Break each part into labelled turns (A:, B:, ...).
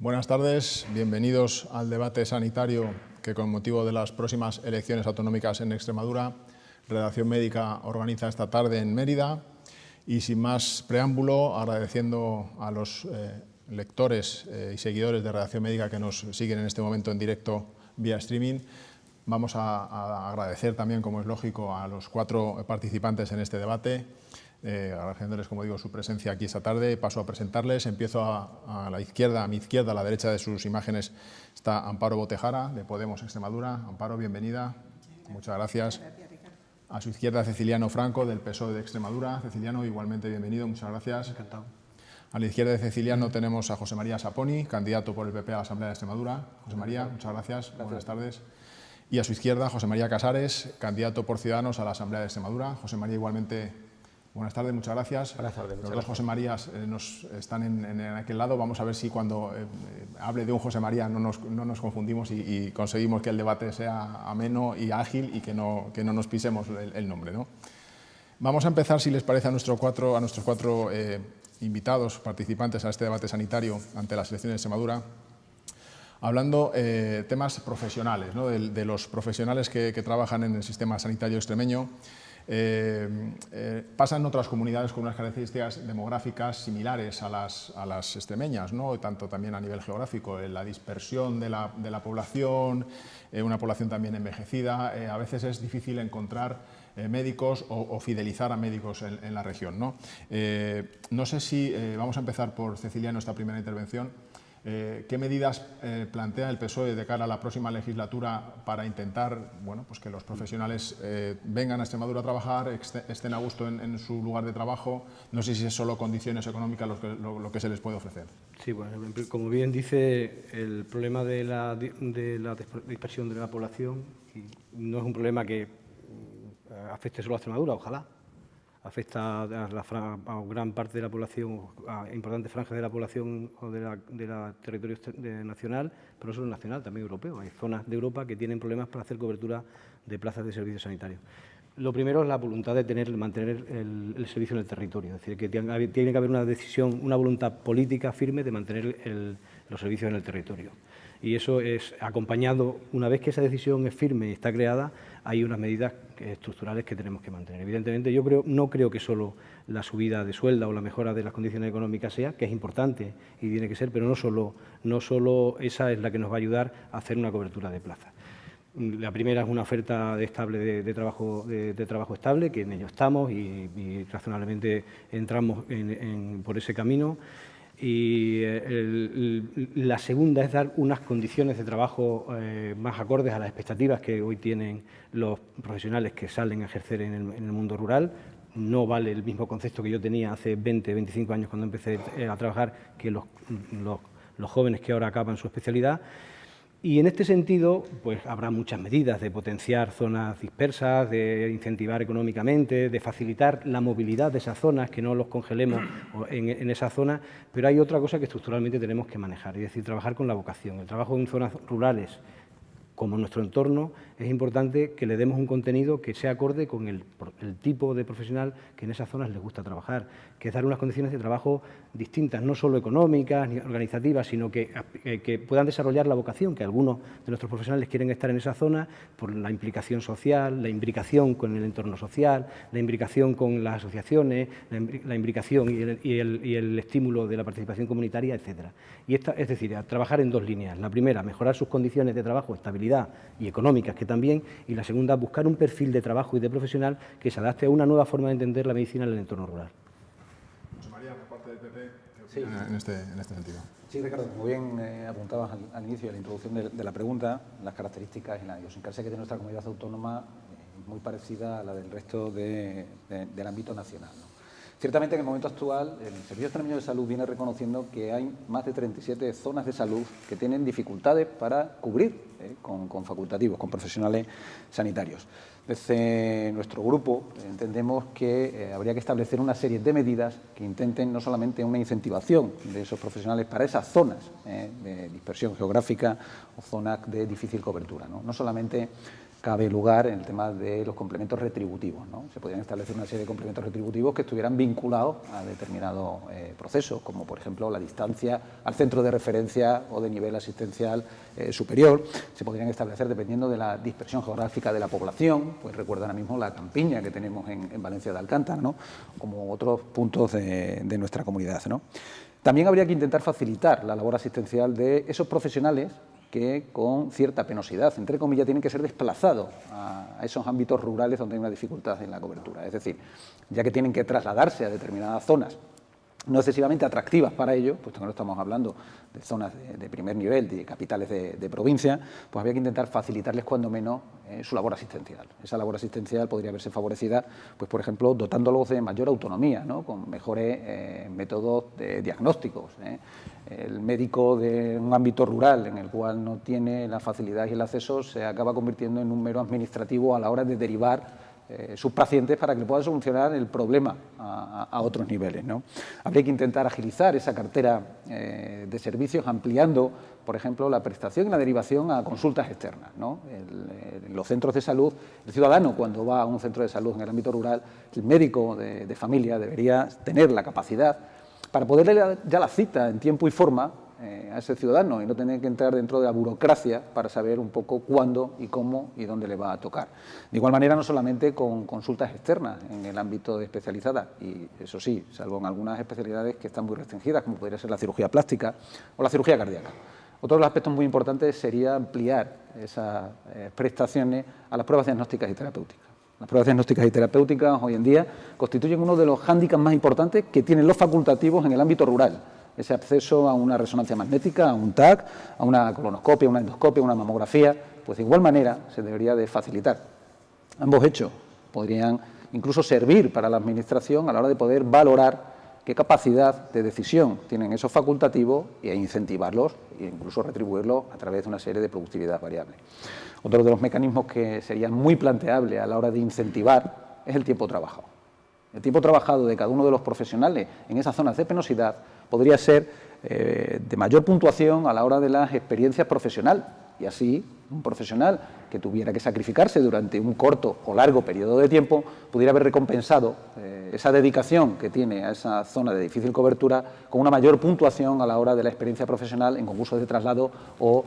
A: Buenas tardes, bienvenidos al debate sanitario que, con motivo de las próximas elecciones autonómicas en Extremadura, Redacción Médica organiza esta tarde en Mérida. Y sin más preámbulo, agradeciendo a los lectores y seguidores de Redacción Médica que nos siguen en este momento en directo vía streaming, vamos a agradecer también, como es lógico, a los 4 participantes en este debate, agradeciéndoles, como digo, su presencia aquí esta tarde. Paso a presentarles. Empiezo a la izquierda, a mi izquierda, a la derecha de sus imágenes, está Amparo Botejara, de Podemos Extremadura. Amparo, bienvenida. Muchas gracias. A su izquierda, Ceciliano Franco, del PSOE de Extremadura. Ceciliano, igualmente bienvenido. Muchas gracias.
B: Encantado.
A: A la izquierda de Ceciliano tenemos a José María Saponi, candidato por el PP a la Asamblea de Extremadura. José María, muchas gracias. Buenas tardes. Y a su izquierda, José María Casares, candidato por Ciudadanos a la Asamblea de Extremadura. José María, igualmente, buenas tardes, muchas gracias.
B: Buenas tardes.
A: Los dos José Marías están en aquel lado. Vamos a ver si cuando hable de un José María no nos confundimos y conseguimos que el debate sea ameno y ágil y que no nos pisemos el nombre, ¿no? Vamos a empezar, si les parece, a nuestros cuatro invitados, participantes a este debate sanitario ante las elecciones de Extremadura, hablando temas profesionales, ¿no? de los profesionales que trabajan en el sistema sanitario extremeño. Pasan en otras comunidades con unas características demográficas similares a las extremeñas, ¿no? Tanto también a nivel geográfico, la dispersión de la población, una población también envejecida. A veces es difícil encontrar médicos o fidelizar a médicos en la región, ¿no? No sé si vamos a empezar por Ceciliano esta primera intervención. ¿Qué medidas plantea el PSOE de cara a la próxima legislatura para intentar, bueno, pues que los profesionales vengan a Extremadura a trabajar, estén a gusto en su lugar de trabajo? No sé si es solo condiciones económicas lo que se les puede ofrecer.
B: Sí, bueno, como bien dice, el problema de la dispersión de la población no es un problema que afecte solo a Extremadura, ojalá. Afecta a gran parte de la población, a importantes franjas de la población o de la territorio nacional, pero no solo nacional, también europeo. Hay zonas de Europa que tienen problemas para hacer cobertura de plazas de servicios sanitarios. Lo primero es la voluntad de mantener el servicio en el territorio, es decir, que tiene que haber una decisión, una voluntad política firme de mantener los servicios en el territorio. Y eso es acompañado, una vez que esa decisión es firme y está creada, hay unas medidas estructurales que tenemos que mantener. Evidentemente, no creo que solo la subida de sueldo o la mejora de las condiciones económicas sea, que es importante y tiene que ser, pero no solo esa es la que nos va a ayudar a hacer una cobertura de plazas. La primera es una oferta de trabajo estable, que en ello estamos y razonablemente entramos por ese camino. Y la segunda es dar unas condiciones de trabajo más acordes a las expectativas que hoy tienen los profesionales que salen a ejercer en el mundo rural. No vale el mismo concepto que yo tenía hace 20, 25 años cuando empecé a trabajar que los jóvenes que ahora acaban su especialidad. Y en este sentido, pues habrá muchas medidas de potenciar zonas dispersas, de incentivar económicamente, de facilitar la movilidad de esas zonas, que no los congelemos en esa zona, pero hay otra cosa que estructuralmente tenemos que manejar, es decir, trabajar con la vocación. El trabajo en zonas rurales, como en nuestro entorno, es importante que le demos un contenido que sea acorde con el tipo de profesional que en esas zonas les gusta trabajar, que es dar unas condiciones de trabajo distintas, no solo económicas ni organizativas, sino que puedan desarrollar la vocación, que algunos de nuestros profesionales quieren estar en esa zona por la implicación social, la imbricación con el entorno social, la imbricación con las asociaciones, la imbricación y el estímulo de la participación comunitaria, etcétera. Y es decir, trabajar en dos líneas. La primera, mejorar sus condiciones de trabajo, estabilidad y económicas que también, y la segunda, buscar un perfil de trabajo y de profesional que se adapte a una nueva forma de entender la medicina en el entorno rural.
A: José María, por parte del PP, ¿qué opina en este sentido?
C: Sí, Ricardo, como bien apuntabas al inicio de la introducción de la pregunta, las características y la idiosincrasia que tiene nuestra comunidad autónoma es muy parecida a la del resto del ámbito nacional, ¿no? Ciertamente, en el momento actual, el Servicio Extremeño de Salud viene reconociendo que hay más de 37 zonas de salud que tienen dificultades para cubrir con facultativos, con profesionales sanitarios. Desde nuestro grupo entendemos que habría que establecer una serie de medidas que intenten no solamente una incentivación de esos profesionales para esas zonas de dispersión geográfica o zonas de difícil cobertura, no solamente cabe lugar en el tema de los complementos retributivos, ¿no? Se podrían establecer una serie de complementos retributivos que estuvieran vinculados a determinados procesos, como por ejemplo la distancia al centro de referencia o de nivel asistencial superior. Se podrían establecer dependiendo de la dispersión geográfica de la población, pues recuerda ahora mismo la campiña que tenemos en Valencia de Alcántara, ¿no? Como otros puntos de nuestra comunidad, ¿no? También habría que intentar facilitar la labor asistencial de esos profesionales que con cierta penosidad, entre comillas, tienen que ser desplazados a esos ámbitos rurales donde hay una dificultad en la cobertura. Es decir, ya que tienen que trasladarse a determinadas zonas no excesivamente atractivas para ellos, puesto que no estamos hablando de zonas de primer nivel, de capitales de provincia, pues había que intentar facilitarles cuando menos su labor asistencial. Esa labor asistencial podría verse favorecida, pues por ejemplo, dotándolos de mayor autonomía, ¿no? Con mejores métodos diagnósticos. El médico de un ámbito rural en el cual no tiene la facilidad y el acceso se acaba convirtiendo en un mero administrativo a la hora de derivar sus pacientes para que le puedan solucionar el problema a otros niveles, ¿no? Habría que intentar agilizar esa cartera de servicios ampliando, por ejemplo, la prestación y la derivación a consultas externas, ¿no? En los centros de salud, el ciudadano cuando va a un centro de salud en el ámbito rural, el médico de familia debería tener la capacidad para poderle dar ya la cita en tiempo y forma a ese ciudadano y no tener que entrar dentro de la burocracia para saber un poco cuándo y cómo y dónde le va a tocar. De igual manera, no solamente con consultas externas en el ámbito de especializada, y eso sí, salvo en algunas especialidades que están muy restringidas, como podría ser la cirugía plástica o la cirugía cardíaca. Otro de los aspectos muy importantes sería ampliar esas prestaciones a las pruebas diagnósticas y terapéuticas. Las pruebas diagnósticas y terapéuticas hoy en día constituyen uno de los hándicaps más importantes que tienen los facultativos en el ámbito rural. Ese acceso a una resonancia magnética, a un TAC, a una colonoscopia, una endoscopia, una mamografía, pues de igual manera se debería de facilitar. Ambos hechos podrían incluso servir para la Administración a la hora de poder valorar qué capacidad de decisión tienen esos facultativos e incentivarlos e incluso retribuirlos a través de una serie de productividad variable. Otro de los mecanismos que sería muy planteable a la hora de incentivar es el tiempo trabajado. El tiempo trabajado de cada uno de los profesionales en esas zonas de penosidad podría ser de mayor puntuación a la hora de las experiencias profesionales y así un profesional que tuviera que sacrificarse durante un corto o largo periodo de tiempo pudiera haber recompensado esa dedicación que tiene a esa zona de difícil cobertura con una mayor puntuación a la hora de la experiencia profesional en concursos de traslado o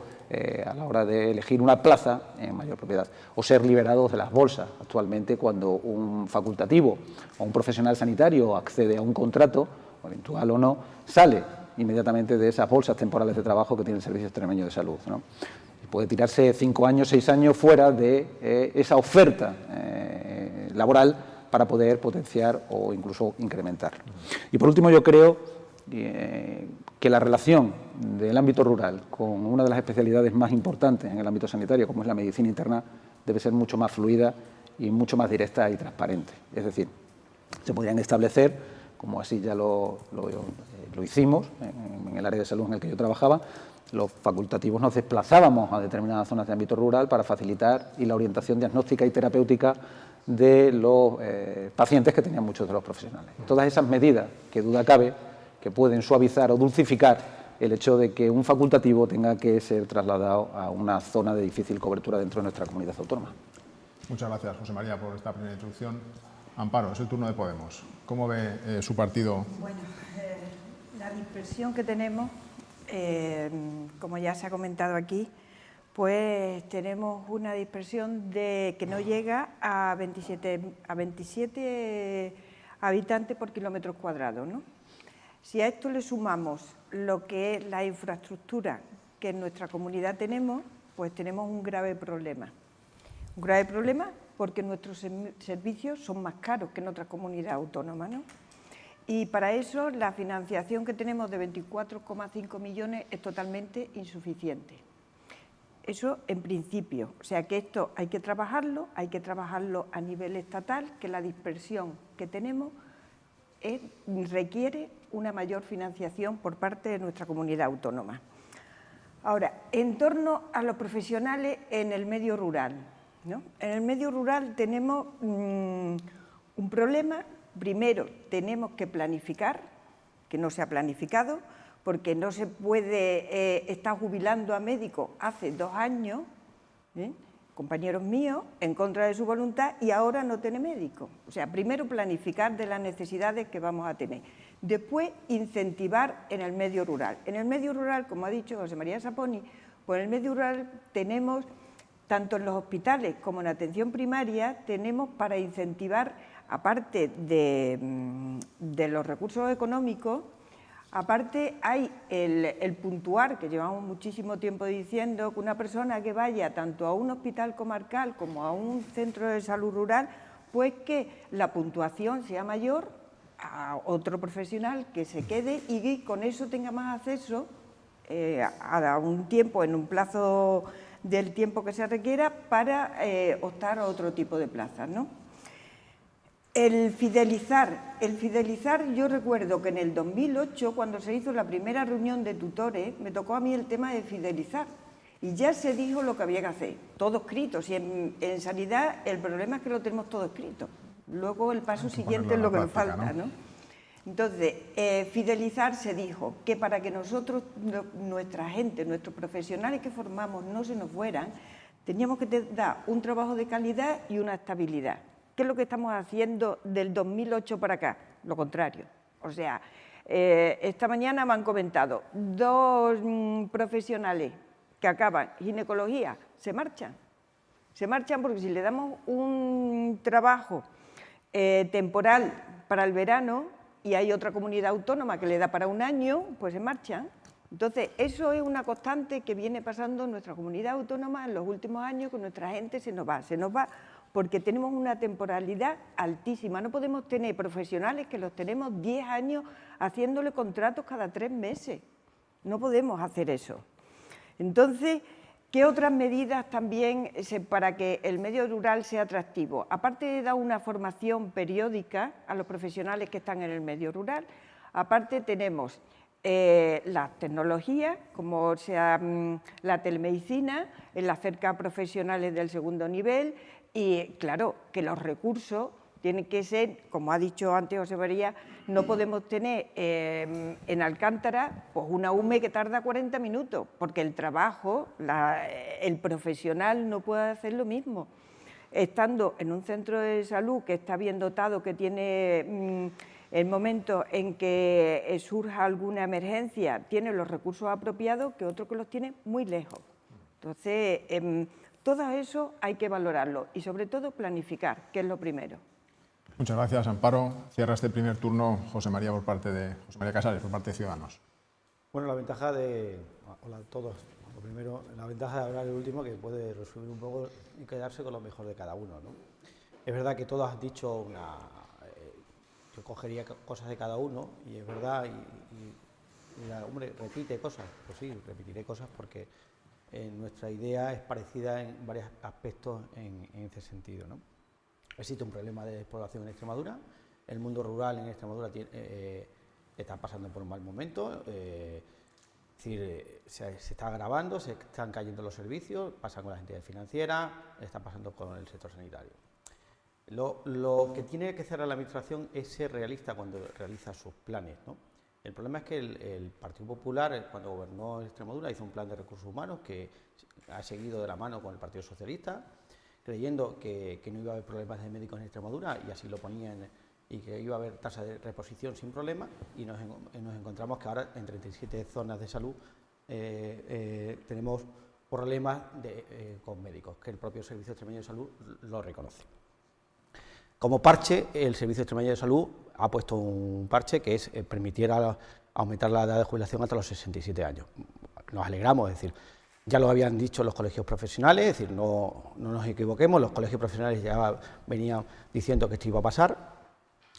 C: a la hora de elegir una plaza en mayor propiedad o ser liberados de las bolsas. Actualmente, cuando un facultativo o un profesional sanitario accede a un contrato, eventual o no, sale inmediatamente de esas bolsas temporales de trabajo que tiene el Servicio Extremeño de Salud, ¿no? Y puede tirarse 5 años, 6 años fuera de esa oferta laboral para poder potenciar o incluso incrementar. Y por último, yo creo que la relación del ámbito rural con una de las especialidades más importantes en el ámbito sanitario, como es la medicina interna, debe ser mucho más fluida y mucho más directa y transparente. Es decir, se podrían establecer, como así ya lo hicimos en el área de salud en el que yo trabajaba, los facultativos nos desplazábamos a determinadas zonas de ámbito rural para facilitar y la orientación diagnóstica y terapéutica de los pacientes que tenían muchos de los profesionales. Todas esas medidas, que duda cabe, que pueden suavizar o dulcificar el hecho de que un facultativo tenga que ser trasladado a una zona de difícil cobertura dentro de nuestra comunidad autónoma.
A: Muchas gracias, José María, por esta primera introducción. Amparo, es el turno de Podemos. ¿Cómo ve su partido?
D: Bueno, la dispersión que tenemos, como ya se ha comentado aquí, pues tenemos una dispersión que no llega a 27 habitantes por kilómetro cuadrado, ¿no? Si a esto le sumamos lo que es la infraestructura que en nuestra comunidad tenemos, pues tenemos un grave problema. Un grave problema porque nuestros servicios son más caros que en otras comunidades autónomas, ¿no? Y para eso la financiación que tenemos de 24,5 millones es totalmente insuficiente. Eso en principio, o sea que esto hay que trabajarlo a nivel estatal, que la dispersión que tenemos requiere una mayor financiación por parte de nuestra comunidad autónoma. Ahora, en torno a los profesionales en el medio rural, ¿no? En el medio rural tenemos un problema. Primero, tenemos que planificar, que no se ha planificado, porque no se puede estar jubilando a médicos hace 2 años, compañeros míos, en contra de su voluntad, y ahora no tiene médico. O sea, primero planificar de las necesidades que vamos a tener. Después, incentivar en el medio rural. En el medio rural, como ha dicho José María Saponi, pues en el medio rural tenemos, tanto en los hospitales como en atención primaria, tenemos para incentivar, aparte de los recursos económicos, aparte hay el puntuar, que llevamos muchísimo tiempo diciendo, que una persona que vaya tanto a un hospital comarcal como a un centro de salud rural, pues que la puntuación sea mayor a otro profesional que se quede y que con eso tenga más acceso a un tiempo, en un plazo del tiempo que se requiera, para optar a otro tipo de plazas, ¿no? El fidelizar, yo recuerdo que en el 2008, cuando se hizo la primera reunión de tutores, me tocó a mí el tema de fidelizar y ya se dijo lo que había que hacer, todo escrito. Si en sanidad el problema es que lo tenemos todo escrito, luego el paso siguiente es lo que nos falta, ¿no? Entonces, fidelizar se dijo que para que nosotros, nuestra gente, nuestros profesionales que formamos no se nos fueran, teníamos que dar un trabajo de calidad y una estabilidad. ¿Qué es lo que estamos haciendo del 2008 para acá? Lo contrario. O sea, esta mañana me han comentado 2 profesionales que acaban ginecología, se marchan. Se marchan porque si le damos un trabajo temporal para el verano y hay otra comunidad autónoma que le da para un año, pues se marchan. Entonces, eso es una constante que viene pasando en nuestra comunidad autónoma en los últimos años, que nuestra gente se nos va porque tenemos una temporalidad altísima. No podemos tener profesionales que los tenemos 10 años haciéndole contratos cada 3 meses. No podemos hacer eso. Entonces, ¿qué otras medidas también para que el medio rural sea atractivo? Aparte de dar una formación periódica a los profesionales que están en el medio rural, aparte tenemos las tecnologías, como sea la telemedicina, el acercar profesionales del segundo nivel y, claro, que los recursos tienen que ser, como ha dicho antes José María, no podemos tener en Alcántara pues una UME que tarda 40 minutos, porque el trabajo, el profesional no puede hacer lo mismo. Estando en un centro de salud que está bien dotado, que tiene el momento en que surja alguna emergencia, tiene los recursos apropiados, que otro que los tiene muy lejos. Entonces, todo eso hay que valorarlo y sobre todo planificar, que es lo primero.
A: Muchas gracias, Amparo. Cierra este primer turno José María Casares, por parte de Ciudadanos.
E: Bueno, la ventaja de... Hola a todos. Lo primero, la ventaja de hablar el último, que puede resumir un poco y quedarse con lo mejor de cada uno, ¿no? Es verdad que todos han dicho yo cogería cosas de cada uno, y es verdad, hombre, repite cosas. Pues sí, repetiré cosas porque nuestra idea es parecida en varios aspectos en ese sentido, ¿no? Existe un problema de despoblación en Extremadura, el mundo rural en Extremadura está pasando por un mal momento, es decir, se está agravando, se están cayendo los servicios, pasa con las entidades financieras, está pasando con el sector sanitario. Lo que tiene que hacer la Administración es ser realista cuando realiza sus planes, ¿no? El problema es que el Partido Popular, cuando gobernó en Extremadura, hizo un plan de recursos humanos que ha seguido de la mano con el Partido Socialista, creyendo que no iba a haber problemas de médicos en Extremadura, y así lo ponían, y que iba a haber tasa de reposición sin problema, y nos encontramos que ahora en 37 zonas de salud tenemos problemas con médicos, que el propio Servicio Extremeño de Salud lo reconoce. Como parche, el Servicio Extremeño de Salud ha puesto un parche que es permitir aumentar la edad de jubilación hasta los 67 años. Nos alegramos, es decir, ya lo habían dicho los colegios profesionales, es decir, no nos equivoquemos, los colegios profesionales ya venían diciendo que esto iba a pasar,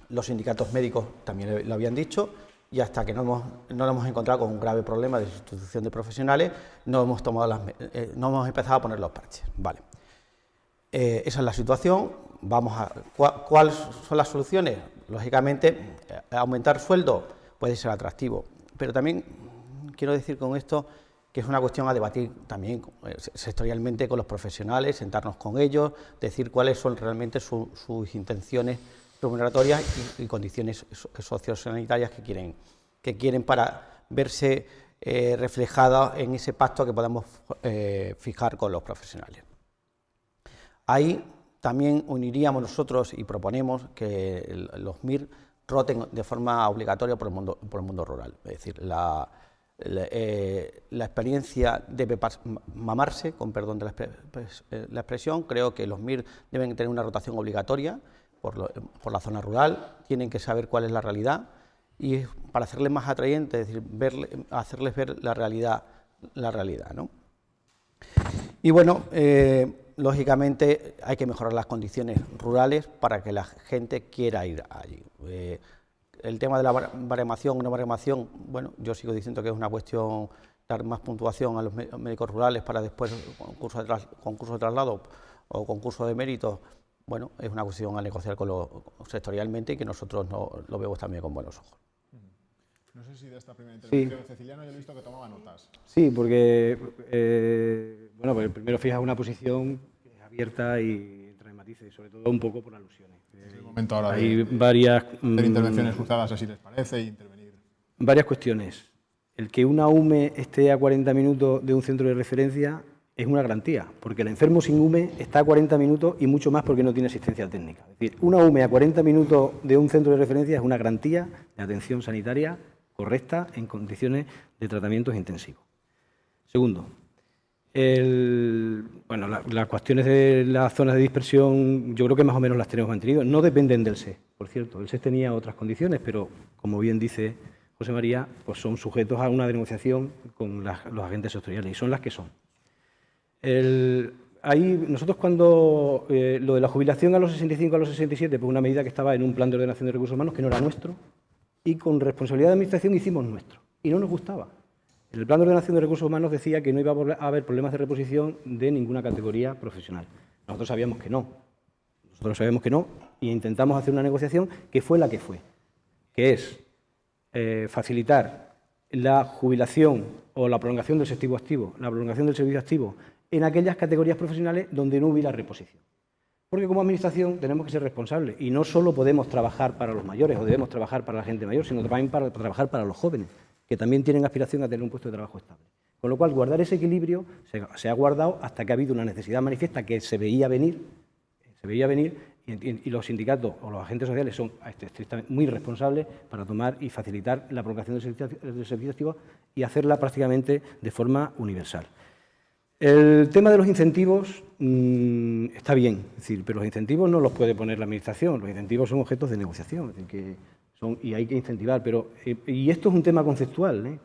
E: los sindicatos médicos también lo habían dicho, y hasta que no nos hemos encontrado con un grave problema de sustitución de profesionales, no hemos empezado a poner los parches. Vale. Esa es la situación. ¿Cuáles son las soluciones? Lógicamente, aumentar sueldo puede ser atractivo, pero también quiero decir con esto que es una cuestión a debatir también sectorialmente con los profesionales, sentarnos con ellos, decir cuáles son realmente sus intenciones remuneratorias y condiciones sociosanitarias que quieren para verse reflejadas en ese pacto que podamos fijar con los profesionales. Ahí también uniríamos nosotros y proponemos que los MIR roten de forma obligatoria por el mundo rural. Es decir, la experiencia debe mamarse, con perdón de la expresión. Creo que los MIR deben tener una rotación obligatoria por la zona rural, tienen que saber cuál es la realidad y para hacerles más atrayentes, es decir, hacerles ver la realidad, ¿no? Y bueno, lógicamente hay que mejorar las condiciones rurales para que la gente quiera ir allí. El tema de la baremación o no baremación, bueno, yo sigo diciendo que es una cuestión dar más puntuación a los médicos rurales para después concurso de traslado o concurso de méritos. Bueno, es una cuestión a negociar sectorialmente y que nosotros lo vemos también con buenos ojos.
A: No sé si de esta primera intervención, Ceciliano, yo he visto que tomaba notas.
B: Sí, porque, bueno, pues primero fijas una posición que es abierta y trae matices, y sobre todo un poco por alusiones.
A: Es el momento ahora
B: Hay varias
A: intervenciones cruzadas, así les parece, y intervenir.
B: Varias cuestiones. El que una UME esté a 40 minutos de un centro de referencia es una garantía, porque el enfermo sin UME está a 40 minutos y mucho más porque no tiene asistencia técnica. Es decir, una UME a 40 minutos de un centro de referencia es una garantía de atención sanitaria correcta en condiciones de tratamientos intensivos. Segundo, las cuestiones de las zonas de dispersión yo creo que más o menos las tenemos mantenido. No dependen del SES, por cierto. El SES tenía otras condiciones, pero como bien dice José María, pues son sujetos a una negociación con los agentes sectoriales y son las que son. Ahí nosotros cuando lo de la jubilación a los 65 a los 67, pues una medida que estaba en un plan de ordenación de recursos humanos que no era nuestro y con responsabilidad de administración hicimos nuestro y no nos gustaba. El plan de ordenación de recursos humanos decía que no iba a haber problemas de reposición de ninguna categoría profesional. Nosotros sabíamos que no. Y intentamos hacer una negociación que fue la que fue, que es facilitar la jubilación o la prolongación del servicio activo en aquellas categorías profesionales donde no hubiera reposición. Porque como administración tenemos que ser responsables y no solo podemos trabajar para los mayores o debemos trabajar para la gente mayor, sino también para trabajar para los jóvenes, que también tienen aspiración a tener un puesto de trabajo estable. Con lo cual, guardar ese equilibrio se ha guardado hasta que ha habido una necesidad manifiesta que se veía venir y los sindicatos o los agentes sociales son estrictamente muy responsables para tomar y facilitar la prolongación del servicio activo y hacerla prácticamente de forma universal. El tema de los incentivos está bien, es decir, pero los incentivos no los puede poner la Administración, los incentivos son objetos de negociación, es decir, y hay que incentivar, y esto es un tema conceptual,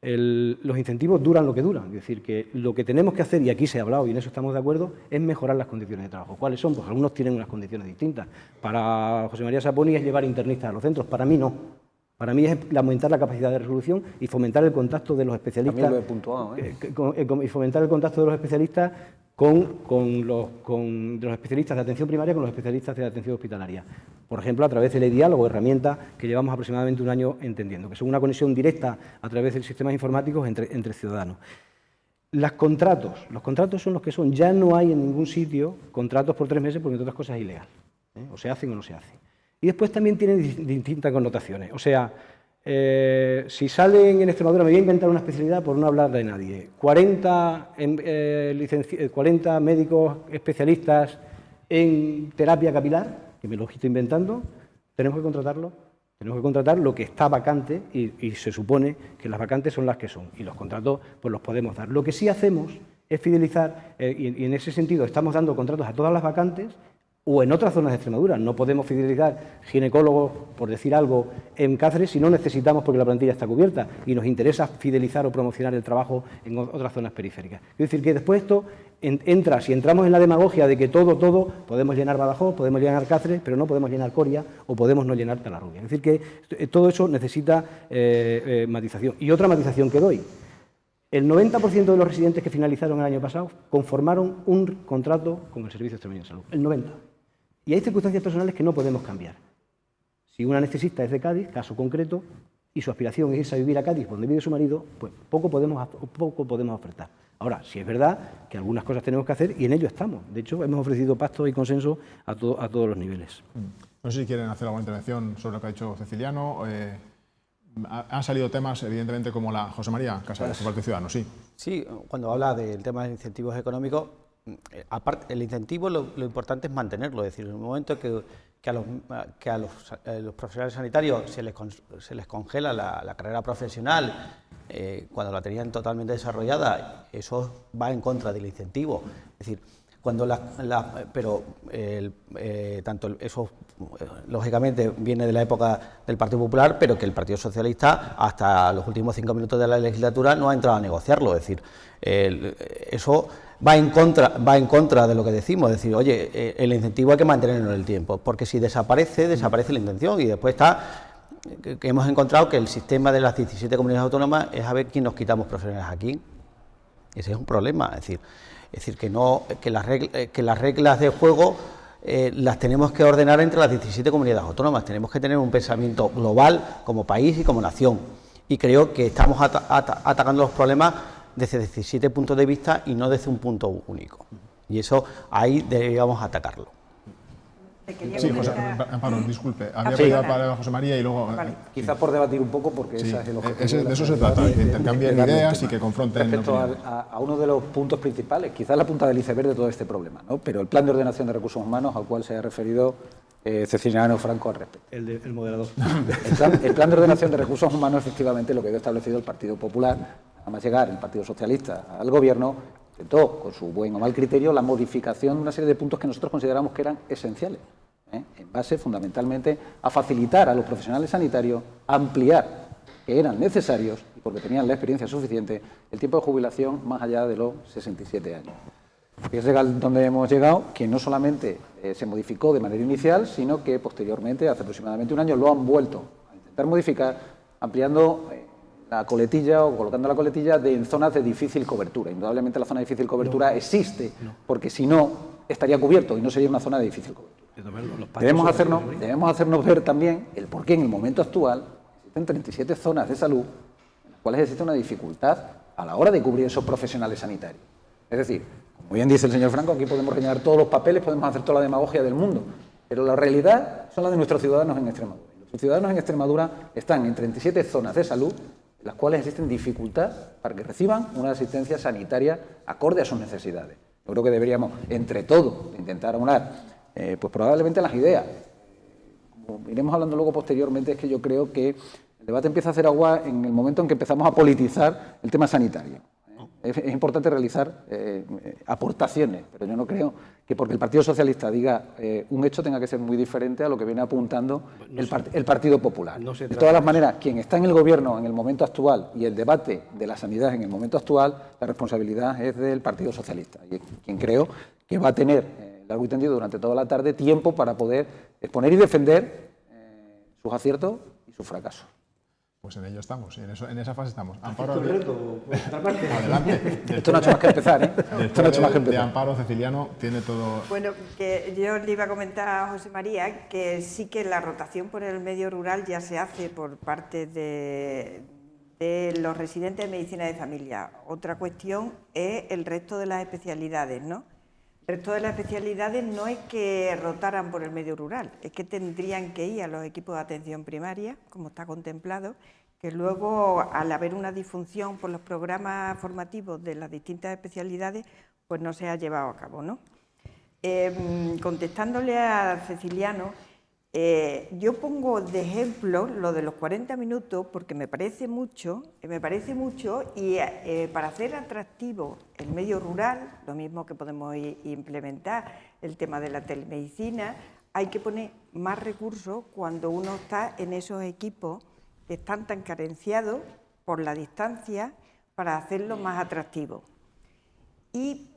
B: los incentivos duran lo que duran, es decir, que lo que tenemos que hacer, y aquí se ha hablado y en eso estamos de acuerdo, es mejorar las condiciones de trabajo. ¿Cuáles son? Pues algunos tienen unas condiciones distintas. Para José María Saponi es llevar internistas a los centros, para mí no. Para mí es aumentar la capacidad de resolución y fomentar el contacto de los especialistas.
C: También lo he puntuado,
B: y fomentar el contacto de los especialistas con los especialistas de atención primaria con los especialistas de atención hospitalaria. Por ejemplo, a través del e-diálogo, herramienta que llevamos aproximadamente un año entendiendo, que son una conexión directa a través de sistemas informáticos entre ciudadanos. Los contratos son los que son. Ya no hay en ningún sitio contratos por 3 meses porque, entre otras cosas, es ilegal. O se hacen o no se hacen. Y después también tienen distintas connotaciones. O sea, si salen en Extremadura, me voy a inventar una especialidad por no hablar de nadie, 40 médicos especialistas en terapia capilar, que me lo estoy inventando, tenemos que contratarlo. Tenemos que contratar lo que está vacante y se supone que las vacantes son las que son y los contratos pues los podemos dar. Lo que sí hacemos es fidelizar y en ese sentido estamos dando contratos a todas las vacantes o en otras zonas de Extremadura. No podemos fidelizar ginecólogos, por decir algo, en Cáceres si no necesitamos porque la plantilla está cubierta y nos interesa fidelizar o promocionar el trabajo en otras zonas periféricas. Es decir, que después esto si entramos en la demagogia de que todo, podemos llenar Badajoz, podemos llenar Cáceres, pero no podemos llenar Coria o podemos no llenar Talarrubia. Es decir, que todo eso necesita matización. Y otra matización que doy. El 90% de los residentes que finalizaron el año pasado conformaron un contrato con el Servicio Extremeño de Salud. El 90%. Y hay circunstancias personales que no podemos cambiar. Si una anestesista es de Cádiz, caso concreto, y su aspiración es irse a vivir a Cádiz, donde vive su marido, pues poco podemos ofertar. Ahora, sí es verdad que algunas cosas tenemos que hacer y en ello estamos. De hecho, hemos ofrecido pacto y consenso a todos los niveles.
A: No sé si quieren hacer alguna intervención sobre lo que ha dicho Ceciliano. Han salido temas, evidentemente, como la José María Casas, por parte de Ciudadanos, sí.
E: Sí, cuando habla del tema de incentivos económicos, aparte, el incentivo lo importante es mantenerlo, es decir, en el momento que a los profesionales sanitarios se les congela la carrera profesional, cuando la tenían totalmente desarrollada, eso va en contra del incentivo. Es decir, cuando eso lógicamente viene de la época del Partido Popular, pero que el Partido Socialista hasta los últimos 5 minutos de la legislatura no ha entrado a negociarlo. Es decir, eso va en contra de lo que decimos. Es decir, oye, el incentivo hay que mantenerlo en el tiempo, porque si desaparece la intención, y después que hemos encontrado que el sistema de las 17 comunidades autónomas es a ver quién nos quitamos profesionales aquí. Ese es un problema. Es decir, que las reglas de juego las tenemos que ordenar entre las 17 comunidades autónomas. Tenemos que tener un pensamiento global como país y como nación. Y creo que estamos atacando los problemas desde 17 puntos de vista y no desde un punto único. Y eso ahí deberíamos atacarlo.
A: Sí, José, Amparo, disculpe. Había pedido la palabra a José María y luego...
C: Vale. Quizás por debatir un poco, porque ese es el objetivo.
A: De eso se trata, que intercambien ideas y que confronten.
C: Respecto a uno de los puntos principales, quizás la punta del iceberg de todo este problema, ¿no? Pero el plan de ordenación de recursos humanos al cual se ha referido Ceciliano Franco al respecto.
B: El moderador.
C: El plan de ordenación de recursos humanos, efectivamente, lo que había establecido el Partido Popular, nada más llegar el Partido Socialista al Gobierno, intentó, con su buen o mal criterio, la modificación de una serie de puntos que nosotros consideramos que eran esenciales, en base fundamentalmente a facilitar a los profesionales sanitarios, a ampliar, que eran necesarios, y porque tenían la experiencia suficiente, el tiempo de jubilación más allá de los 67 años. Es donde hemos llegado, que no solamente se modificó de manera inicial, sino que posteriormente, hace aproximadamente un año, lo han vuelto a intentar modificar, ampliando la coletilla o colocando la coletilla en zonas de difícil cobertura. Indudablemente la zona de difícil cobertura existe, porque si no, estaría cubierto y no sería una zona de difícil cobertura. Debemos hacernos ver también el por qué en el momento actual existen 37 zonas de salud en las cuales existe una dificultad a la hora de cubrir esos profesionales sanitarios. Es decir, como bien dice el señor Franco, aquí podemos rellenar todos los papeles, podemos hacer toda la demagogia del mundo, pero la realidad son las de nuestros ciudadanos en Extremadura. Nuestros ciudadanos en Extremadura están en 37 zonas de salud en las cuales existen dificultad para que reciban una asistencia sanitaria acorde a sus necesidades. Yo creo que deberíamos, entre todos, intentar aunar pues probablemente las ideas. Como iremos hablando luego posteriormente, es que yo creo que el debate empieza a hacer agua en el momento en que empezamos a politizar el tema sanitario. Es importante realizar aportaciones, pero yo no creo que porque el Partido Socialista diga un hecho tenga que ser muy diferente a lo que viene apuntando el Partido Popular. De todas las maneras, quien está en el Gobierno en el momento actual y el debate de la sanidad en el momento actual, la responsabilidad es del Partido Socialista. Y quien creo que va a tener largo y tendido durante toda la tarde tiempo para poder exponer y defender sus aciertos y sus fracasos.
A: Pues en ello estamos, en esa fase estamos. Amparo,
C: adelante. Esto no ha hecho más que empezar, ¿eh? Esto no ha hecho más que empezar.
A: De Amparo, Ceciliano, tiene todo...
D: Bueno, que yo le iba a comentar a José María que sí que la rotación por el medio rural ya se hace por parte de los residentes de medicina de familia. Otra cuestión es el resto de las especialidades, ¿no? El resto de las especialidades no es que rotaran por el medio rural, es que tendrían que ir a los equipos de atención primaria, como está contemplado, que luego, al haber una disfunción por los programas formativos de las distintas especialidades, pues no se ha llevado a cabo, ¿no? Contestándole a Ceciliano, yo pongo de ejemplo lo de los 40 minutos porque me parece mucho y para hacer atractivo el medio rural, lo mismo que podemos implementar el tema de la telemedicina, hay que poner más recursos cuando uno está en esos equipos que están tan carenciados por la distancia para hacerlo más atractivo. Y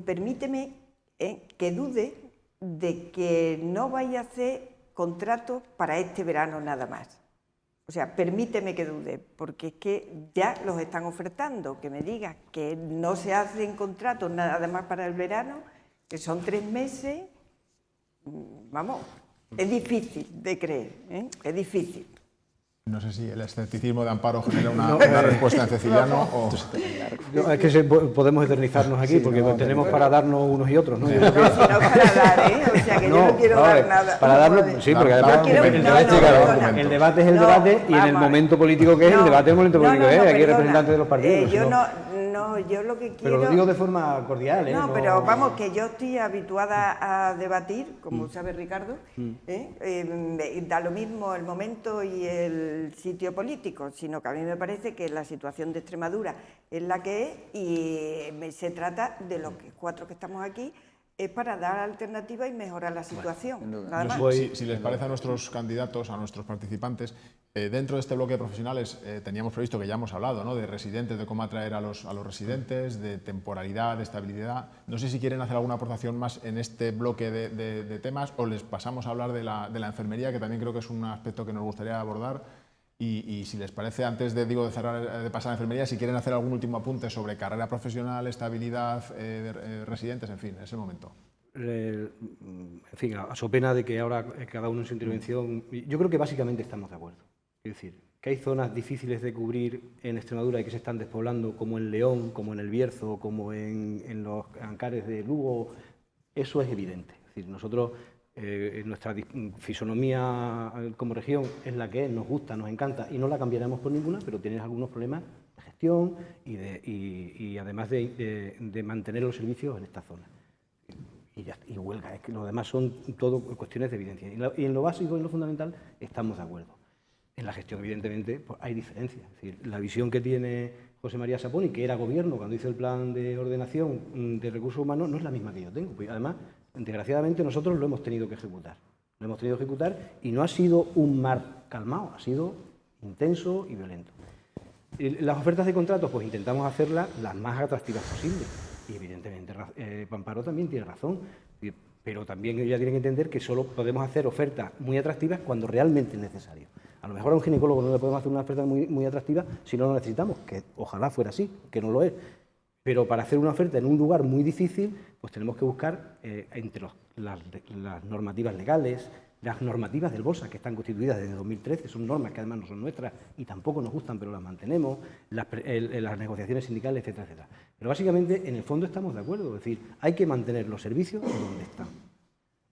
D: permíteme que dude de que no vaya a hacer contratos para este verano nada más. O sea, permíteme que dude, porque es que ya los están ofertando, que me digas que no se hacen contratos nada más para el verano, que son 3 meses, vamos, es difícil de creer, es difícil.
A: No sé si el escepticismo de Amparo genera una respuesta en Ceciliano o...
B: No, es que podemos eternizarnos aquí, porque tenemos para darnos unos y otros, ¿no?
D: No, si no para dar, O sea, que yo no quiero dar nada.
B: Para darnos, sí, porque además el debate es el debate y en el momento político que es, el debate es el momento político que es, aquí hay representantes de los partidos.
D: Yo No, yo lo que quiero...
B: Pero lo digo de forma cordial, ¿eh?
D: No, pero vamos, que yo estoy habituada a debatir, como sabe Ricardo, da lo mismo el momento y el sitio político, sino que a mí me parece que la situación de Extremadura es la que es y se trata de los cuatro que estamos aquí, es para dar alternativas y mejorar la situación. Nada más.
A: Si les parece a nuestros candidatos, a nuestros participantes, dentro de este bloque de profesionales teníamos previsto, que ya hemos hablado, ¿no?, de residentes, de cómo atraer a los residentes, de temporalidad, de estabilidad. No sé si quieren hacer alguna aportación más en este bloque de temas o les pasamos a hablar de la enfermería, que también creo que es un aspecto que nos gustaría abordar. Y si les parece, antes de pasar a la enfermería, si quieren hacer algún último apunte sobre carrera profesional, estabilidad, residentes, en fin, es el momento.
B: En fin, a so pena de que ahora cada uno en su intervención, yo creo que básicamente estamos de acuerdo. Es decir, que hay zonas difíciles de cubrir en Extremadura y que se están despoblando, como en León, como en El Bierzo, como en los Ancares de Lugo, eso es evidente. Es decir, nosotros, nuestra fisonomía como región es la que es, nos gusta, nos encanta y no la cambiaremos por ninguna, pero tiene algunos problemas de gestión y además de mantener los servicios en esta zona. Y huelga, es que lo demás son todo cuestiones de evidencia. Y en lo básico y en lo fundamental estamos de acuerdo. En la gestión, evidentemente, pues hay diferencias. Es decir, la visión que tiene José María Saponi, que era gobierno cuando hizo el plan de ordenación de recursos humanos, no es la misma que yo tengo. Pues además, desgraciadamente, nosotros lo hemos tenido que ejecutar. Lo hemos tenido que ejecutar y no ha sido un mar calmado, ha sido intenso y violento. Las ofertas de contratos, pues intentamos hacerlas las más atractivas posibles. Y evidentemente Pamparo también tiene razón, pero también ella tiene que entender que solo podemos hacer ofertas muy atractivas cuando realmente es necesario. A lo mejor a un ginecólogo no le podemos hacer una oferta muy atractiva si no lo necesitamos, que ojalá fuera así, que no lo es. Pero para hacer una oferta en un lugar muy difícil, pues tenemos que buscar entre las normativas legales, las normativas del Bolsa, que están constituidas desde 2013, son normas que además no son nuestras y tampoco nos gustan, pero las mantenemos, las negociaciones sindicales, etcétera, etcétera. Pero básicamente, en el fondo estamos de acuerdo, es decir, hay que mantener los servicios donde están.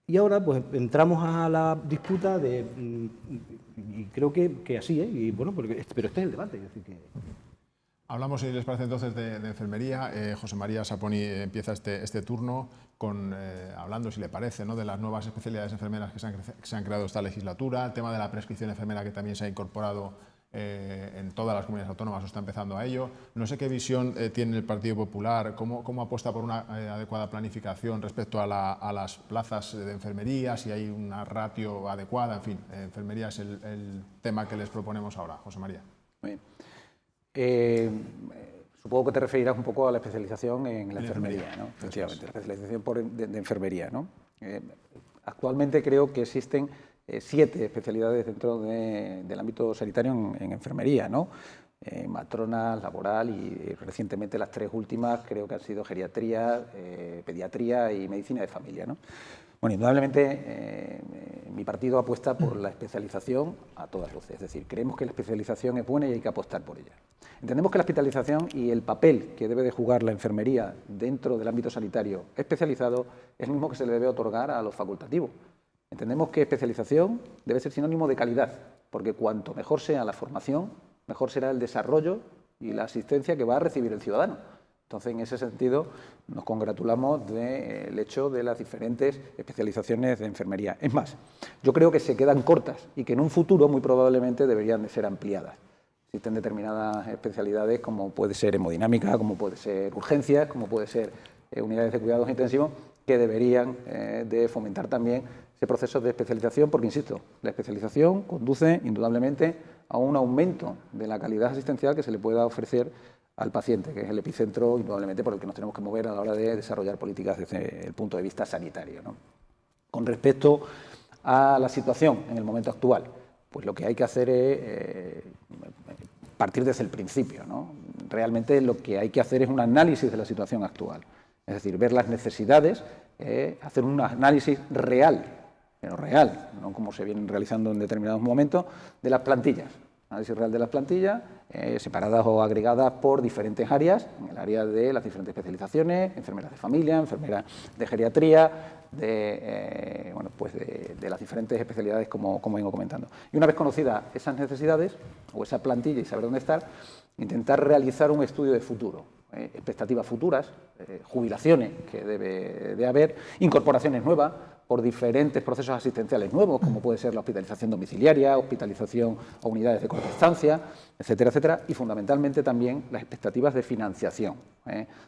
B: Y ahora pues entramos a la disputa y creo que así, y bueno, pero este es el debate. Es decir, que...
A: Hablamos, si les parece entonces, de enfermería. José María Saponi empieza este turno hablando, si le parece, ¿no?, de las nuevas especialidades enfermeras que se han creado esta legislatura, el tema de la prescripción enfermera que también se ha incorporado en todas las comunidades autónomas o está empezando a ello. No sé qué visión tiene el Partido Popular, cómo apuesta por una adecuada planificación respecto a las plazas de enfermería, si hay una ratio adecuada, en fin, enfermería es el tema que les proponemos ahora. José María.
C: Muy bien. Supongo que te referirás un poco a la especialización en la enfermería, ¿no? Efectivamente, la especialización de enfermería, ¿no? Actualmente creo que existen 7 especialidades dentro del ámbito sanitario en enfermería, ¿no? Matrona, laboral y recientemente las 3 últimas creo que han sido geriatría, pediatría y medicina de familia, ¿no? Bueno, indudablemente mi partido apuesta por la especialización a todas luces, es decir, creemos que la especialización es buena y hay que apostar por ella. Entendemos que la especialización y el papel que debe de jugar la enfermería dentro del ámbito sanitario especializado es el mismo que se le debe otorgar a los facultativos. Entendemos que especialización debe ser sinónimo de calidad, porque cuanto mejor sea la formación, mejor será el desarrollo y la asistencia que va a recibir el ciudadano. Entonces, en ese sentido, nos congratulamos del hecho de las diferentes especializaciones de enfermería. Es más, yo creo que se quedan cortas y que en un futuro muy probablemente deberían de ser ampliadas. Existen determinadas especialidades como puede ser hemodinámica, como puede ser urgencias, como puede ser unidades de cuidados intensivos, que deberían de fomentar también ese proceso de especialización, porque, insisto, la especialización conduce indudablemente a un aumento de la calidad asistencial que se le pueda ofrecer al paciente, que es el epicentro indudablemente por el que nos tenemos que mover a la hora de desarrollar políticas desde el punto de vista sanitario, ¿no? Con respecto a la situación en el momento actual, pues lo que hay que hacer es partir desde el principio, ¿no? Realmente lo que hay que hacer es un análisis de la situación actual, es decir, ver las necesidades, hacer un análisis real, pero real, no como se vienen realizando en determinados momentos, de las plantillas. Análisis real de las plantillas, separadas o agregadas por diferentes áreas, en el área de las diferentes especializaciones, enfermeras de familia, enfermeras de geriatría, de las diferentes especialidades como vengo comentando. Y una vez conocidas esas necesidades o esa plantilla y saber dónde estar, intentar realizar un estudio de futuro. expectativas futuras, jubilaciones que debe de haber, incorporaciones nuevas por diferentes procesos asistenciales nuevos, como puede ser la hospitalización domiciliaria, hospitalización a unidades de corta estancia, etcétera, etcétera, y fundamentalmente también las expectativas de financiación.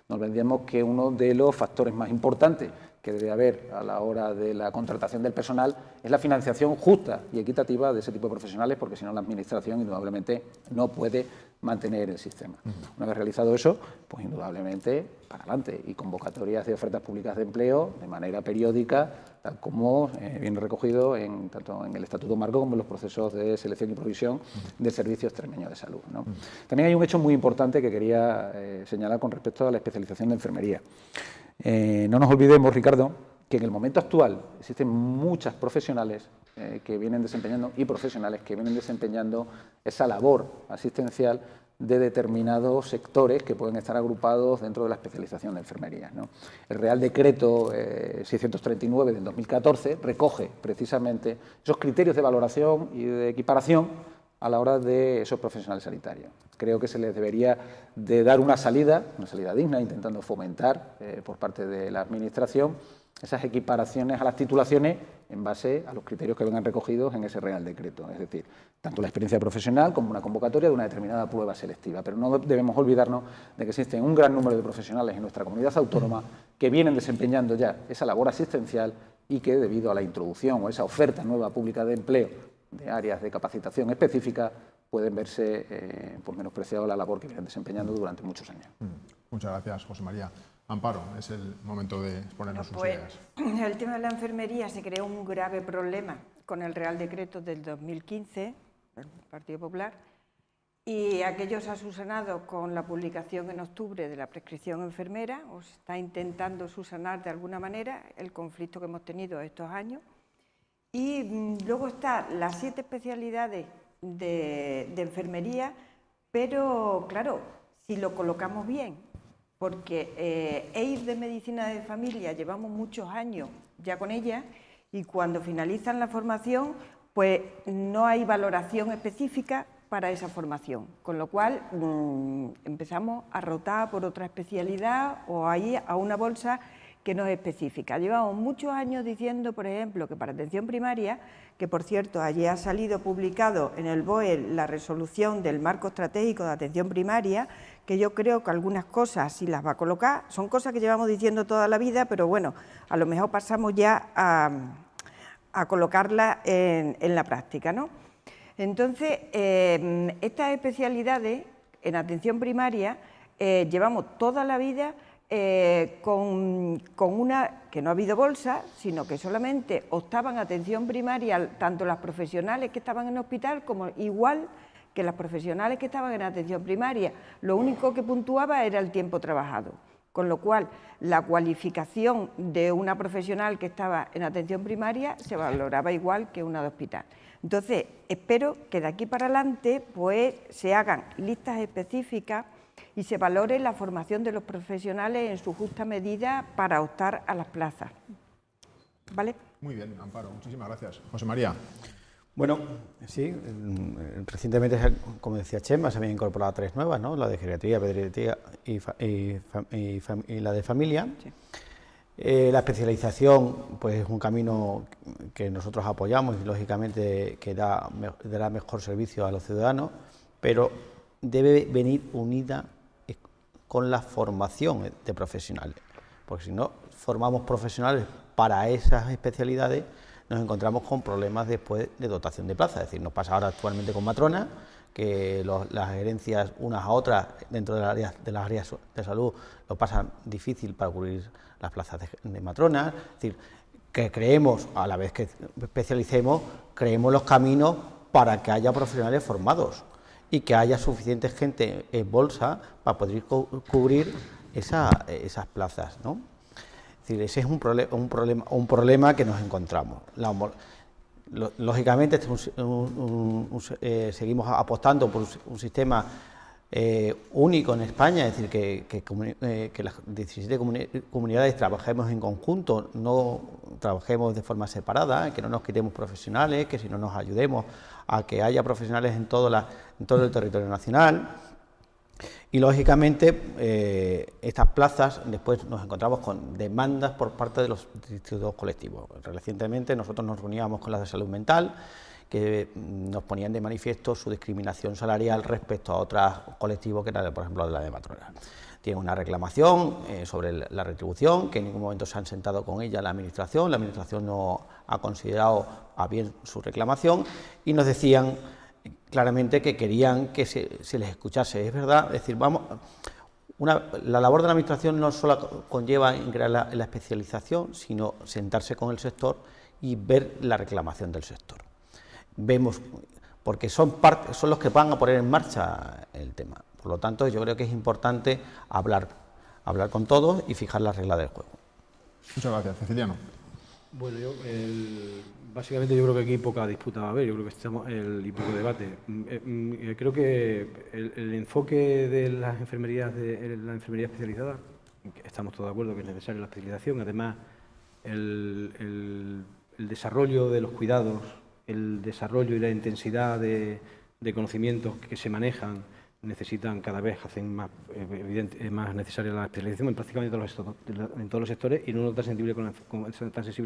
C: No olvidemos que uno de los factores más importantes que debe haber a la hora de la contratación del personal es la financiación justa y equitativa de ese tipo de profesionales, porque si no la Administración indudablemente no puede mantener el sistema. Una vez realizado eso, pues indudablemente para adelante, y convocatorias de ofertas públicas de empleo de manera periódica, tal como viene recogido tanto en el Estatuto Marco como en los procesos de selección y provisión del Servicio Extremeño de Salud, ¿no? También hay un hecho muy importante que quería señalar con respecto a la especialización de enfermería. No nos olvidemos, Ricardo, que en el momento actual existen muchas profesionales que vienen desempeñando y profesionales que vienen desempeñando esa labor asistencial de determinados sectores que pueden estar agrupados dentro de la especialización de enfermería, ¿no? El Real Decreto 639 del 2014 recoge precisamente esos criterios de valoración y de equiparación a la hora de esos profesionales sanitarios. Creo que se les debería de dar una salida digna, intentando fomentar por parte de la Administración esas equiparaciones a las titulaciones en base a los criterios que vengan recogidos en ese Real Decreto. Es decir, tanto la experiencia profesional como una convocatoria de una determinada prueba selectiva. Pero no debemos olvidarnos de que existen un gran número de profesionales en nuestra comunidad autónoma que vienen desempeñando ya esa labor asistencial y que, debido a la introducción o esa oferta nueva pública de empleo de áreas de capacitación específica, pueden verse pues menospreciado la labor que vienen desempeñando durante muchos años.
A: Muchas gracias, José María. Amparo, es el momento de exponernos sus ideas.
D: El tema de la enfermería se creó un grave problema con el Real Decreto del 2015 del Partido Popular, y aquello se ha subsanado con la publicación en octubre de la prescripción enfermera, o se está intentando subsanar de alguna manera el conflicto que hemos tenido estos años. Y luego están las 7 especialidades de enfermería, pero claro, si lo colocamos bien, porque EIR de Medicina de Familia llevamos muchos años ya con ella, y cuando finalizan la formación pues no hay valoración específica para esa formación, con lo cual empezamos a rotar por otra especialidad o ahí a una bolsa que no es específica. Llevamos muchos años diciendo, por ejemplo, que para atención primaria, que por cierto allí ha salido publicado en el BOE la resolución del marco estratégico de atención primaria, que yo creo que algunas cosas sí las va a colocar, son cosas que llevamos diciendo toda la vida, pero bueno, a lo mejor pasamos ya a colocarlas en la práctica, ¿no? Entonces, estas especialidades en atención primaria llevamos toda la vida con una que no ha habido bolsa, sino que solamente optaban a atención primaria tanto las profesionales que estaban en hospital como igual que las profesionales que estaban en atención primaria. Lo único que puntuaba era el tiempo trabajado, con lo cual la cualificación de una profesional que estaba en atención primaria se valoraba igual que una de hospital. Entonces, espero que de aquí para adelante pues se hagan listas específicas y se valore la formación de los profesionales en su justa medida para optar a las plazas. ¿Vale?
A: Muy bien, Amparo, muchísimas gracias. José María.
E: Bueno, sí, recientemente, como decía Chema, se habían incorporado 3 nuevas, ¿no? La de geriatría, pediatría y la de familia. Sí. La especialización, pues es un camino que nosotros apoyamos y lógicamente que dará mejor servicio a los ciudadanos, pero debe venir unida con la formación de profesionales, porque si no formamos profesionales para esas especialidades, nos encontramos con problemas después de dotación de plazas. Es decir, nos pasa ahora actualmente con matronas, que las gerencias unas a otras dentro de las áreas de salud lo pasan difícil para cubrir las plazas de matronas. Es decir, que creemos, a la vez que especialicemos, creemos los caminos para que haya profesionales formados y que haya suficiente gente en bolsa para poder cubrir esas plazas, ¿no? Es decir, ese es un problema que nos encontramos. Lógicamente, seguimos apostando por un sistema único en España, es decir, que las 17 comunidades trabajemos en conjunto, no trabajemos de forma separada, que no nos quitemos profesionales, que si no nos ayudemos a que haya profesionales en todo el territorio nacional. Y, lógicamente, estas plazas después nos encontramos con demandas por parte de los distintos colectivos. Recientemente nosotros nos reuníamos con las de salud mental, que nos ponían de manifiesto su discriminación salarial respecto a otros colectivos, que era, por ejemplo, la de matronas. Tienen una reclamación sobre la retribución, que en ningún momento se han sentado con ella la Administración no ha considerado a bien su reclamación, y nos decían claramente que querían que se les escuchase. Es verdad, es decir, la labor de la Administración no solo conlleva en crear la especialización, sino sentarse con el sector y ver la reclamación del sector. Vemos, porque son los que van a poner en marcha el tema. Por lo tanto, yo creo que es importante hablar con todos y fijar las reglas del juego.
A: Muchas gracias. Ceciliano.
B: Bueno, básicamente yo creo que aquí poca disputa va a haber, yo creo que estamos y poco debate. Creo que el enfoque de las enfermerías, de la enfermería especializada, estamos todos de acuerdo que es necesaria la especialización. Además, el desarrollo de los cuidados, el desarrollo y la intensidad de conocimientos que se manejan necesitan cada vez, hacen más necesaria la especialización en prácticamente en todos los sectores, y en uno tan sensible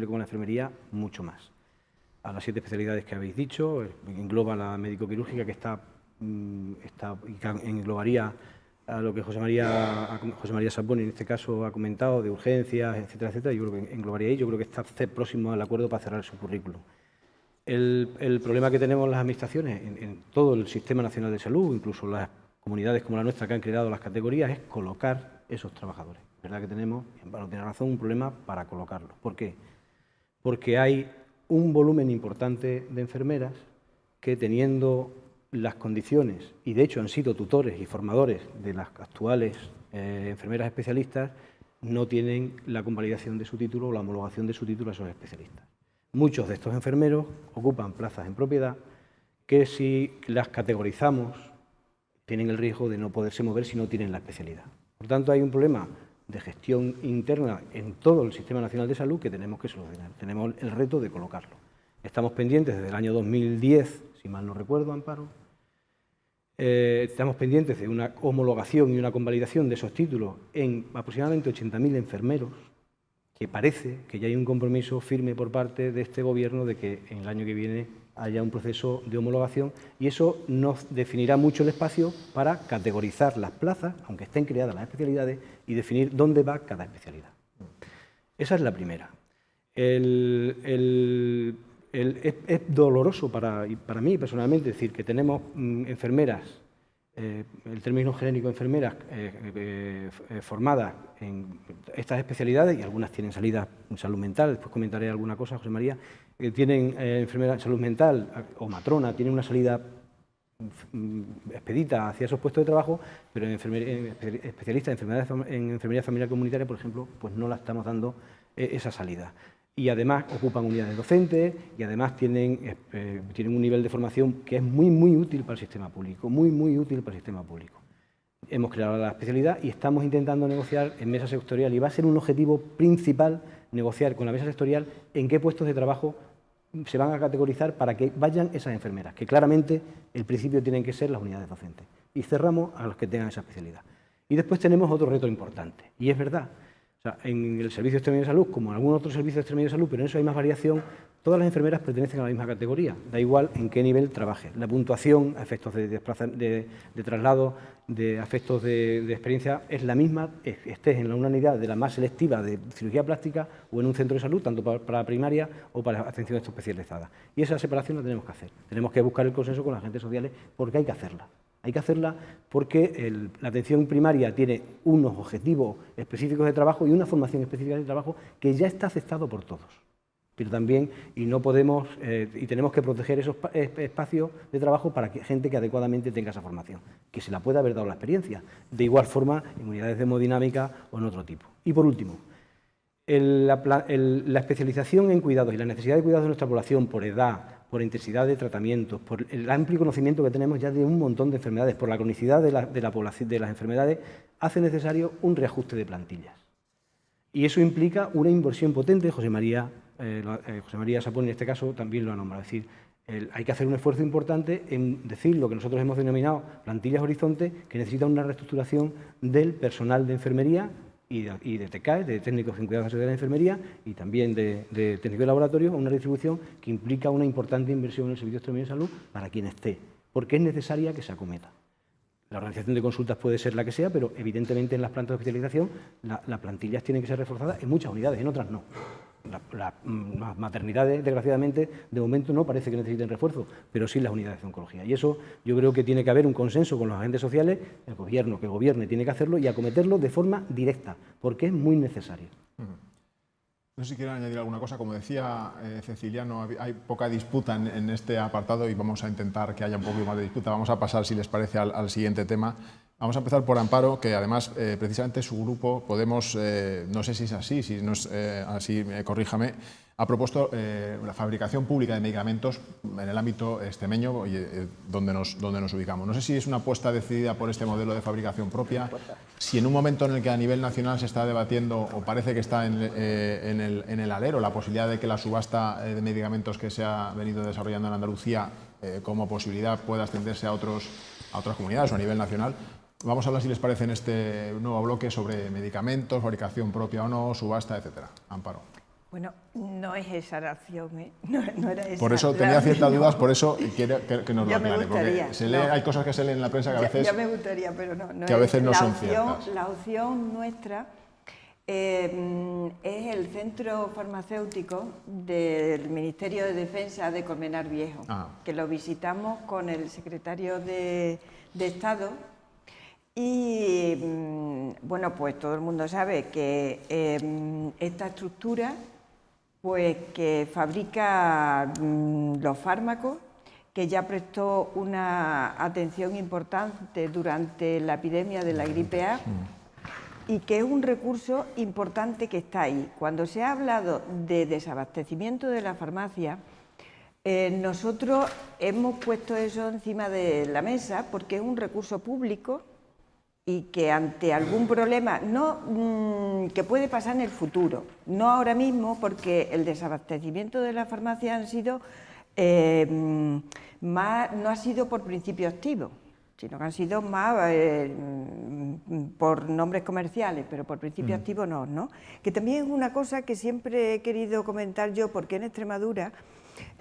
B: como la enfermería, mucho más. A las 7 especialidades que habéis dicho, engloba la médico-quirúrgica, que englobaría a lo que José María Saponi en este caso ha comentado, de urgencias, etcétera, etcétera. Yo creo que englobaría ahí, yo creo que está próximo al acuerdo para cerrar su currículum. El problema que tenemos las administraciones en todo el Sistema Nacional de Salud, incluso las comunidades como la nuestra que han creado las categorías, es colocar esos trabajadores. Es verdad que tenemos, y Amparo tiene razón, un problema para colocarlos. ¿Por qué? Porque hay un volumen importante de enfermeras que, teniendo las condiciones, y de hecho han sido tutores y formadores de las actuales enfermeras especialistas, no tienen la convalidación de su título o la homologación de su título a esos especialistas. Muchos de estos enfermeros ocupan plazas en propiedad que, si las categorizamos, tienen el riesgo de no poderse mover si no tienen la especialidad. Por tanto, hay un problema de gestión interna en todo el Sistema Nacional de Salud que tenemos que solucionar. Tenemos el reto de colocarlo. Estamos pendientes desde el año 2010, si mal no recuerdo, Amparo, estamos pendientes de una homologación y una convalidación de esos títulos en aproximadamente 80.000 enfermeros, que parece que ya hay un compromiso firme por parte de este Gobierno de que en el año que viene haya un proceso de homologación, y eso nos definirá mucho el espacio para categorizar las plazas, aunque estén creadas las especialidades, y definir dónde va cada especialidad. Esa es la primera. Es doloroso para mí personalmente decir que tenemos enfermeras, el término genérico enfermeras formadas en estas especialidades, y algunas tienen salida en salud mental, después comentaré alguna cosa, José María, tienen enfermera en salud mental o matrona, tienen una salida expedita hacia esos puestos de trabajo, pero en especialistas en enfermería familiar comunitaria, por ejemplo, pues no la estamos dando esa salida. Y además ocupan unidades docentes y además tienen un nivel de formación que es muy útil para el sistema público, muy útil para el sistema público. Hemos creado la especialidad y estamos intentando negociar en mesa sectorial, y va a ser un objetivo principal negociar con la mesa sectorial en qué puestos de trabajo se van a categorizar para que vayan esas enfermeras, que claramente el principio tienen que ser las unidades docentes. Y cerramos a los que tengan esa especialidad. Y después tenemos otro reto importante, y es verdad. O sea, en el Servicio Extremeño de Salud, como en algún otro servicio extremeño de salud, pero en eso hay más variación, todas las enfermeras pertenecen a la misma categoría, da igual en qué nivel trabaje. La puntuación, a efectos de traslado, de efectos de experiencia, es la misma, estés en una unidad de la más selectiva de cirugía plástica o en un centro de salud, tanto para primaria o para atención especializada. Y esa separación la tenemos que hacer. Tenemos que buscar el consenso con las agentes sociales, porque hay que hacerla. Hay que hacerla porque la atención primaria tiene unos objetivos específicos de trabajo y una formación específica de trabajo que ya está aceptado por todos. Pero también, y no podemos, y tenemos que proteger esos espacios de trabajo para que gente que adecuadamente tenga esa formación, que se la pueda haber dado la experiencia, de igual forma en unidades de hemodinámica o en otro tipo. Y por último, la especialización en cuidados y la necesidad de cuidados de nuestra población por edad, por intensidad de tratamientos, por el amplio conocimiento que tenemos ya de un montón de enfermedades, por la cronicidad de la población, de las enfermedades, hace necesario un reajuste de plantillas. Y eso implica una inversión potente. José María Saponi en este caso también lo ha nombrado. Es decir, hay que hacer un esfuerzo importante en decir lo que nosotros hemos denominado plantillas horizonte, que necesitan una reestructuración del personal de enfermería y de TCAE, de técnicos en cuidados de la enfermería, y también de técnicos de laboratorio, una distribución que implica una importante inversión en el servicio extraordinario de salud para quien esté, porque es necesaria que se acometa. La organización de consultas puede ser la que sea, pero evidentemente en las plantas de hospitalización las plantillas tienen que ser reforzadas en muchas unidades, en otras no. Las maternidades, desgraciadamente, de momento no parece que necesiten refuerzo, pero sí las unidades de oncología. Y eso yo creo que tiene que haber un consenso con los agentes sociales, el gobierno que gobierne tiene que hacerlo y acometerlo de forma directa, porque es muy necesario.
A: No sé si quieren añadir alguna cosa. Como decía Ceciliano, hay poca disputa en este apartado y vamos a intentar que haya un poco más de disputa. Vamos a pasar, si les parece, al siguiente tema. Vamos a empezar por Amparo, que además, precisamente su grupo, Podemos, no sé si es así, si no es así, corríjame, ha propuesto la fabricación pública de medicamentos en el ámbito extremeño, donde nos ubicamos. No sé si es una apuesta decidida por este modelo de fabricación propia, si en un momento en el que a nivel nacional se está debatiendo, o parece que está en el alero, la posibilidad de que la subasta de medicamentos que se ha venido desarrollando en Andalucía como posibilidad pueda extenderse a otras comunidades o a nivel nacional. Vamos a hablar, si les parece, en este nuevo bloque sobre medicamentos, fabricación propia o no, subasta, etcétera. Amparo.
D: Bueno, no es esa la opción, ¿eh? No era esa.
A: Por eso tenía ciertas dudas, por eso quiero que nos lo aclare, porque
D: hay
A: cosas que se leen en la prensa que a veces...
D: Ya me gustaría, pero no
A: que a veces no son
D: opción,
A: ciertas.
D: La opción nuestra es el centro farmacéutico del Ministerio de Defensa de Colmenar Viejo, que lo visitamos con el secretario de Estado. Y bueno, pues todo el mundo sabe que esta estructura, pues que fabrica los fármacos, que ya prestó una atención importante durante la epidemia de la gripe A y que es un recurso importante que está ahí. Cuando se ha hablado de desabastecimiento de la farmacia, nosotros hemos puesto eso encima de la mesa porque es un recurso público y que ante algún problema, que puede pasar en el futuro, no ahora mismo, porque el desabastecimiento de la farmacia no ha sido por principio activo, sino que han sido más por nombres comerciales, pero por principio activo no. Que también es una cosa que siempre he querido comentar yo, porque en Extremadura,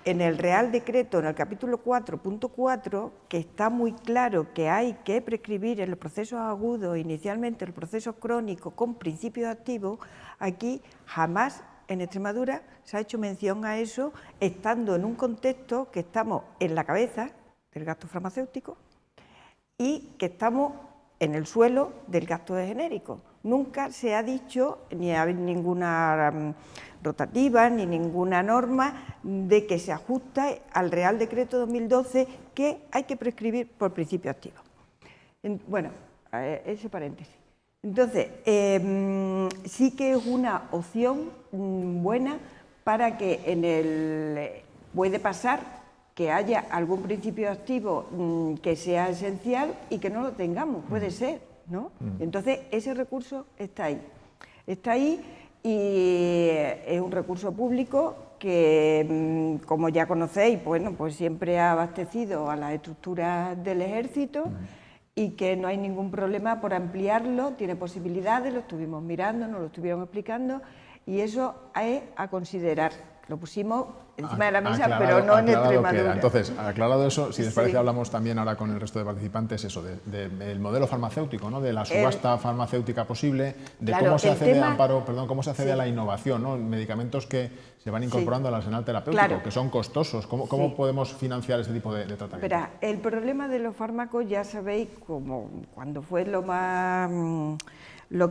D: en el Real Decreto, en el capítulo 4.4, que está muy claro que hay que prescribir en los procesos agudos, inicialmente en los procesos crónicos, con principios activos, aquí jamás en Extremadura se ha hecho mención a eso, estando en un contexto que estamos en la cabeza del gasto farmacéutico y que estamos en el suelo del gasto de genérico. Nunca se ha dicho, ni hay ninguna rotativa, ni ninguna norma de que se ajusta al Real Decreto 2012 que hay que prescribir por principio activo. Bueno, ese paréntesis. Entonces, sí que es una opción buena para que puede pasar que haya algún principio activo que sea esencial y que no lo tengamos, puede ser, ¿no? Entonces, ese recurso está ahí y es un recurso público que, como ya conocéis, bueno, pues siempre ha abastecido a las estructuras del Ejército y que no hay ningún problema por ampliarlo, tiene posibilidades, lo estuvimos mirando, nos lo estuvieron explicando y eso es a considerar. Lo pusimos encima de la mesa, pero no en Extremadura.
A: Entonces, aclarado eso, si les parece, hablamos también ahora con el resto de participantes del modelo farmacéutico, ¿no? De la subasta farmacéutica posible, de cómo se accede, Amparo, cómo se accede a la innovación, ¿no? Medicamentos que se van incorporando al arsenal terapéutico, que son costosos. ¿Cómo podemos financiar ese tipo de tratamientos?
D: Verá, el problema de los fármacos, ya sabéis, como cuando fue lo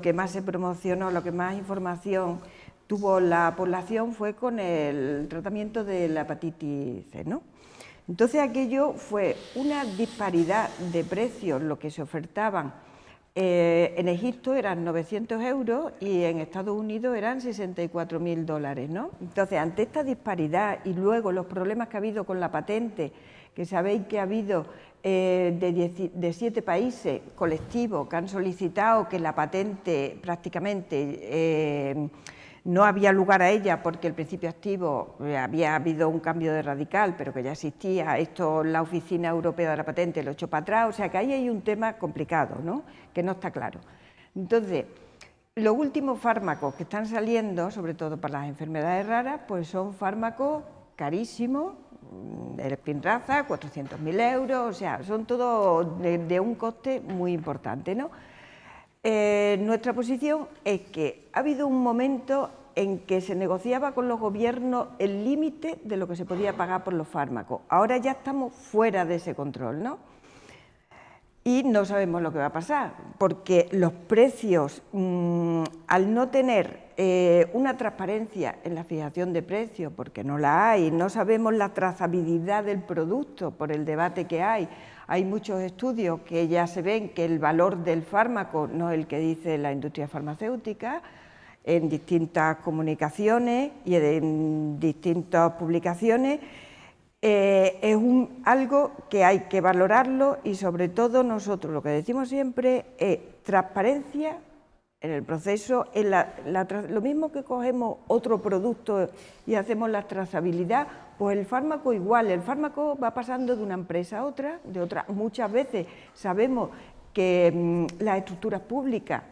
D: que más se promocionó, lo que más información tuvo la población fue con el tratamiento de la hepatitis C, ¿no? Entonces aquello fue una disparidad de precios, lo que se ofertaban. En Egipto eran 900 euros y en Estados Unidos eran $64.000, ¿no? Entonces, ante esta disparidad y luego los problemas que ha habido con la patente, que sabéis que ha habido de 7 países colectivos que han solicitado que la patente prácticamente no había lugar a ella porque el principio activo había habido un cambio de radical, pero que ya existía, esto la Oficina Europea de la Patente lo echó para atrás, o sea que ahí hay un tema complicado, ¿no?, que no está claro. Entonces, los últimos fármacos que están saliendo, sobre todo para las enfermedades raras, pues son fármacos carísimos, el Spinraza, 400.000 euros, o sea, son todos de un coste muy importante, ¿no? Nuestra posición es que ha habido un momento en que se negociaba con los gobiernos el límite de lo que se podía pagar por los fármacos. Ahora ya estamos fuera de ese control, ¿no? Y no sabemos lo que va a pasar, porque los precios, al no tener una transparencia en la fijación de precios, porque no la hay, no sabemos la trazabilidad del producto por el debate que hay muchos estudios que ya se ven que el valor del fármaco no es el que dice la industria farmacéutica, en distintas comunicaciones y en distintas publicaciones. Es algo que hay que valorarlo y sobre todo nosotros lo que decimos siempre es transparencia en el proceso, lo mismo que cogemos otro producto y hacemos la trazabilidad, pues el fármaco igual, el fármaco va pasando de una empresa a otra, de otra. Muchas veces sabemos que las estructuras públicas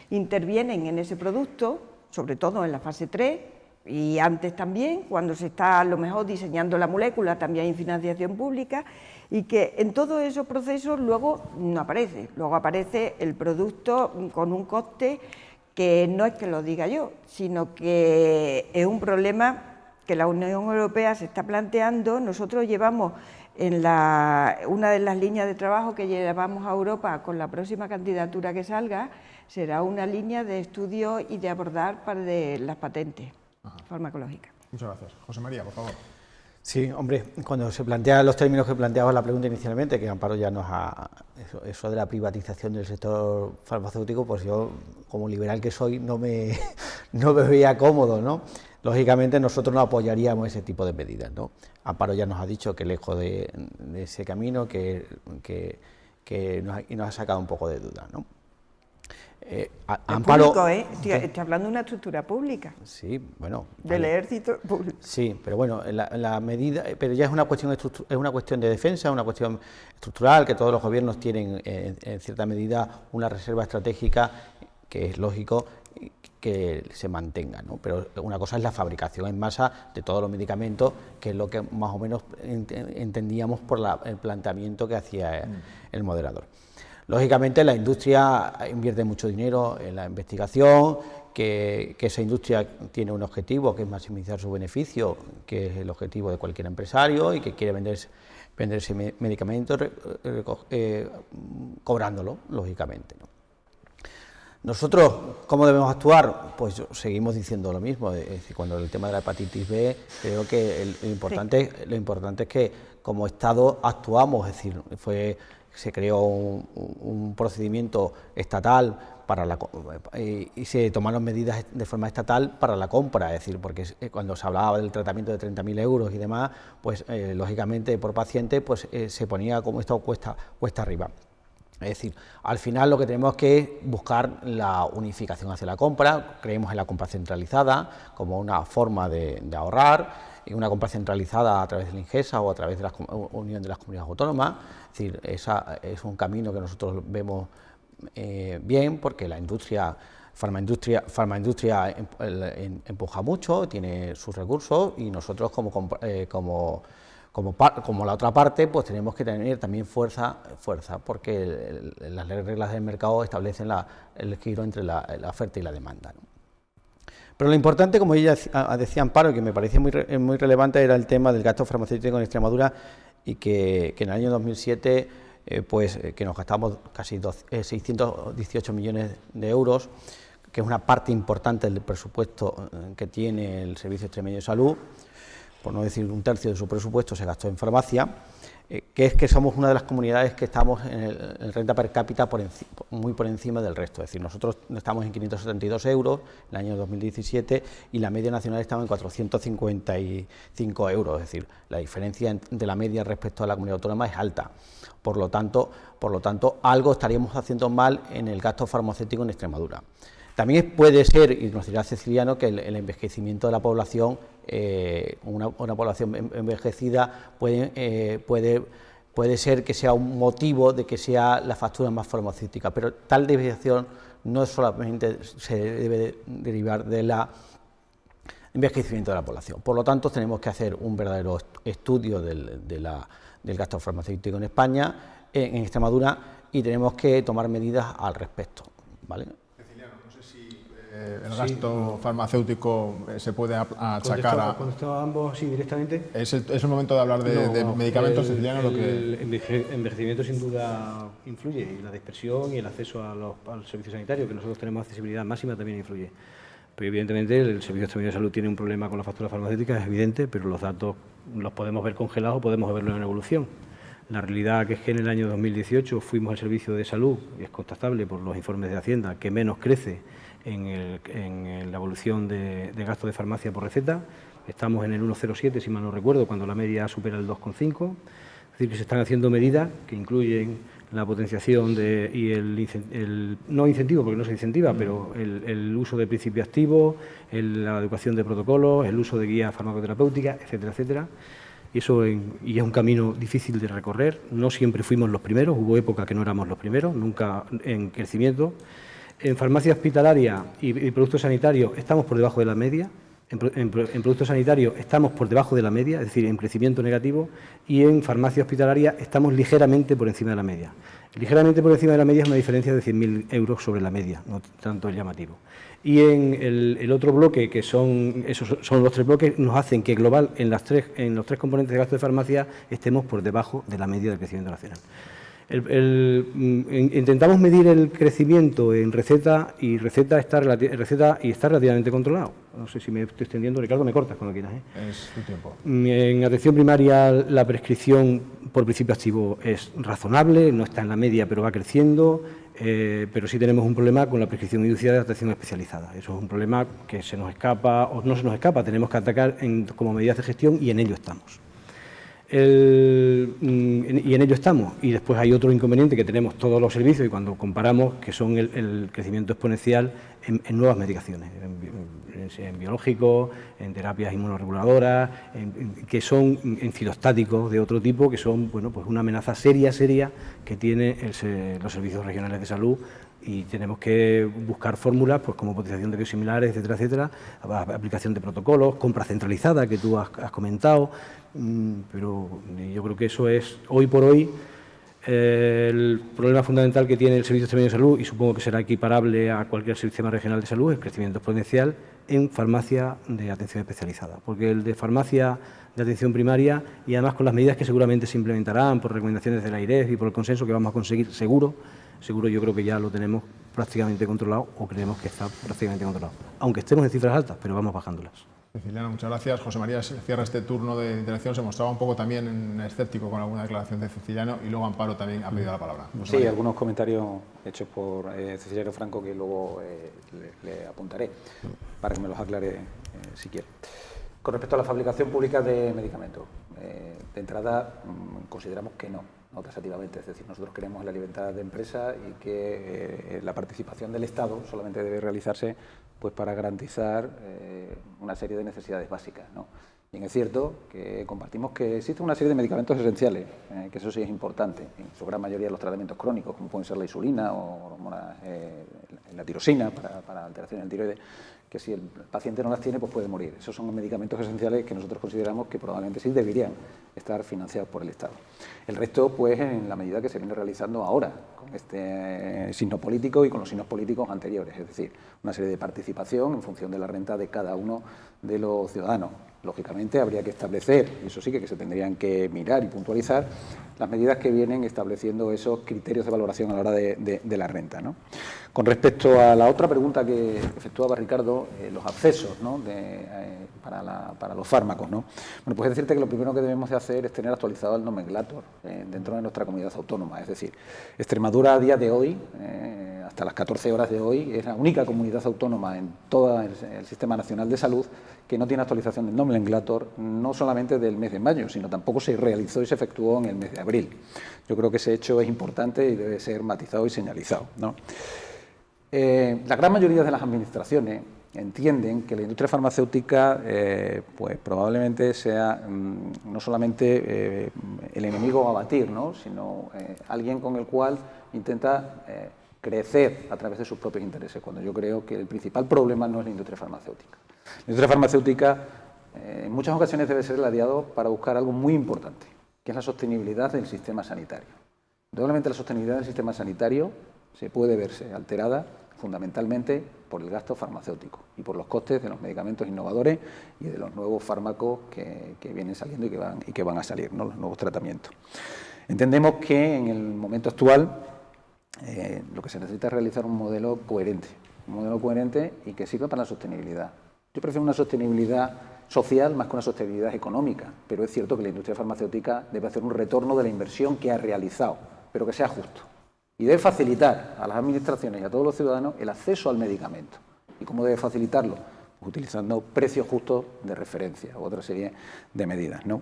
D: intervienen en ese producto, sobre todo en la fase 3, y antes también, cuando se está a lo mejor diseñando la molécula, también hay financiación pública, y que en todos esos procesos luego no aparece, luego aparece el producto con un coste que no es que lo diga yo, sino que es un problema que la Unión Europea se está planteando. Nosotros llevamos una de las líneas de trabajo que llevamos a Europa con la próxima candidatura que salga, será una línea de estudio y de abordar para las patentes farmacológicas.
A: Muchas gracias. José María, por favor.
E: Sí, hombre, cuando se plantean los términos que planteaba la pregunta inicialmente, que Amparo ya nos ha... Eso de la privatización del sector farmacéutico, pues yo, como liberal que soy, no me veía cómodo, ¿no? Lógicamente nosotros no apoyaríamos ese tipo de medidas, ¿no? Amparo ya nos ha dicho que lejos de ese camino, que nos ha sacado un poco de duda, ¿no?
D: Amparo, público, estoy hablando de una estructura pública.
E: Sí, bueno.
D: Del ejército público.
E: Sí, pero bueno, la medida, pero ya es una cuestión de defensa, una cuestión estructural, que todos los gobiernos tienen en cierta medida una reserva estratégica, que es lógico que se mantenga, ¿no? Pero una cosa es la fabricación en masa de todos los medicamentos, que es lo que más o menos entendíamos por el planteamiento que hacía el moderador. Lógicamente la industria invierte mucho dinero en la investigación, que esa industria tiene un objetivo, que es maximizar su beneficio, que es el objetivo de cualquier empresario y que quiere venderse medicamentos cobrándolo, lógicamente, ¿no? Nosotros, ¿cómo debemos actuar? Pues seguimos diciendo lo mismo, es decir, cuando el tema de la hepatitis B, creo que lo importante es que como Estado actuamos, es decir, se creó un procedimiento estatal y se tomaron medidas de forma estatal para la compra, es decir, porque cuando se hablaba del tratamiento de 30.000 euros y demás, pues lógicamente por paciente pues se ponía como esto cuesta arriba. Es decir, al final lo que tenemos que es buscar la unificación hacia la compra. Creemos en la compra centralizada como una forma de ahorrar, y una compra centralizada a través de la Ingesa o a través de la Unión de las Comunidades Autónomas. Es decir, es un camino que nosotros vemos bien, porque la farmaindustria empuja mucho, tiene sus recursos, y nosotros como la otra parte, pues tenemos que tener también fuerza, porque las reglas del mercado establecen el equilibrio entre la oferta y la demanda, ¿no? Pero lo importante, como ella decía Amparo, y que me parece muy relevante, era el tema del gasto farmacéutico en Extremadura, y que en el año 2007 que nos gastamos casi 618 millones de euros, que es una parte importante del presupuesto que tiene el Servicio Extremeño de Salud, por no decir un tercio de su presupuesto se gastó en farmacia, que es que somos una de las comunidades que estamos en renta per cápita muy por encima del resto. Es decir, nosotros estamos en 572 euros en el año 2017 y la media nacional estaba en 455 euros. Es decir, la diferencia de la media respecto a la comunidad autónoma es alta. Por lo tanto, algo estaríamos haciendo mal en el gasto farmacéutico en Extremadura. También puede ser, y nos dirá Ceciliano, que el envejecimiento de la población, una población envejecida puede ser que sea un motivo de que sea la factura más farmacéutica, pero tal desviación no solamente se debe derivar del envejecimiento de la población. Por lo tanto, tenemos que hacer un verdadero estudio del gasto farmacéutico en España, en Extremadura, y tenemos que tomar medidas al respecto, ¿vale?
A: El gasto farmacéutico se puede achacar a...
B: Contestaba ambos así directamente.
A: ¿Es el momento de hablar de medicamentos, Ceciliano?
B: El envejecimiento sin duda influye, y la dispersión y el acceso al servicio sanitario, que nosotros tenemos accesibilidad máxima, también influye. Pero evidentemente el Servicio Extremeño de Salud tiene un problema con la factura farmacéutica, es evidente, pero los datos los podemos ver congelados o podemos verlos en evolución. La realidad que es que en el año 2018 fuimos al Servicio de Salud, y es constatable por los informes de Hacienda, que menos crece en la evolución de gasto de farmacia por receta. Estamos en el 1,07, si mal no recuerdo, cuando la media supera el 2,5. Es decir, que se están haciendo medidas que incluyen la potenciación y no incentivo, porque no se incentiva, pero el uso de principio activo, la educación de protocolos, el uso de guías farmacoterapéuticas, etcétera, etcétera. Y es un camino difícil de recorrer. No siempre fuimos los primeros, hubo época que no éramos los primeros, nunca en crecimiento. En farmacia hospitalaria y productos sanitarios estamos por debajo de la media. En productos sanitarios estamos por debajo de la media, es decir, en crecimiento negativo, y en farmacia hospitalaria estamos ligeramente por encima de la media. Ligeramente por encima de la media es una diferencia de 100.000 euros sobre la media, no tanto llamativo. Y en el otro bloque, que esos son los tres bloques, nos hacen que global en los tres componentes de gasto de farmacia estemos por debajo de la media del crecimiento nacional. Intentamos medir el crecimiento en receta y está relativamente controlado. No sé si me estoy extendiendo, Ricardo, me cortas cuando quieras.
A: Es tu tiempo.
B: En atención primaria la prescripción por principio activo es razonable, no está en la media pero va creciendo, pero sí tenemos un problema con la prescripción inducida de atención especializada. Eso es un problema que se nos escapa o no se nos escapa, tenemos que atacar como medidas de gestión y en ello estamos. Y en ello estamos. Y después hay otro inconveniente que tenemos todos los servicios y cuando comparamos, que son el crecimiento exponencial en nuevas medicaciones, en biológicos, en terapias inmunorreguladoras, que son en citostáticos de otro tipo, que son pues una amenaza seria que tienen los servicios regionales de salud. Y tenemos que buscar fórmulas pues como potenciación de biosimilares, etcétera, etcétera, aplicación de protocolos, compra centralizada, que tú has comentado, pero yo creo que eso es, hoy por hoy, el problema fundamental que tiene el Servicio Extremeño de Salud, y supongo que será equiparable a cualquier sistema regional de salud, es el crecimiento exponencial en farmacia de atención especializada, porque el de farmacia de atención primaria, y además con las medidas que seguramente se implementarán por recomendaciones de la AIREF y por el consenso que vamos a conseguir, seguro yo creo que ya lo tenemos prácticamente controlado o creemos que está prácticamente controlado. Aunque estemos en cifras altas, pero vamos bajándolas.
A: Ceciliano, muchas gracias. José María cierra este turno de intervención. Se mostraba un poco también escéptico con alguna declaración de Ceciliano y luego Amparo también ha pedido la palabra.
C: Sí, algunos comentarios hechos por Ceciliano Franco que luego le apuntaré para que me los aclare si quiere. Con respecto a la fabricación pública de medicamentos, de entrada consideramos que no taxativamente, es decir, nosotros queremos en la libertad de empresa y que la participación del Estado solamente debe realizarse pues para garantizar una serie de necesidades básicas, ¿no? Bien, es cierto que compartimos que existe una serie de medicamentos esenciales, que eso sí es importante, en su gran mayoría de los tratamientos crónicos, como pueden ser la insulina o la tirosina para alteraciones del tiroides, que si el paciente no las tiene, pues puede morir. Esos son medicamentos esenciales que nosotros consideramos que probablemente sí deberían estar financiados por el Estado. El resto, pues, en la medida que se viene realizando ahora, con este signo político y con los signos políticos anteriores, es decir, una serie de participación en función de la renta de cada uno de los ciudadanos. Lógicamente, habría que establecer, y eso sí que se tendrían que mirar y puntualizar, las medidas que vienen estableciendo esos criterios de valoración a la hora de la renta, ¿no? Con respecto a la otra pregunta que efectuaba Ricardo, los accesos, ¿no?, para los fármacos, ¿no? Bueno, pues decirte que lo primero que debemos de hacer es tener actualizado el nomenclátor dentro de nuestra comunidad autónoma. Es decir, Extremadura a día de hoy, hasta las 14 horas de hoy, es la única comunidad autónoma en todo el Sistema Nacional de Salud que no tiene actualización del nomenclátor, no solamente del mes de mayo, sino tampoco se realizó y se efectuó en el mes de abril. Yo creo que ese hecho es importante y debe ser matizado y señalizado, ¿no? La gran mayoría de las administraciones entienden que la industria farmacéutica pues probablemente sea no solamente el enemigo a batir, ¿no?, sino alguien con el cual intenta crecer a través de sus propios intereses, cuando yo creo que el principal problema no es la industria farmacéutica. La industria farmacéutica en muchas ocasiones debe ser el aliado para buscar algo muy importante, que es la sostenibilidad del sistema sanitario. Indudablemente la sostenibilidad del sistema sanitario se puede verse alterada fundamentalmente por el gasto farmacéutico y por los costes de los medicamentos innovadores y de los nuevos fármacos que vienen saliendo y que van a salir, ¿no?, los nuevos tratamientos. Entendemos que en el momento actual lo que se necesita es realizar un modelo coherente y que sirva para la sostenibilidad. Yo prefiero una sostenibilidad social más que una sostenibilidad económica, pero es cierto que la industria farmacéutica debe hacer un retorno de la inversión que ha realizado, pero que sea justo. Y debe facilitar a las administraciones y a todos los ciudadanos el acceso al medicamento. ¿Y cómo debe facilitarlo? Pues utilizando precios justos de referencia u otra serie de medidas, ¿no?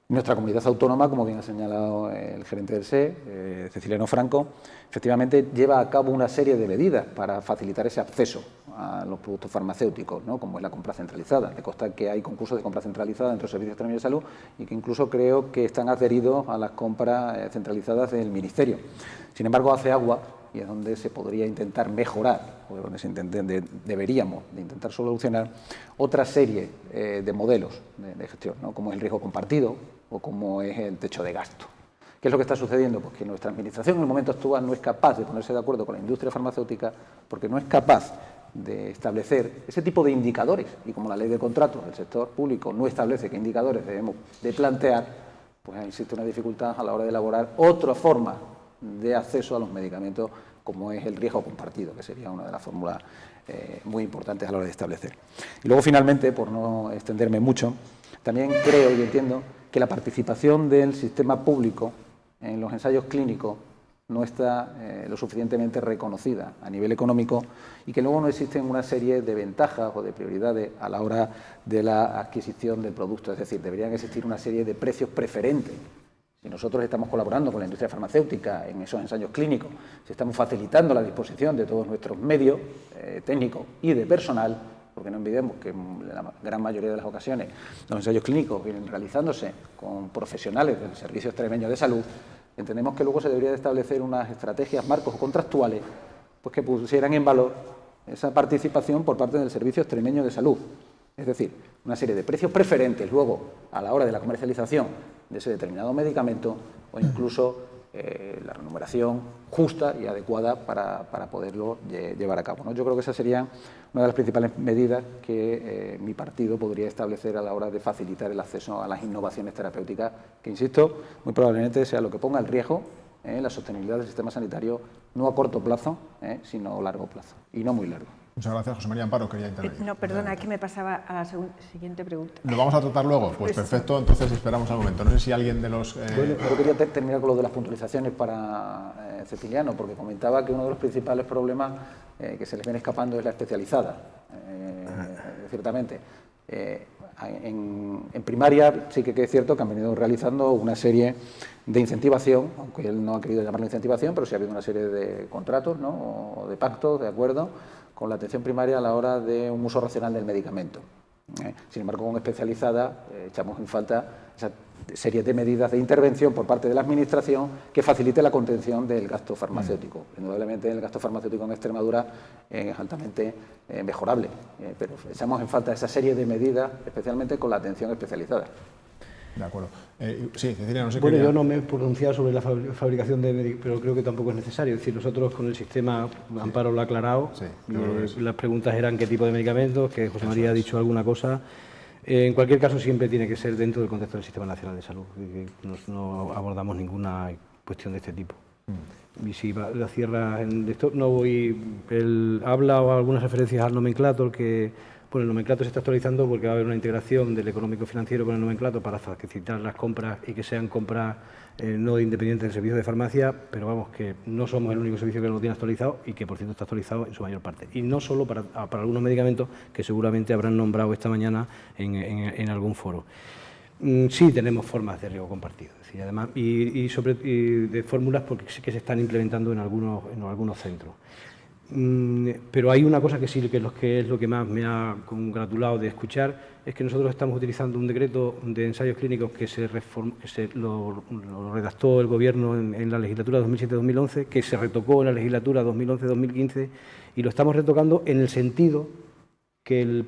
C: Nuestra comunidad autónoma, como bien ha señalado el gerente del SE, Ceciliano Franco, efectivamente lleva a cabo una serie de medidas para facilitar ese acceso a los productos farmacéuticos, ¿no?, como es la compra centralizada. Le consta que hay concursos de compra centralizada dentro del Servicio Extremeño de Salud y que incluso creo que están adheridos a las compras centralizadas del Ministerio. Sin embargo, hace agua, y es donde se podría intentar mejorar, o donde deberíamos de intentar solucionar otra serie de modelos de gestión, ¿no?, como es el riesgo compartido o como es el techo de gasto. ¿Qué es lo que está sucediendo? Pues que nuestra administración en el momento actual no es capaz de ponerse de acuerdo con la industria farmacéutica porque no es capaz de establecer ese tipo de indicadores, y como la ley de contratos del sector público no establece qué indicadores debemos de plantear, pues existe una dificultad a la hora de elaborar otra forma de acceso a los medicamentos, como es el riesgo compartido, que sería una de las fórmulas muy importantes a la hora de establecer. Y luego, finalmente, por no extenderme mucho, también creo y entiendo que la participación del sistema público en los ensayos clínicos no está lo suficientemente reconocida a nivel económico y que luego no existen una serie de ventajas o de prioridades a la hora de la adquisición del producto. Es decir, deberían existir una serie de precios preferentes. Si nosotros estamos colaborando con la industria farmacéutica en esos ensayos clínicos, si estamos facilitando la disposición de todos nuestros medios técnicos y de personal, porque no olvidemos que en la gran mayoría de las ocasiones los ensayos clínicos vienen realizándose con profesionales del Servicio Extremeño de Salud, entendemos que luego se debería de establecer unas estrategias, marcos o contractuales pues que pusieran en valor esa participación por parte del Servicio Extremeño de Salud. Es decir, una serie de precios preferentes luego a la hora de la comercialización de ese determinado medicamento o incluso la remuneración justa y adecuada para poderlo llevar a cabo, ¿no? Yo creo que esa sería una de las principales medidas que mi partido podría establecer a la hora de facilitar el acceso a las innovaciones terapéuticas, que, insisto, muy probablemente sea lo que ponga en riesgo la sostenibilidad del sistema sanitario, no a corto plazo, sino a largo plazo, y no muy largo.
A: Muchas gracias. José María Amparo quería intervenir.
D: No, perdona, es que me pasaba a la siguiente pregunta.
A: ¿Lo vamos a tratar luego? Pues perfecto, entonces esperamos al momento. No sé si alguien de los...
C: Bueno, yo quería terminar con lo de las puntualizaciones para Ceciliano, porque comentaba que uno de los principales problemas que se les viene escapando es la especializada, ciertamente. En primaria sí que es cierto que han venido realizando una serie de incentivación, aunque él no ha querido llamarlo incentivación, pero sí ha habido una serie de contratos, ¿no?, o de pactos, de acuerdos, con la atención primaria a la hora de un uso racional del medicamento. Sin embargo, con especializada echamos en falta esa serie de medidas de intervención por parte de la Administración que facilite la contención del gasto farmacéutico. Indudablemente el gasto farmacéutico en Extremadura es altamente mejorable, pero echamos en falta esa serie de medidas, especialmente con la atención especializada.
A: De acuerdo. Sí, Cecilia, no sé qué.
B: Bueno, yo no me he pronunciado sobre la fabricación de medicamentos, pero creo que tampoco es necesario. Es decir, nosotros con el sistema, Amparo lo ha aclarado, las preguntas eran qué tipo de medicamentos, que José María ha dicho alguna cosa. En cualquier caso, siempre tiene que ser dentro del contexto del Sistema Nacional de Salud. No abordamos ninguna cuestión de este tipo. Y si la cierra en esto, no voy. Él habla o algunas referencias al nomenclator que. Bueno, el nomenclator se está actualizando porque va a haber una integración del económico financiero con el nomenclator para facilitar las compras y que sean compras no independientes del servicio de farmacia, pero vamos, que no somos el único servicio que lo tiene actualizado y que, por cierto, está actualizado en su mayor parte. Y no solo para algunos medicamentos que seguramente habrán nombrado esta mañana en algún foro. Sí tenemos formas de riesgo compartido, es decir, además, y de fórmulas porque sí que se están implementando en algunos centros. Pero hay una cosa que sí, que es lo que más me ha congratulado de escuchar, es que nosotros estamos utilizando un decreto de ensayos clínicos que lo redactó el Gobierno en la legislatura 2007-2011, que se retocó en la legislatura 2011-2015 y lo estamos retocando en el sentido que el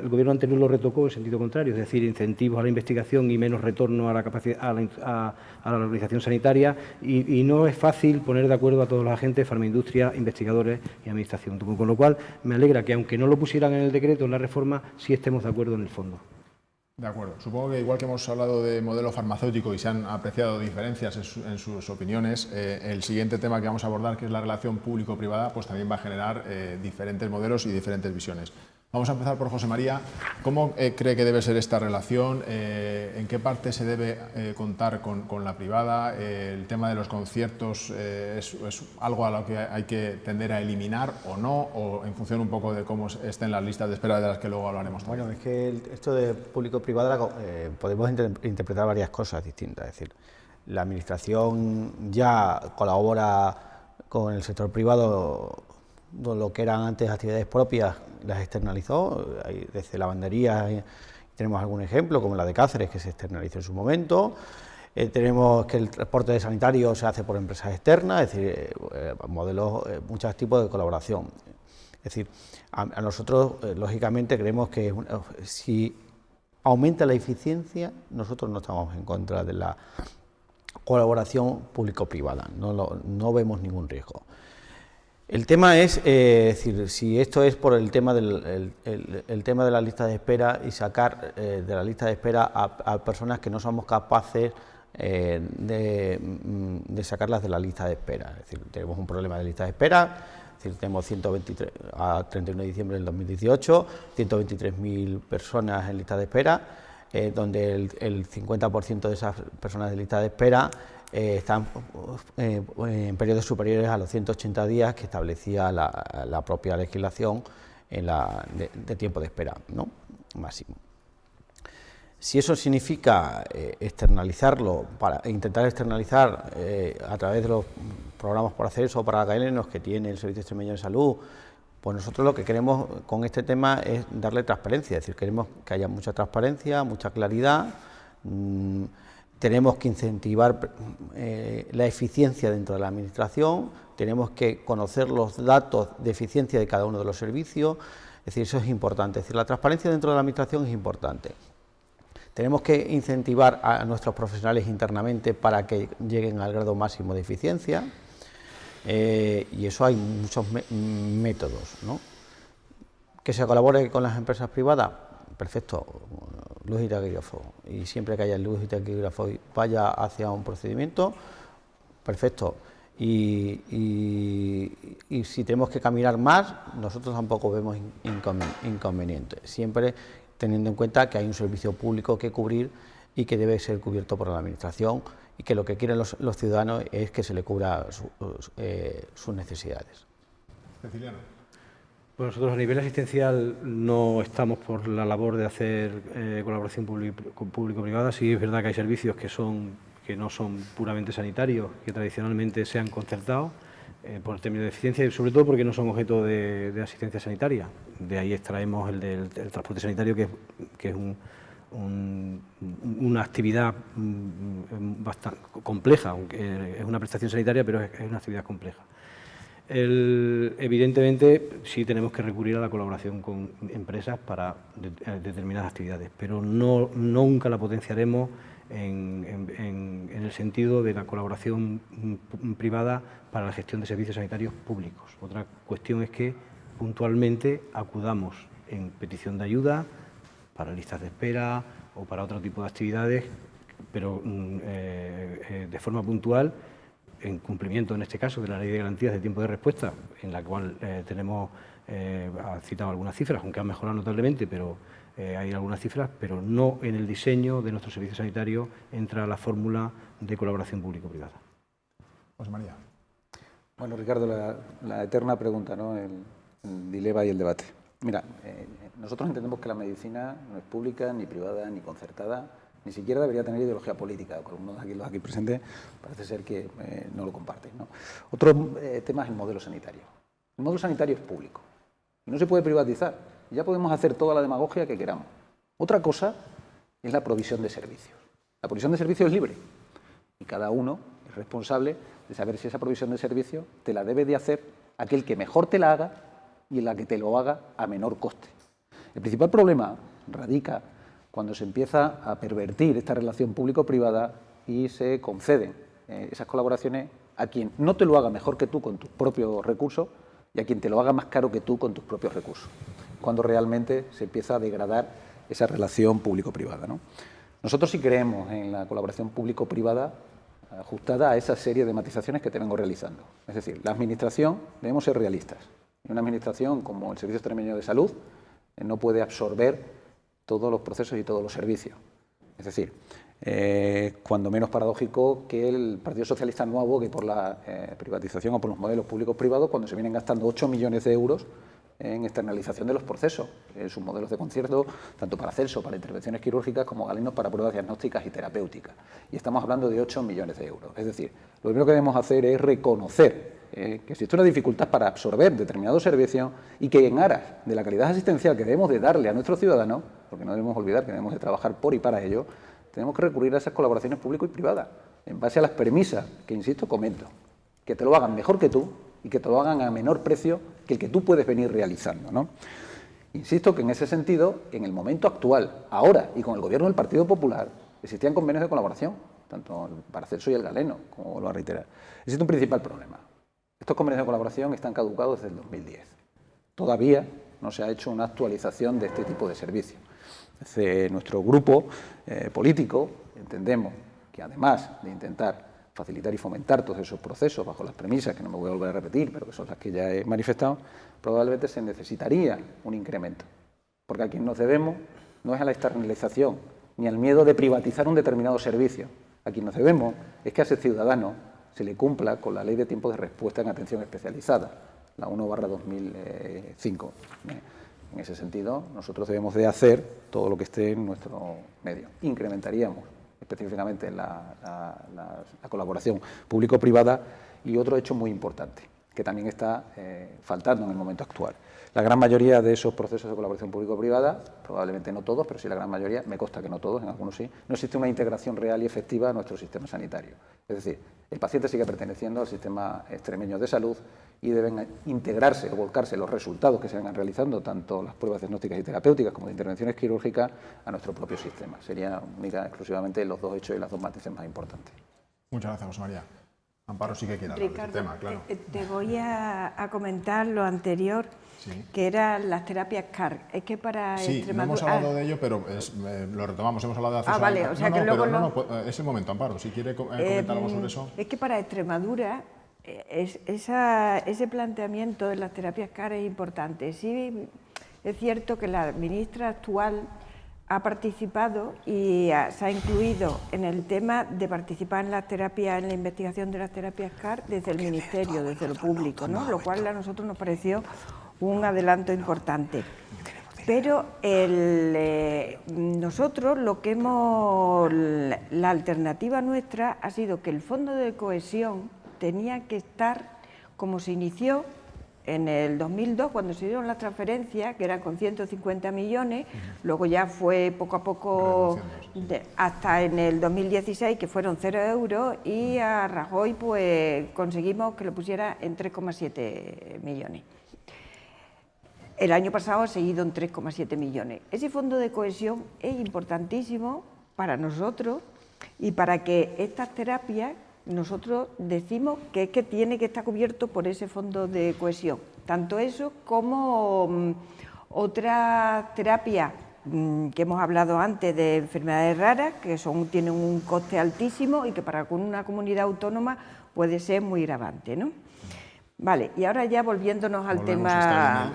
B: Gobierno anterior lo retocó en sentido contrario, es decir, incentivos a la investigación y menos retorno a la capacidad a la organización sanitaria, y no es fácil poner de acuerdo a todos los agentes, farmaindustria, investigadores y administración. Con lo cual, me alegra que, aunque no lo pusieran en el decreto, en la reforma, sí estemos de acuerdo en el fondo.
A: De acuerdo. Supongo que, igual que hemos hablado de modelo farmacéutico y se han apreciado diferencias en sus opiniones, el siguiente tema que vamos a abordar, que es la relación público-privada, pues también va a generar diferentes modelos y diferentes visiones. Vamos a empezar por José María. ¿Cómo cree que debe ser esta relación? ¿En qué parte se debe contar con la privada? ¿El tema de los conciertos es algo a lo que hay que tender a eliminar o no? ¿O en función un poco de cómo estén las listas de espera, de las que luego hablaremos también?
E: Bueno, es que esto de público-privada podemos interpretar varias cosas distintas. Es decir, la Administración ya colabora con el sector privado. Lo que eran antes actividades propias las externalizó, desde lavanderías tenemos algún ejemplo, como la de Cáceres, que se externalizó en su momento. Tenemos que el transporte de sanitario se hace por empresas externas, es decir, modelos, muchos tipos de colaboración. Es decir, a nosotros, lógicamente, creemos que si aumenta la eficiencia, nosotros no estamos en contra de la colaboración público-privada, no vemos ningún riesgo. El tema es decir, si esto es por el tema el tema de la lista de espera y sacar de la lista de espera a personas que no somos capaces de sacarlas de la lista de espera. Es decir, tenemos un problema de lista de espera, es decir, tenemos 123 a 31 de diciembre del 2018, 123.000 personas en lista de espera, donde el 50% de esas personas de lista de espera están en periodos superiores a los 180 días que establecía la propia legislación de tiempo de espera, ¿no? Máximo. Si eso significa externalizarlo, intentar externalizar a través de los programas por acceso o para galenos que tiene el Servicio Extremeño de Salud, pues nosotros lo que queremos con este tema es darle transparencia, es decir, queremos que haya mucha transparencia, mucha claridad. Tenemos que incentivar la eficiencia dentro de la Administración, tenemos que conocer los datos de eficiencia de cada uno de los servicios, es decir, eso es importante, es decir, la transparencia dentro de la Administración es importante. Tenemos que incentivar a nuestros profesionales internamente para que lleguen al grado máximo de eficiencia, y eso hay muchos métodos, ¿no? Que se colabore con las empresas privadas, perfecto, luz y taquígrafo, y siempre que haya luz y taquígrafo vaya hacia un procedimiento, perfecto, y si tenemos que caminar más, nosotros tampoco vemos inconveniente, siempre teniendo en cuenta que hay un servicio público que cubrir y que debe ser cubierto por la Administración, y que lo que quieren los ciudadanos es que se le cubra sus necesidades.
A: Ceciliano.
B: Bueno, nosotros a nivel asistencial no estamos por la labor de hacer colaboración público-privada. Sí es verdad que hay servicios que no son puramente sanitarios, que tradicionalmente se han concertado por el término de eficiencia y sobre todo porque no son objeto de asistencia sanitaria. De ahí extraemos el del transporte sanitario, que es una actividad bastante compleja, aunque es una prestación sanitaria, pero es una actividad compleja. Evidentemente, sí tenemos que recurrir a la colaboración con empresas para determinadas actividades, pero nunca la potenciaremos en el sentido de la colaboración privada para la gestión de servicios sanitarios públicos. Otra cuestión es que puntualmente acudamos en petición de ayuda para listas de espera o para otro tipo de actividades, pero de forma puntual, en cumplimiento, en este caso, de la Ley de Garantías de Tiempo de Respuesta, en la cual ha citado algunas cifras, aunque han mejorado notablemente, pero hay algunas cifras, pero no en el diseño de nuestro servicio sanitario entra la fórmula de colaboración público-privada.
A: José María.
C: Bueno, Ricardo, la eterna pregunta, ¿no? El dilema y el debate. Mira, nosotros entendemos que la medicina no es pública, ni privada, ni concertada, ni siquiera debería tener ideología política. Con uno de los aquí presentes parece ser que no lo comparten, ¿no? Otro tema es el modelo sanitario. El modelo sanitario es público. No se puede privatizar. Ya podemos hacer toda la demagogia que queramos. Otra cosa es la provisión de servicios. La provisión de servicios es libre y cada uno es responsable de saber si esa provisión de servicios te la debe de hacer aquel que mejor te la haga y la que te lo haga a menor coste. El principal problema radica cuando se empieza a pervertir esta relación público-privada y se conceden esas colaboraciones a quien no te lo haga mejor que tú con tus propios recursos y a quien te lo haga más caro que tú con tus propios recursos, cuando realmente se empieza a degradar esa relación público-privada, ¿no? Nosotros sí creemos en la colaboración público-privada ajustada a esa serie de matizaciones que te vengo realizando. Es decir, la Administración debemos ser realistas. Una Administración como el Servicio Extremeño de Salud no puede absorber todos los procesos y todos los servicios. Es decir, cuando menos paradójico que el Partido Socialista no abogue por la privatización o por los modelos públicos-privados cuando se vienen gastando 8 millones de euros en externalización de los procesos, sus modelos de concierto, tanto para CELSO, para intervenciones quirúrgicas, como galenos para pruebas diagnósticas y terapéuticas. Y estamos hablando de 8 millones de euros. Es decir, lo primero que debemos hacer es reconocer que existe una dificultad para absorber determinados servicios y que en aras de la calidad asistencial que debemos de darle a nuestros ciudadanos, porque no debemos olvidar que debemos de trabajar por y para ello, tenemos que recurrir a esas colaboraciones público y privadas, en base a las premisas que, insisto, comento, que te lo hagan mejor que tú y que te lo hagan a menor precio que el que tú puedes venir realizando, ¿no? Insisto que en ese sentido, en el momento actual, ahora y con el gobierno del Partido Popular, existían convenios de colaboración, tanto para CELSO y el galeno, como vuelvo a reiterar. Existe un principal problema. Estos convenios de colaboración están caducados desde el 2010. Todavía no se ha hecho una actualización de este tipo de servicios. Desde nuestro grupo político entendemos que además de intentar facilitar y fomentar todos esos procesos bajo las premisas, que no me voy a volver a repetir, pero que son las que ya he manifestado, probablemente se necesitaría un incremento. Porque a quien nos debemos no es a la externalización, ni al miedo de privatizar un determinado servicio. A quien nos debemos es que a ese ciudadano se le cumpla con la Ley de Tiempos de Respuesta en Atención Especializada, la 1/2005. En ese sentido, nosotros debemos de hacer todo lo que esté en nuestro medio. Incrementaríamos específicamente la colaboración público-privada y otro hecho muy importante, que también está faltando en el momento actual. La gran mayoría de esos procesos de colaboración público-privada, probablemente no todos, pero sí la gran mayoría, me consta que no todos, en algunos sí, no existe una integración real y efectiva a nuestro sistema sanitario. Es decir, el paciente sigue perteneciendo al sistema extremeño de salud y deben integrarse o volcarse los resultados que se vengan realizando, tanto las pruebas diagnósticas y terapéuticas como de intervenciones quirúrgicas, a nuestro propio sistema. Serían exclusivamente los dos hechos y las dos matices más importantes.
A: Muchas gracias, José María. Amparo sí que quiere hablar de este tema, claro.
D: Te voy a comentar lo anterior, sí, que eran las terapias CAR. Es que para
A: sí, no hemos hablado de ello, pero lo retomamos. Hemos hablado de acceso
D: vale, o sea que luego
A: es el momento, Amparo, si quiere comentar algo sobre eso.
D: Es que para Extremadura ese planteamiento de las terapias CAR es importante. Sí, es cierto que la ministra actual ha participado y se ha incluido en el tema de participar en las terapias, en la investigación de las terapias CAR desde el Ministerio, desde lo público, ¿no? Lo cual a nosotros nos pareció un adelanto importante. Pero nosotros lo que la alternativa nuestra ha sido que el Fondo de Cohesión tenía que estar como se inició en el 2002, cuando se dieron las transferencias, que eran con 150 millones, luego ya fue poco a poco, hasta en el 2016, que fueron 0 euros, y a Rajoy pues conseguimos que lo pusiera en 3,7 millones. El año pasado ha seguido en 3,7 millones. Ese fondo de cohesión es importantísimo para nosotros y para que estas terapias, nosotros decimos que es que tiene que estar cubierto por ese fondo de cohesión. Tanto eso como otras terapias que hemos hablado antes de enfermedades raras, que tienen un coste altísimo y que para una comunidad autónoma puede ser muy gravante, ¿no? Vale, y ahora ya volviéndonos al tema,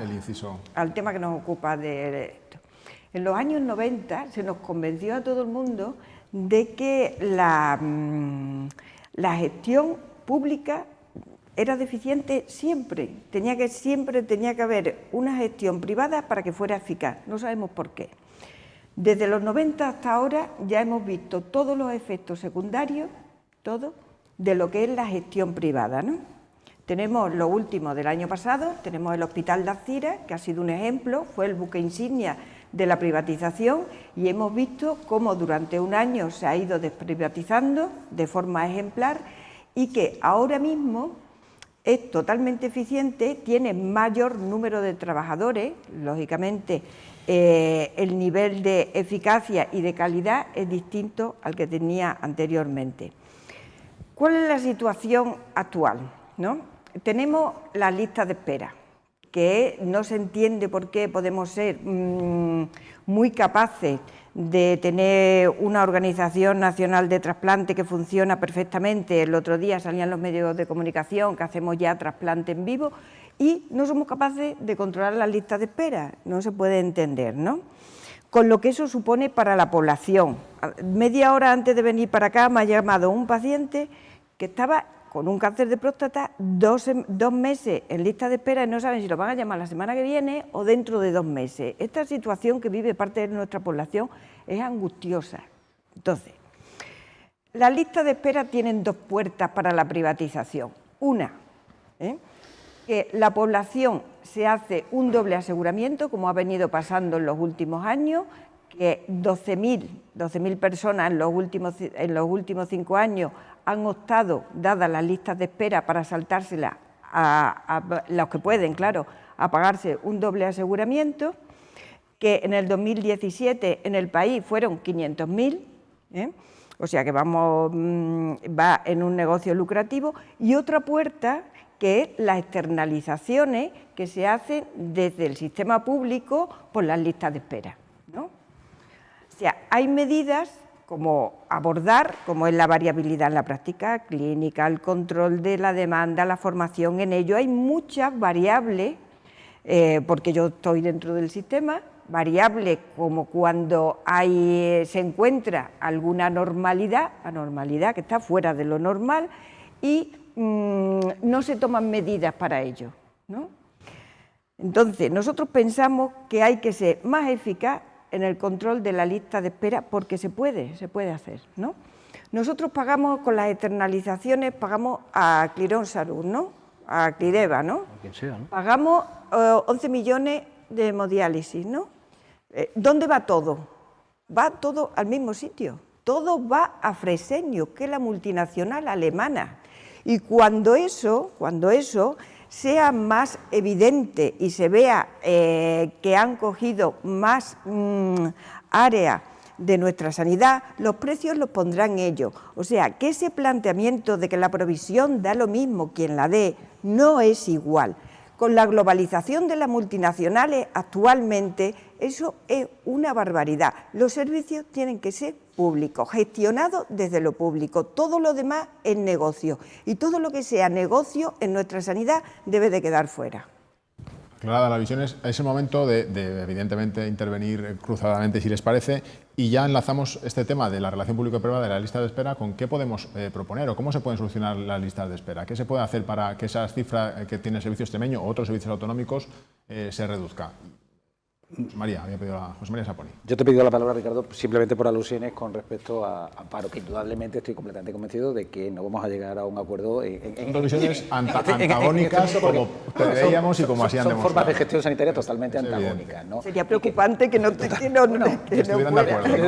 D: al tema que nos ocupa de esto. En los años 90 se nos convenció a todo el mundo de que la gestión pública era deficiente siempre. Siempre tenía que haber una gestión privada para que fuera eficaz. No sabemos por qué. Desde los 90 hasta ahora ya hemos visto todos los efectos secundarios, todo, de lo que es la gestión privada, ¿no? Tenemos lo último del año pasado, tenemos el Hospital de Algeciras, que ha sido un ejemplo, fue el buque insignia de la privatización, y hemos visto cómo durante un año se ha ido desprivatizando de forma ejemplar y que ahora mismo es totalmente eficiente, tiene mayor número de trabajadores, lógicamente el nivel de eficacia y de calidad es distinto al que tenía anteriormente. ¿Cuál es la situación actual? ¿No? Tenemos las listas de espera, que no se entiende por qué podemos ser muy capaces de tener una organización nacional de trasplante que funciona perfectamente. El otro día salían los medios de comunicación que hacemos ya trasplante en vivo y no somos capaces de controlar las listas de espera, no se puede entender, ¿no? Con lo que eso supone para la población. Media hora antes de venir para acá me ha llamado un paciente que estaba con un cáncer de próstata 2 meses en lista de espera y no saben si lo van a llamar la semana que viene o dentro de 2 meses. Esta situación que vive parte de nuestra población es angustiosa. Entonces, las listas de espera tienen 2 puertas para la privatización. Una, que la población se hace un doble aseguramiento, como ha venido pasando en los últimos años, que 12.000 personas en los últimos 5 años han optado, dadas las listas de espera, para saltárselas a los que pueden, claro, a pagarse un doble aseguramiento, que en el 2017 en el país fueron 500.000, o sea que va en un negocio lucrativo, y otra puerta que es las externalizaciones que se hacen desde el sistema público por las listas de espera, ¿no? O sea, hay medidas como abordar, como es la variabilidad en la práctica clínica, el control de la demanda, la formación en ello. Hay muchas variables, porque yo estoy dentro del sistema, variables como cuando se encuentra alguna anormalidad que está fuera de lo normal y no se toman medidas para ello, ¿no? Entonces, nosotros pensamos que hay que ser más eficaz en el control de la lista de espera porque se puede hacer, ¿no? Nosotros pagamos con las externalizaciones, pagamos a Clirón Salud, ¿no? A Clideva, ¿no?
B: Quien sea, ¿no?
D: Pagamos 11 millones de hemodiálisis, ¿no? ¿Dónde va todo? Va todo al mismo sitio. Todo va a Fresenius, que es la multinacional alemana. Y cuando eso sea más evidente y se vea que han cogido más área de nuestra sanidad, los precios los pondrán ellos. O sea, que ese planteamiento de que la provisión da lo mismo quien la dé, no es igual. Con la globalización de las multinacionales actualmente, eso es una barbaridad. Los servicios tienen que ser públicos, gestionados desde lo público. Todo lo demás es negocio. Y todo lo que sea negocio en nuestra sanidad debe de quedar fuera.
A: Aclarada la visión, es el momento de evidentemente intervenir cruzadamente, si les parece, y ya enlazamos este tema de la relación público-privada de la lista de espera con qué podemos proponer o cómo se pueden solucionar las listas de espera, qué se puede hacer para que esa cifra que tiene el servicio extremeño o otros servicios autonómicos se reduzca. José María Saponi.
C: Yo te he pedido la palabra, Ricardo, simplemente por alusiones con respecto a Amparo, que indudablemente estoy completamente convencido de que no vamos a llegar a un acuerdo
A: en visiones antagónicas, como veíamos y como así han demostrado.
C: Son formas de gestión sanitaria totalmente antagónicas, ¿no?
D: Sería preocupante que no
A: estuvieran de acuerdo.
C: Yo he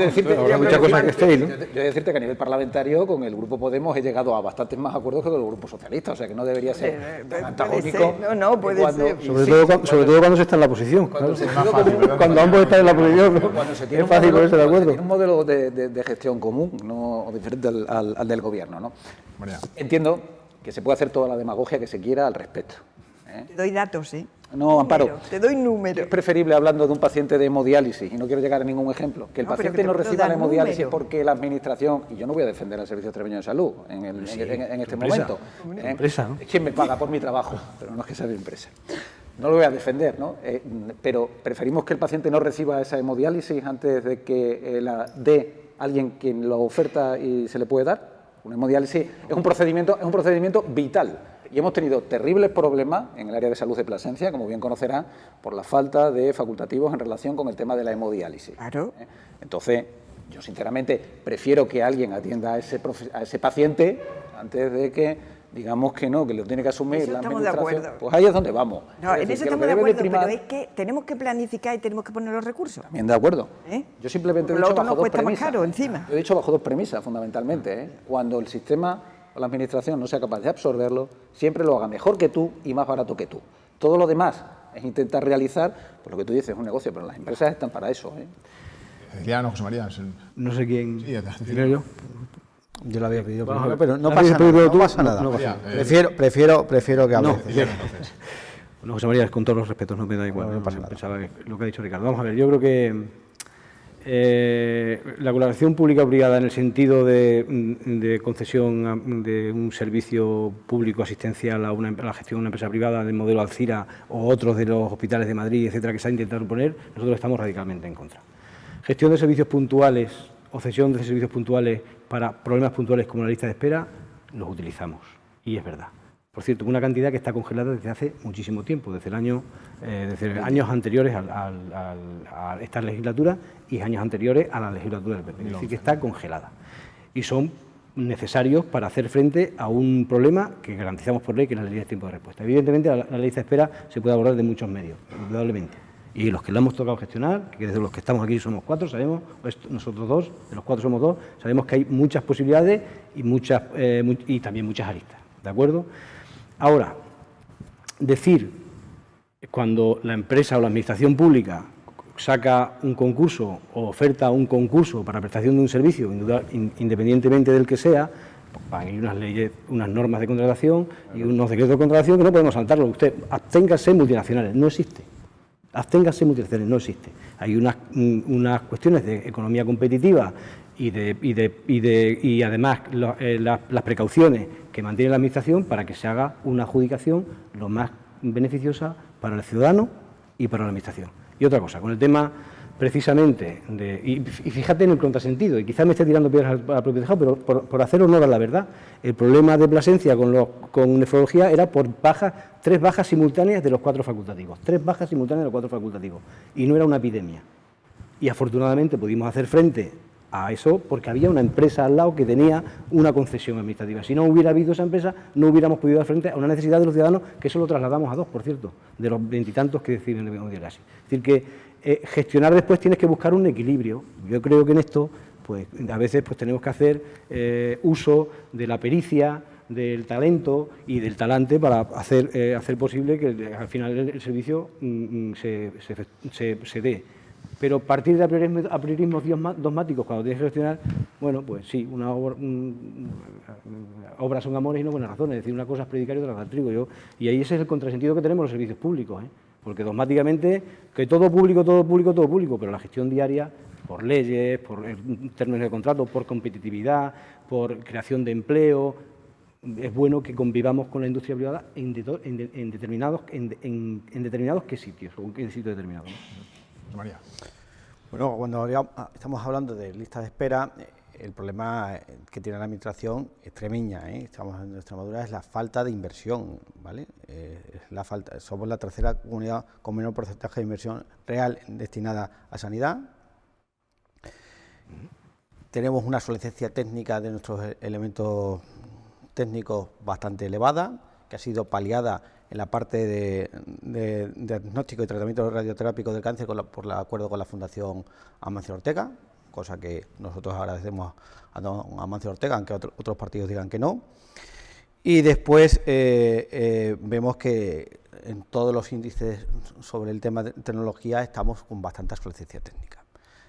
C: de decirte que a nivel parlamentario con el Grupo Podemos he llegado a bastantes más acuerdos que con el Grupo Socialista, o sea que no debería ser tan antagónico.
D: No, puede ser.
E: Sobre todo cuando se está en la oposición. Cuando ambos están en la posición,
C: cuando se tiene
E: es fácil ponerse de acuerdo.
C: Tiene un modelo de gestión común, no diferente al del gobierno, ¿no?
A: María.
C: Entiendo que se puede hacer toda la demagogia que se quiera al respecto.
D: Te doy datos, ¿eh?
C: No, Amparo.
D: Te doy números.
C: Es preferible, hablando de un paciente de hemodiálisis, y no quiero llegar a ningún ejemplo, que el paciente no reciba la hemodiálisis porque la administración, y yo no voy a defender al Servicio Extremeño de Salud en este momento.
E: Empresa, ¿no?
C: Es quien me paga por mi trabajo, pero no es que sea de empresa. No lo voy a defender, ¿no? Pero preferimos que el paciente no reciba esa hemodiálisis antes de que la dé alguien quien lo oferta y se le puede dar. Una hemodiálisis es un procedimiento vital. Y hemos tenido terribles problemas en el área de salud de Plasencia, como bien conocerán, por la falta de facultativos en relación con el tema de la hemodiálisis.
D: Claro.
C: Entonces, yo sinceramente prefiero que alguien atienda a ese paciente antes de que digamos que no, que lo tiene que asumir
D: Eso
C: la
D: estamos de
C: administración,
D: acuerdo.
C: pues ahí es donde vamos.
D: No,
C: Es
D: en
C: decir,
D: eso
C: que lo
D: estamos
C: que
D: de
C: debe
D: acuerdo,
C: primar-
D: pero es que tenemos que planificar y tenemos que poner los recursos.
C: También de acuerdo.
D: ¿Eh?
C: Yo simplemente he
D: Porque lo
C: dicho
D: otro
C: bajo
D: nos
C: dos
D: cuesta más
C: premisas.
D: caro encima.
C: Yo he dicho bajo dos premisas, fundamentalmente. Cuando el sistema o la administración no sea capaz de absorberlo, siempre lo haga mejor que tú y más barato que tú. Todo lo demás es intentar realizar, pues lo que tú dices es un negocio, pero las empresas están para eso.
A: Decía José María.
B: No sé quién.
A: Sí,
B: ¿Primero yo?
E: Yo lo había pedido
B: Vamos a
E: primero,
B: ver.
E: pero no
B: ¿La
E: pasa
B: habías
E: nada.
B: pedido
E: No
B: tú?
E: pasa nada.
B: No pasa
A: nada.
E: Prefiero que hable.
B: No,
A: Entonces,
B: Bueno, José María, con todos los respetos, no me da igual.
E: No, no pasa
B: Yo
E: nada.
B: pensaba que lo que ha dicho Ricardo. Vamos a ver, yo creo que la colaboración pública obligada en el sentido de concesión de un servicio público asistencial a la gestión de una empresa privada del modelo Alcira o otros de los hospitales de Madrid, etcétera, que se ha intentado poner, nosotros estamos radicalmente en contra. Gestión de servicios puntuales o cesión de servicios puntuales para problemas puntuales como la lista de espera, los utilizamos, y es verdad. Por cierto, una cantidad que está congelada desde hace muchísimo tiempo, desde años anteriores a esta legislatura y años anteriores a la legislatura del PP. Es decir, que está congelada. Y son necesarios para hacer frente a un problema que garantizamos por ley, que es la ley de tiempo de respuesta. Evidentemente, la lista de espera se puede abordar de muchos medios, indudablemente. Y los que la hemos tocado gestionar, que desde los que estamos aquí somos 4, sabemos, nosotros 2, de los 4 somos 2, sabemos que hay muchas posibilidades y también muchas aristas, ¿de acuerdo? Ahora, decir cuando la empresa o la administración pública saca un concurso o oferta un concurso para prestación de un servicio, independientemente del que sea, hay unas leyes, unas normas de contratación y unos decretos de contratación que no podemos saltarlo. Usted, absténgase multinacionales, no existe. Absténgase multinacionales, no existe. Hay unas cuestiones de economía competitiva y además las precauciones que mantiene la Administración para que se haga una adjudicación lo más beneficiosa para el ciudadano y para la Administración. Y otra cosa, con el tema precisamente y fíjate en el contrasentido, y quizás me esté tirando piedras al propio tejado, pero por hacer honor a la verdad, el problema de Plasencia con nefrología era por 3 bajas simultáneas de los 4 facultativos, 3 bajas simultáneas de los 4 facultativos, y no era una epidemia. Y afortunadamente pudimos hacer frente a eso porque había una empresa al lado que tenía una concesión administrativa. Si no hubiera habido esa empresa, no hubiéramos podido dar frente a una necesidad de los ciudadanos, que eso lo trasladamos a 2, por cierto, de los 20 y tantos que deciden de casi. Es decir, que gestionar después tienes que buscar un equilibrio. Yo creo que en esto, pues a veces pues tenemos que hacer uso de la pericia, del talento y del talante para hacer posible que al final el servicio se dé. Pero partir de apriorismos dogmáticos cuando tienes que gestionar, bueno, pues sí, obras son amores y no buenas razones, es decir, una cosa es predicar y otra dar trigo. Y ahí ese es el contrasentido que tenemos los servicios públicos, porque dogmáticamente, que todo público, pero la gestión diaria, por leyes, por términos de contrato, por competitividad, por creación de empleo, es bueno que convivamos con la industria privada en determinados sitios, o en sitios determinados, ¿no?
A: María.
E: Bueno, cuando estamos hablando de listas de espera, el problema que tiene la Administración extremeña, estamos en Extremadura, es la falta de inversión, ¿vale? Somos la tercera comunidad con menor porcentaje de inversión real destinada a sanidad. Tenemos una obsolescencia técnica de nuestros elementos técnicos bastante elevada, que ha sido paliada en la parte de diagnóstico y tratamiento radioterápico del cáncer por el acuerdo con la Fundación Amancio Ortega, cosa que nosotros agradecemos a don Amancio Ortega, aunque otros partidos digan que no. Y después vemos que en todos los índices sobre el tema de tecnología estamos con bastante obsolescencia técnica.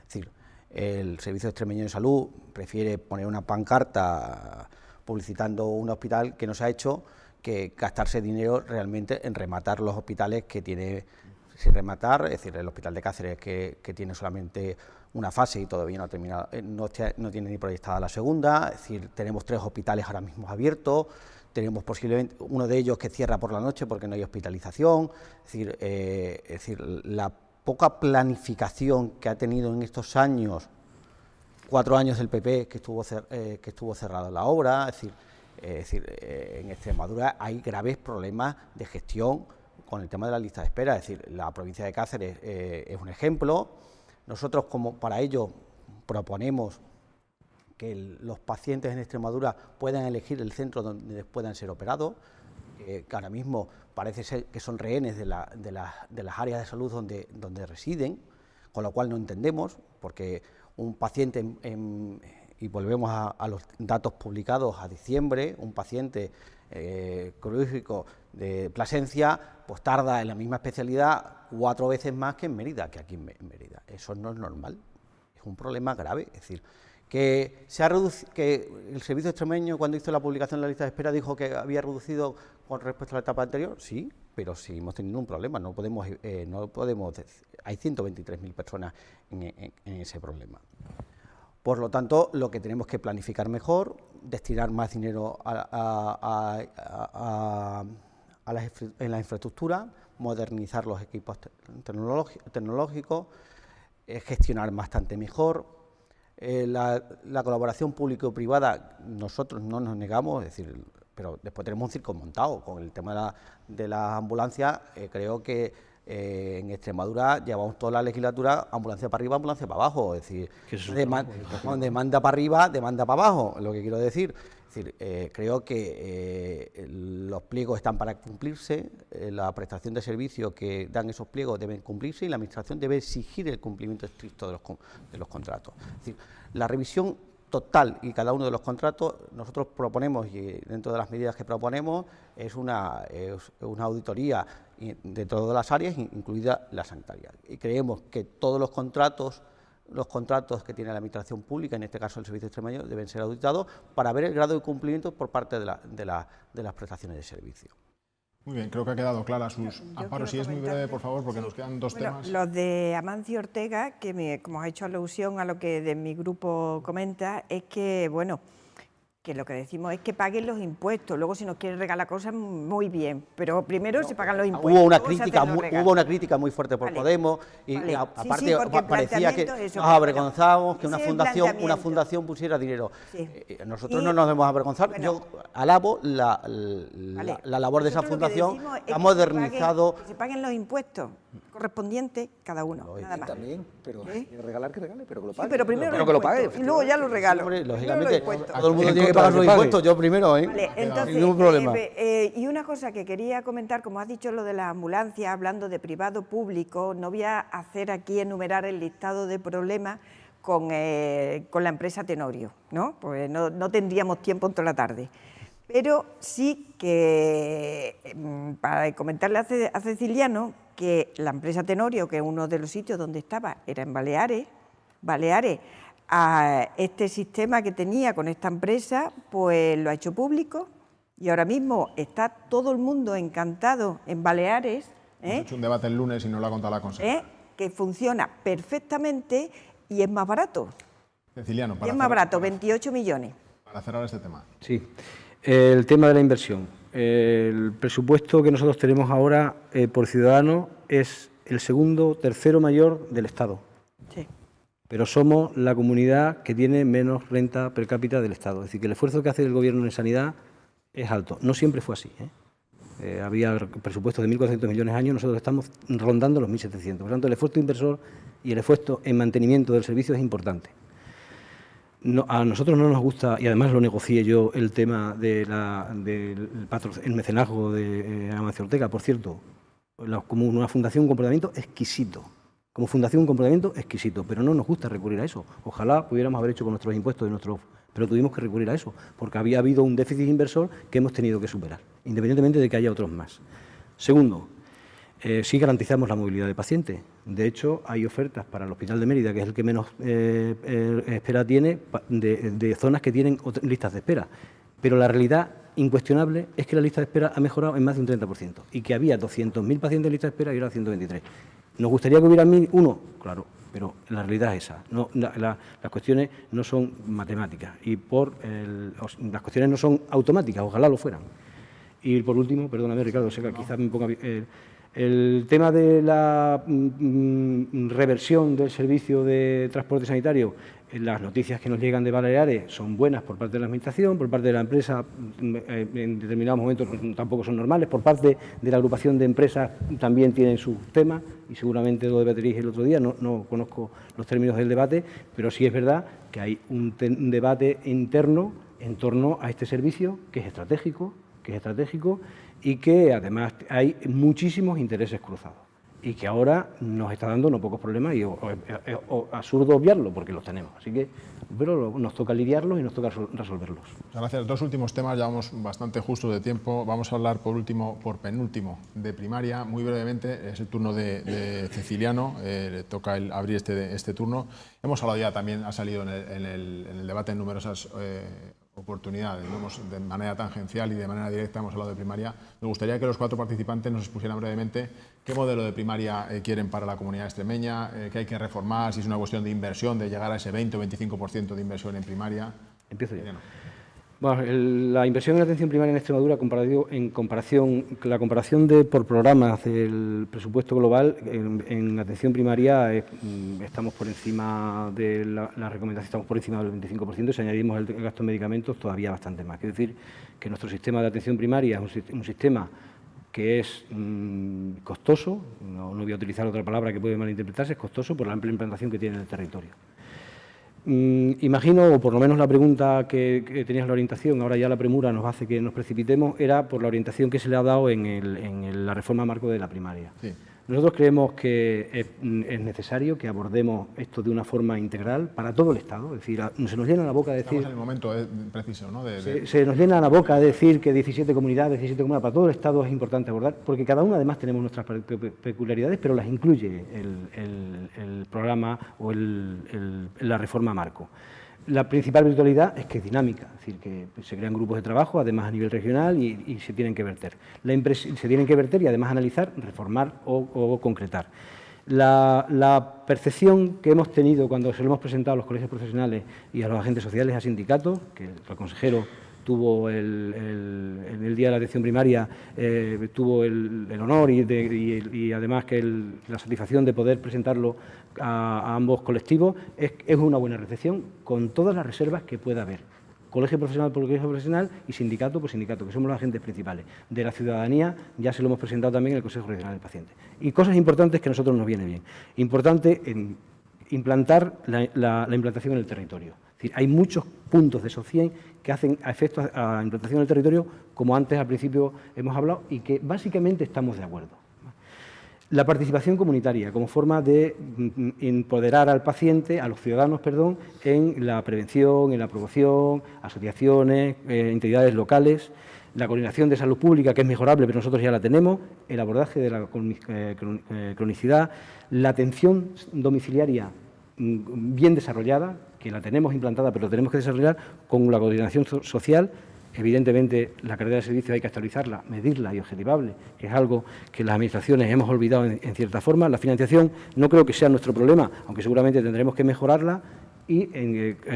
E: Es decir, el Servicio Extremeño de Salud prefiere poner una pancarta publicitando un hospital que no se ha hecho, que gastarse dinero realmente en rematar los hospitales que tiene sin rematar, es decir, el Hospital de Cáceres que tiene solamente una fase y todavía no ha terminado, no tiene ni proyectada la segunda, es decir, tenemos 3 hospitales ahora mismo abiertos, tenemos posiblemente uno de ellos que cierra por la noche porque no hay hospitalización, es decir, la poca planificación que ha tenido en estos años, 4 años del PP que estuvo cerrada la obra, es decir, en Extremadura hay graves problemas de gestión con el tema de la lista de espera, es decir, la provincia de Cáceres es un ejemplo. Nosotros, como para ello, proponemos que los pacientes en Extremadura puedan elegir el centro donde puedan ser operados, que ahora mismo parece ser que son rehenes de las áreas de salud donde residen, con lo cual no entendemos, porque un paciente, y volvemos a los datos publicados a diciembre, un paciente quirúrgico de Plasencia, pues tarda en la misma especialidad 4 veces más que en Mérida, que aquí en Mérida. Eso no es normal, es un problema grave. Es decir, que el servicio extremeño, cuando hizo la publicación de la lista de espera, dijo que había reducido con respecto a la etapa anterior, sí, pero seguimos teniendo un problema, no podemos hay 123.000 personas en ese problema. Por lo tanto, lo que tenemos que planificar mejor, destinar más dinero en la infraestructura, modernizar los equipos tecnológicos, gestionar bastante mejor. La colaboración público-privada, nosotros no nos negamos, es decir, pero después tenemos un circo montado con el tema de las ambulancias. Creo que en Extremadura llevamos toda la legislatura ambulancia para arriba, ambulancia para abajo, es decir, demanda para arriba, demanda para abajo, lo que quiero decir. Es decir, creo que los pliegos están para cumplirse, la prestación de servicios que dan esos pliegos deben cumplirse y la Administración debe exigir el cumplimiento estricto de los contratos. Es decir, la revisión total y cada uno de los contratos, nosotros proponemos, y dentro de las medidas que proponemos, es una auditoría de todas las áreas, incluida la sanitaria. Y creemos que todos los contratos que tiene la Administración Pública, en este caso el Servicio Extremeño, deben ser auditados para ver el grado de cumplimiento por parte de las prestaciones de servicio.
A: Muy bien, creo que ha quedado clara sus... Amparo, si es muy breve, por favor, porque nos quedan dos temas.
D: Los de Amancio Ortega, como ha hecho alusión a lo que de mi grupo comenta, es que, bueno, que lo que decimos es que paguen los impuestos. Luego, si nos quieren regalar cosas, muy bien, pero primero se pagan los impuestos.
E: Hubo una crítica muy fuerte por Podemos, y aparte parecía que nos avergonzábamos que una fundación pusiera dinero. Sí. Nosotros no nos debemos avergonzar. Bueno, yo alabo la labor de esa fundación, ha modernizado...
D: Que se paguen los impuestos correspondientes cada uno, nada más.
C: También, pero regalar que regale, pero que lo pague.
D: Sí, pero primero
C: que lo pague.
D: Y luego ya lo regalo.
E: Lógicamente, todo el mundo tiene que pagar los impuestos, yo primero, ¿eh?
D: Vale, entonces, ningún problema. Y una cosa que quería comentar, como has dicho lo de las ambulancias, hablando de privado-público, no voy a hacer aquí enumerar el listado de problemas con la empresa Tenorio, ¿no? Pues no tendríamos tiempo en toda la tarde. Pero sí que, para comentarle a Ceciliano, que la empresa Tenorio, que uno de los sitios donde estaba era en Baleares, a este sistema que tenía con esta empresa, pues lo ha hecho público y ahora mismo está todo el mundo encantado en Baleares.
A: Hemos hecho un debate el lunes y nos lo ha contado la consejera.
D: Que funciona perfectamente y es más barato.
A: Ceciliano,
D: es más barato, 28 millones.
A: Para cerrar este tema.
B: Sí, el tema de la inversión. El presupuesto que nosotros tenemos ahora por ciudadano es el tercero mayor del Estado.
D: Sí.
B: Pero somos la comunidad que tiene menos renta per cápita del Estado. Es decir, que el esfuerzo que hace el Gobierno en sanidad es alto. No siempre fue así, había presupuestos de 1.400 millones al año, nosotros estamos rondando los 1.700. Por lo tanto, el esfuerzo inversor y el esfuerzo en mantenimiento del servicio es importante. No, a nosotros no nos gusta, y además lo negocié yo, el tema del mecenazgo de Amancio Ortega. Por cierto, como una fundación, un comportamiento exquisito. Como fundación, un comportamiento exquisito, pero no nos gusta recurrir a eso. Ojalá pudiéramos haber hecho con nuestros impuestos, pero tuvimos que recurrir a eso, porque había habido un déficit inversor que hemos tenido que superar, independientemente de que haya otros más. Segundo, sí garantizamos la movilidad de pacientes. De hecho, hay ofertas para el Hospital de Mérida, que es el que menos espera tiene, de zonas que tienen listas de espera. Pero la realidad incuestionable es que la lista de espera ha mejorado en más de un 30%, y que había 200.000 pacientes en lista de espera y ahora 123. ¿Nos gustaría que hubiera 1.001? Claro, pero la realidad es esa. No, las cuestiones no son matemáticas y las cuestiones no son automáticas, ojalá lo fueran. Y por último, perdóname Ricardo, sé que quizás me ponga... el tema de la reversión del servicio de transporte sanitario, las noticias que nos llegan de Baleares son buenas por parte de la Administración, por parte de la empresa en determinados momentos tampoco son normales, por parte de la agrupación de empresas también tienen sus temas y seguramente lo debateréis el otro día, no conozco los términos del debate, pero sí es verdad que hay un debate interno en torno a este servicio que es estratégico y que además hay muchísimos intereses cruzados y que ahora nos está dando no pocos problemas y es absurdo obviarlo porque los tenemos. Así que pero nos toca lidiarlos y nos toca resolverlos.
A: Muchas gracias. Dos últimos temas, ya vamos bastante justos de tiempo. Vamos a hablar por penúltimo de primaria. Muy brevemente, es el turno de Ceciliano, le toca abrir este turno. Hemos hablado ya también, ha salido en el debate en numerosas oportunidades, de manera tangencial y de manera directa hemos hablado de primaria. Me gustaría que los 4 participantes nos expusieran brevemente qué modelo de primaria quieren para la comunidad extremeña, qué hay que reformar, si es una cuestión de inversión, de llegar a ese 20 o 25% de inversión en primaria.
B: Empiezo yo. Bueno, la inversión en atención primaria en Extremadura, la comparación por programas del presupuesto global, en atención primaria estamos por encima de la recomendación, estamos por encima del 25%, y si añadimos el gasto en medicamentos todavía bastante más. Es decir, que nuestro sistema de atención primaria es un sistema que es costoso, no voy a utilizar otra palabra que puede malinterpretarse, es costoso por la amplia implantación que tiene en el territorio. Imagino, o por lo menos la pregunta que tenías la orientación, ahora ya la premura nos hace que nos precipitemos, era por la orientación que se le ha dado en la reforma marco de la primaria. Sí. Nosotros creemos que es necesario que abordemos esto de una forma integral para todo el Estado. Es decir, se nos llena la boca de decir...
A: Estamos en el momento preciso, ¿no?
B: Se nos llena la boca de decir que 17 comunidades, para todo el Estado es importante abordar, porque cada una además tenemos nuestras peculiaridades, pero las incluye el programa o la reforma marco. La principal virtualidad es que es dinámica, es decir, que se crean grupos de trabajo, además a nivel regional, y se tienen que verter. Se tienen que verter y además analizar, reformar o concretar. La percepción que hemos tenido cuando se lo hemos presentado a los colegios profesionales y a los agentes sociales, a sindicatos, que el consejero tuvo en el Día de la Atención Primaria, tuvo el honor y además que la satisfacción de poder presentarlo a ambos colectivos, es una buena recepción con todas las reservas que pueda haber. Colegio profesional por colegio profesional y sindicato por sindicato, que somos los agentes principales. De la ciudadanía ya se lo hemos presentado también en el Consejo Regional del Paciente. Y cosas importantes que a nosotros nos viene bien. Importante implantar la implantación en el territorio. Es decir, hay muchos puntos de esos 100 que hacen a efectos a implantación en el territorio, como antes al principio hemos hablado, y que básicamente estamos de acuerdo. La participación comunitaria como forma de empoderar al paciente, a los ciudadanos, en la prevención, en la promoción, asociaciones, entidades locales, la coordinación de salud pública, que es mejorable, pero nosotros ya la tenemos, el abordaje de la cronicidad, la atención domiciliaria bien desarrollada, que la tenemos implantada, pero la tenemos que desarrollar con la coordinación social. Evidentemente, la cartera de servicios hay que actualizarla, medirla y objetivable, que es algo que las administraciones hemos olvidado en cierta forma. La financiación no creo que sea nuestro problema, aunque seguramente tendremos que mejorarla, y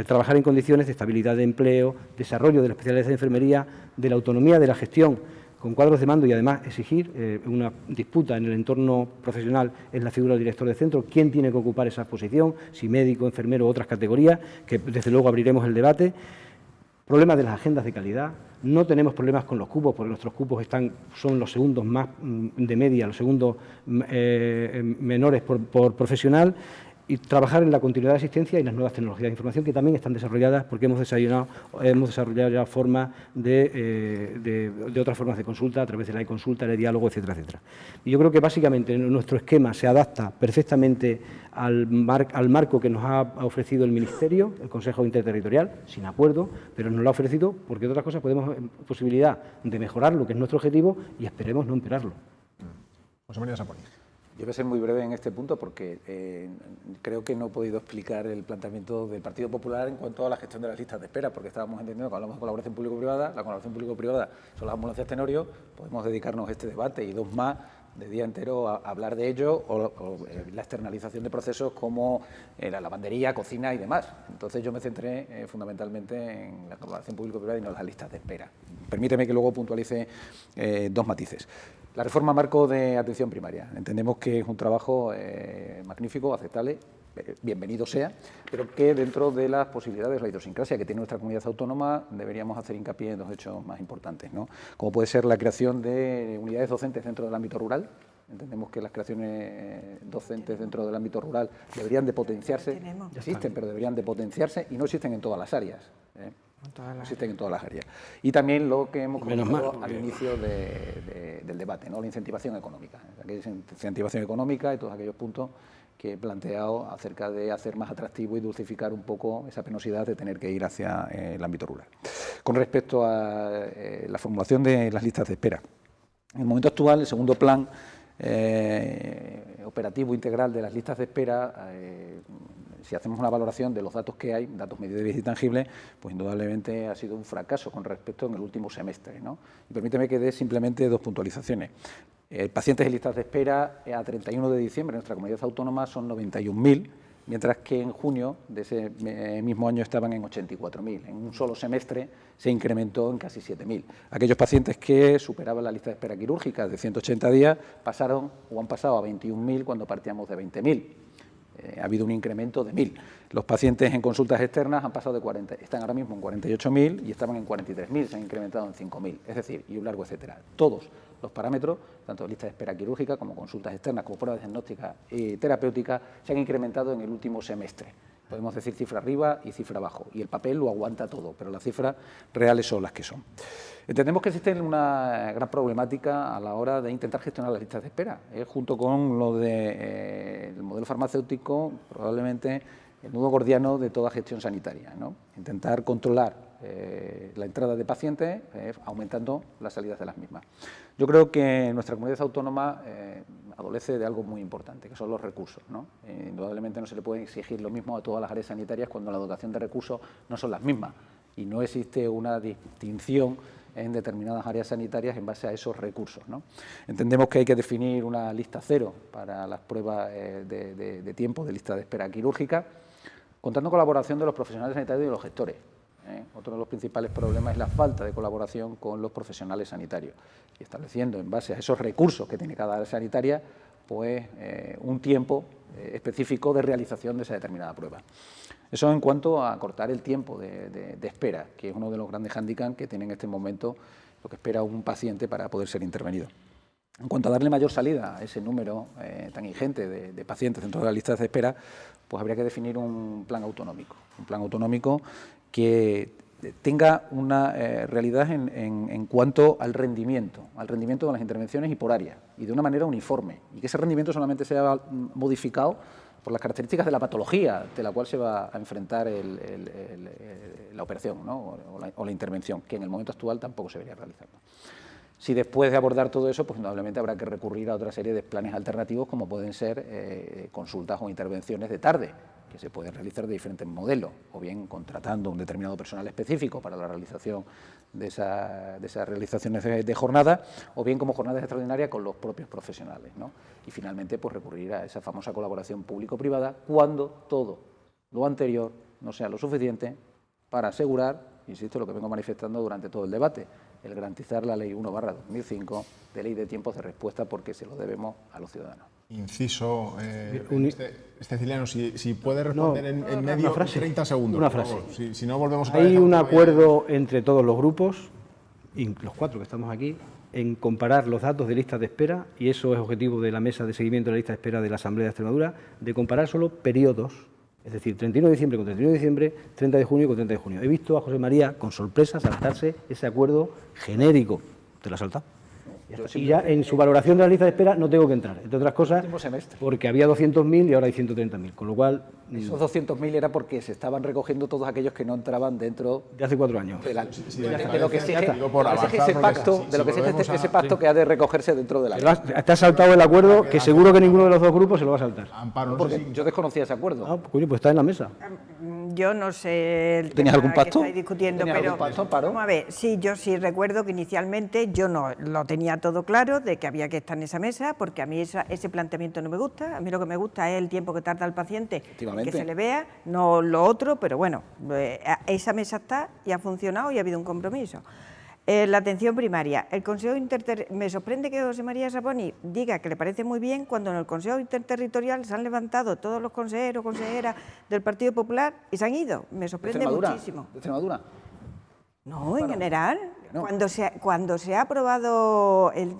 B: trabajar en condiciones de estabilidad de empleo, desarrollo de las especialidades de enfermería, de la autonomía de la gestión, con cuadros de mando y además exigir una disputa en el entorno profesional en la figura del director de centro, quién tiene que ocupar esa posición, si médico, enfermero u otras categorías, que desde luego abriremos el debate. Problemas de las agendas de calidad, no tenemos problemas con los cupos, porque nuestros cupos son los segundos más de media, los segundos menores por profesional, y trabajar en la continuidad de asistencia y las nuevas tecnologías de información que también están desarrolladas, porque hemos desarrollado ya formas de otras formas de consulta, a través de la e-consulta, el diálogo, etcétera, etcétera. Y yo creo que básicamente nuestro esquema se adapta perfectamente al marco que nos ha ofrecido el Ministerio, el Consejo Interterritorial, sin acuerdo, pero nos lo ha ofrecido porque de otras cosas podemos posibilidad de mejorar lo que es nuestro objetivo y esperemos no empeorarlo.
A: José María Saponi.
C: Yo voy a ser muy breve en este punto porque creo que no he podido explicar el planteamiento del Partido Popular en cuanto a la gestión de las listas de espera, porque estábamos entendiendo que hablamos de colaboración público-privada, la colaboración público-privada son las ambulancias Tenorio, podemos dedicarnos a este debate y dos más de día entero a hablar de ello o la externalización de procesos como la lavandería, cocina y demás. Entonces yo me centré fundamentalmente en la colaboración público-privada y no en las listas de espera. Permíteme que luego puntualice dos matices. La reforma marco de atención primaria. Entendemos que es un trabajo magnífico, aceptable, bienvenido sea, pero que dentro de las posibilidades de la idiosincrasia que tiene nuestra comunidad autónoma deberíamos hacer hincapié en dos hechos más importantes, ¿no? Como puede ser la creación de unidades docentes dentro del ámbito rural. Entendemos que las creaciones docentes dentro del ámbito rural deberían de potenciarse, existen, pero deberían de potenciarse y no existen en todas las áreas. No existen en todas las áreas. Y también lo que hemos comentado al inicio del debate, ¿no? La incentivación económica. Aquella incentivación económica y todos aquellos puntos que he planteado acerca de hacer más atractivo y dulcificar un poco esa penosidad de tener que ir hacia el ámbito rural. Con respecto a la formulación de las listas de espera, en el momento actual, el segundo plan operativo integral de las listas de espera, si hacemos una valoración de los datos que hay, datos medibles y tangibles, pues indudablemente ha sido un fracaso con respecto en el último semestre, ¿no? Y permíteme que dé simplemente dos puntualizaciones. Pacientes en listas de espera a 31 de diciembre en nuestra comunidad autónoma son 91.000, mientras que en junio de ese mismo año estaban en 84.000. En un solo semestre se incrementó en casi 7.000. Aquellos pacientes que superaban la lista de espera quirúrgica de 180 días pasaron o han pasado a 21.000 cuando partíamos de 20.000. Ha habido un incremento de 1.000. Los pacientes en consultas externas han pasado de 40, están ahora mismo en 48.000 y estaban en 43.000, se han incrementado en 5.000, es decir, y un largo etcétera. Todos los parámetros, tanto de lista de espera quirúrgica como consultas externas, como pruebas diagnósticas y terapéuticas, se han incrementado en el último semestre. Podemos decir cifra arriba y cifra abajo, y el papel lo aguanta todo, pero las cifras reales son las que son. Entendemos que existe una gran problemática a la hora de intentar gestionar las listas de espera. Junto con lo del modelo farmacéutico, probablemente el nudo gordiano de toda gestión sanitaria, ¿no? Intentar controlar la entrada de pacientes aumentando las salidas de las mismas. Yo creo que nuestra comunidad autónoma adolece de algo muy importante, que son los recursos, ¿no? Indudablemente no se le puede exigir lo mismo a todas las áreas sanitarias cuando la dotación de recursos no son las mismas y no existe una distinción en determinadas áreas sanitarias en base a esos recursos, ¿no? Entendemos que hay que definir una lista cero para las pruebas de tiempo de lista de espera quirúrgica, contando con la colaboración de los profesionales sanitarios y de los gestores. Otro de los principales problemas es la falta de colaboración con los profesionales sanitarios y estableciendo en base a esos recursos que tiene cada área sanitaria pues un tiempo específico de realización de esa determinada prueba. Eso en cuanto a cortar el tiempo de espera, que es uno de los grandes hándicaps que tiene en este momento lo que espera un paciente para poder ser intervenido. En cuanto a darle mayor salida a ese número tan ingente de pacientes dentro de las listas de espera, pues habría que definir un plan autonómico que tenga una realidad en cuanto al rendimiento de las intervenciones y por área, y de una manera uniforme, y que ese rendimiento solamente sea modificado por las características de la patología de la cual se va a enfrentar la operación, ¿no? o la intervención, que en el momento actual tampoco se debería realizar, ¿no? Si después de abordar todo eso, pues indudablemente habrá que recurrir a otra serie de planes alternativos, como pueden ser consultas o intervenciones de tarde, que se pueden realizar de diferentes modelos, o bien contratando un determinado personal específico para la realización de esas realizaciones de jornada, o bien como jornadas extraordinarias con los propios profesionales, ¿no? Y finalmente, pues recurrir a esa famosa colaboración público-privada cuando todo lo anterior no sea lo suficiente para asegurar, insisto, lo que vengo manifestando durante todo el debate, el garantizar la Ley 1/2005 de Ley de Tiempos de Respuesta, porque se lo debemos a los ciudadanos.
A: Inciso, Ceciliano, si puede responder en medio de 30 segundos.
B: Una frase.
A: Si no volvemos a
B: Hay un acuerdo entre todos los grupos, y los 4 que estamos aquí, en comparar los datos de listas de espera, y eso es objetivo de la mesa de seguimiento de la lista de espera de la Asamblea de Extremadura, de comparar solo periodos, es decir, 31 de diciembre con 31 de diciembre, 30 de junio con 30 de junio. He visto a José María, con sorpresa, saltarse ese acuerdo genérico. ¿Te lo ha saltado? Y ya en su valoración de la lista de espera no tengo que entrar, entre otras cosas, porque había 200.000 y ahora hay 130.000, con lo cual...
C: Esos 200.000 era porque se estaban recogiendo todos aquellos que no entraban dentro...
B: De hace 4 años.
C: De lo que exige ese pacto que ha de recogerse dentro de la ley.
B: Te ha saltado el acuerdo, que seguro que ninguno de los dos grupos se lo va a saltar.
C: Porque yo desconocía ese acuerdo.
B: Pues está en la mesa.
D: yo no sé el
C: ¿Tenías
D: tema
C: algún pacto?
D: que estáis discutiendo,
C: ¿Tenías
D: pero
C: algún pacto, Paro?
D: vamos a ver, sí, yo sí recuerdo que inicialmente yo no lo tenía todo claro de que había que estar en esa mesa, porque a mí ese planteamiento no me gusta. A mí lo que me gusta es el tiempo que tarda el paciente en que se le vea, no lo otro, pero bueno, esa mesa está y ha funcionado y ha habido un compromiso. La atención primaria. El Consejo me sorprende que José María Saponi diga que le parece muy bien cuando en el Consejo Interterritorial se han levantado todos los consejeros, consejeras del Partido Popular y se han ido. Me sorprende muchísimo.
C: ¿De Extremadura?
D: No, en general.
C: No.
D: Cuando se ha abordado el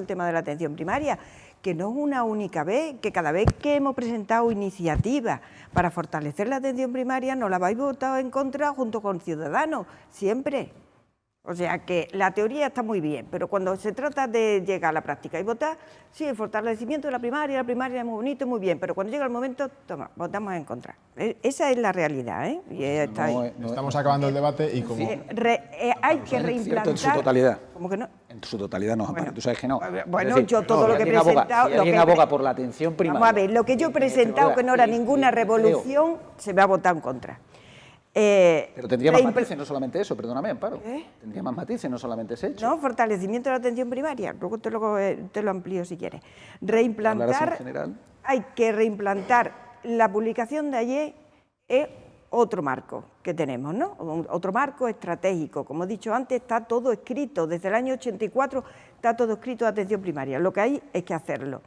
D: tema de la atención primaria, que no es una única vez, que cada vez que hemos presentado iniciativas para fortalecer la atención primaria, nos la habéis votado en contra junto con Ciudadanos, siempre. O sea que la teoría está muy bien, pero cuando se trata de llegar a la práctica y votar, sí, el fortalecimiento de la primaria es muy bonito, muy bien, pero cuando llega el momento, toma, votamos en contra. Esa es la realidad, ¿eh? Y está ahí.
A: Estamos acabando el debate y como...
D: Hay que reimplantar...
C: En su totalidad.
D: ¿Cómo que no?
C: En su totalidad no,
D: Bueno,
C: tú sabes que no.
D: bueno,
C: Es decir,
D: yo todo lo que he
C: alguien
D: presentado...
C: si alguien aboga por la atención primaria...
D: Vamos a ver, lo que yo he presentado, que no era ninguna revolución, se me ha votado en contra.
C: Pero tendría más matices, no solamente eso, perdóname, Amparo.
D: ¿Eh?
C: Tendría más matices, no solamente ese hecho.
D: No, fortalecimiento de la atención primaria, luego te lo amplío si quieres.
C: Hablar así en general.
D: Hay que reimplantar. La publicación de ayer es otro marco que tenemos, ¿no? Otro marco estratégico. Como he dicho antes, está todo escrito, desde el año 84 está todo escrito de atención primaria. Lo que hay es que hacerlo.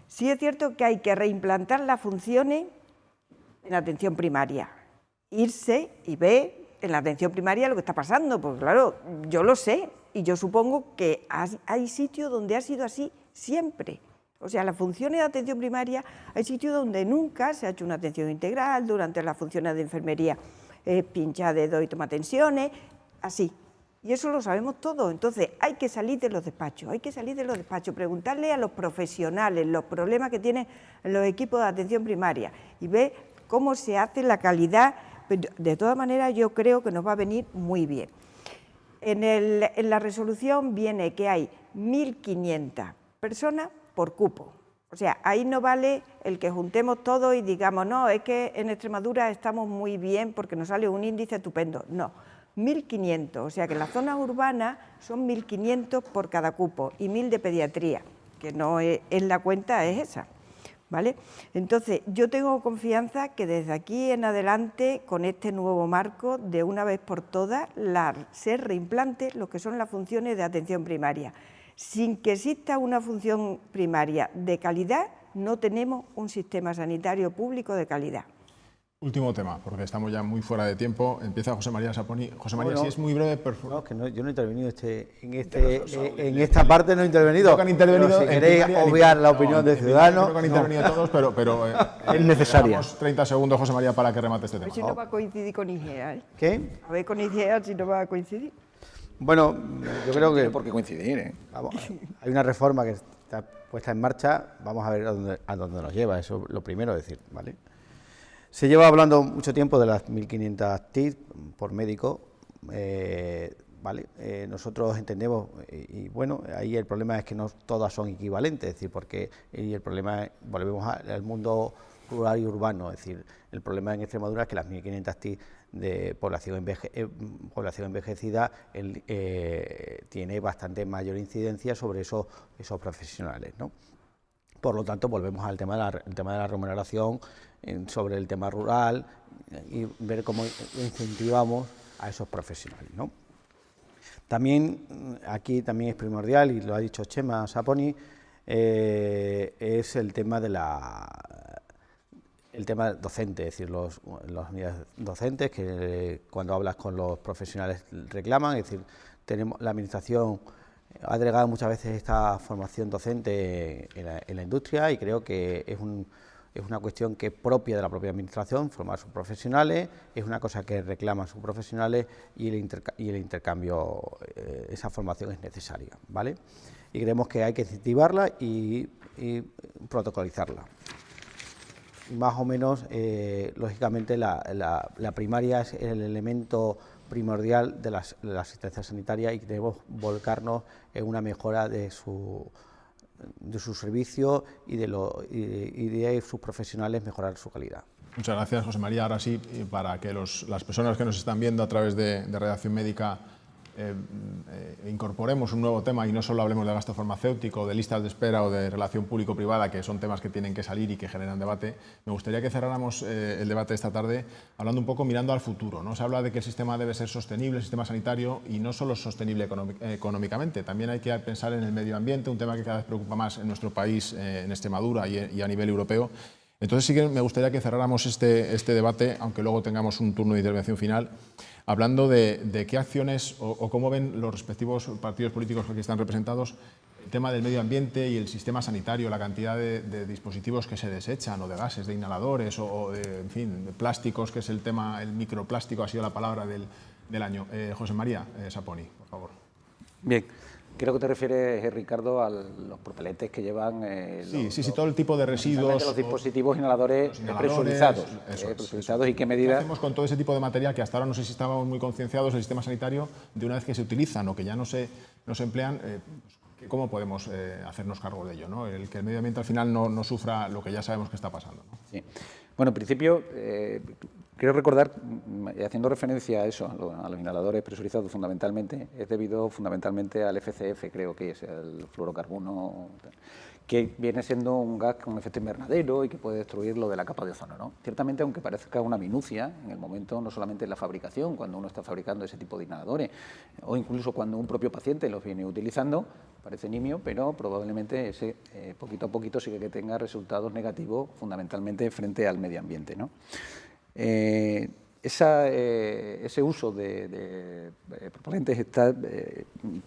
D: Sí es cierto que hay que reimplantar las funciones en atención primaria. Irse y ver en la atención primaria lo que está pasando, porque claro, yo lo sé y yo supongo que hay sitios donde ha sido así siempre. O sea, las funciones de atención primaria, hay sitios donde nunca se ha hecho una atención integral, durante las funciones de enfermería, pincha dedos y toma tensiones, así. Y eso lo sabemos todos. Entonces, hay que salir de los despachos, preguntarle a los profesionales los problemas que tienen los equipos de atención primaria y ver cómo se hace la calidad. De todas maneras, yo creo que nos va a venir muy bien. En la resolución viene que hay 1.500 personas por cupo. O sea, ahí no vale el que juntemos todo y digamos, no, es que en Extremadura estamos muy bien porque nos sale un índice estupendo. No, 1.500. O sea que en las zonas urbanas son 1.500 por cada cupo y 1.000 de pediatría, que no es la cuenta, es esa. ¿Vale? Entonces, yo tengo confianza que desde aquí en adelante, con este nuevo marco, de una vez por todas, se reimplante lo que son las funciones de atención primaria. Sin que exista una función primaria de calidad, no tenemos un sistema sanitario público de calidad.
A: Último tema, porque estamos ya muy fuera de tiempo. Empieza José María Saponi. José María, si es muy breve, perfecto.
E: No, que no, yo no he intervenido en esta parte, no he intervenido.
A: Creo que han intervenido.
E: Pero si queréis obviar la opinión de Ciudadanos.
A: Creo que han intervenido todos, pero
C: es necesaria.
A: Damos 30 segundos, José María, para que remate este
D: A
A: tema.
D: ver si no va a coincidir con IGEA, ¿eh?
E: ¿Qué?
D: A ver con IGEA si no va a coincidir.
E: Bueno, yo creo que...
C: Tiene por qué coincidir, ¿eh?
E: Vamos, hay una reforma que está puesta en marcha, vamos a ver a dónde nos lleva, eso es lo primero decir, ¿vale? Se lleva hablando mucho tiempo de las 1.500 TIC por médico, ¿vale? Nosotros entendemos, y bueno, ahí el problema es que no todas son equivalentes, es decir, porque y el problema es, volvemos al mundo rural y urbano, es decir, el problema en Extremadura es que las 1.500 TIC de población envejecida tiene bastante mayor incidencia sobre esos profesionales, ¿no? Por lo tanto, volvemos al tema de la remuneración sobre el tema rural y ver cómo incentivamos a esos profesionales, ¿no? También, aquí también es primordial, y lo ha dicho Chema Saponi, es el tema docente, es decir, las unidades docentes, que cuando hablas con los profesionales reclaman, es decir, la Administración ha delegado muchas veces esta formación docente en la industria y creo que es una cuestión que es propia de la propia Administración, formar sus profesionales, es una cosa que reclaman sus profesionales y el intercambio, esa formación es necesaria, ¿vale? Y creemos que hay que incentivarla y protocolizarla. Más o menos, lógicamente, la primaria es el elemento primordial de la asistencia sanitaria y debemos volcarnos en una mejora de su servicio y de sus profesionales, mejorar su calidad.
A: Muchas gracias, José María. Ahora sí, para que las personas que nos están viendo a través de Redacción Médica incorporemos un nuevo tema y no solo hablemos de gasto farmacéutico, de listas de espera o de relación público-privada, que son temas que tienen que salir y que generan debate, me gustaría que cerráramos el debate esta tarde hablando un poco, mirando al futuro, ¿no? Se habla de que el sistema debe ser sostenible, el sistema sanitario, y no solo sostenible económicamente, también hay que pensar en el medio ambiente, un tema que cada vez preocupa más en nuestro país, en Extremadura y a nivel europeo. Entonces sí que me gustaría que cerráramos este debate, aunque luego tengamos un turno de intervención final, hablando de qué acciones o cómo ven los respectivos partidos políticos que aquí están representados el tema del medio ambiente y el sistema sanitario, la cantidad de dispositivos que se desechan, o de gases, de inhaladores, o de, en fin, de plásticos, que es el tema, el microplástico ha sido la palabra del año. José María Saponi, por favor.
C: Bien. Creo que te refieres, Ricardo, a los propelentes que llevan
A: sí, todo el tipo de residuos.
C: Los dispositivos inhaladores presurizados y qué medidas.
A: ¿Qué hacemos con todo ese tipo de material que hasta ahora no sé si estábamos muy concienciados del sistema sanitario, de una vez que se utilizan o que ya no se emplean? ¿Cómo podemos hacernos cargo de ello, ¿no? El que el medio ambiente al final no sufra lo que ya sabemos que está pasando, ¿no?
C: Sí. Bueno, en principio, quiero recordar, haciendo referencia a eso, a los inhaladores presurizados fundamentalmente, es debido fundamentalmente al FCF, creo que es el fluorocarbono, que viene siendo un gas con efecto invernadero y que puede destruir lo de la capa de ozono, ¿no? Ciertamente, aunque parezca una minucia, en el momento, no solamente en la fabricación, cuando uno está fabricando ese tipo de inhaladores, o incluso cuando un propio paciente los viene utilizando, parece nimio, pero probablemente ese poquito a poquito sí que tenga resultados negativos fundamentalmente frente al medio ambiente, ¿no? Ese uso de propelentes está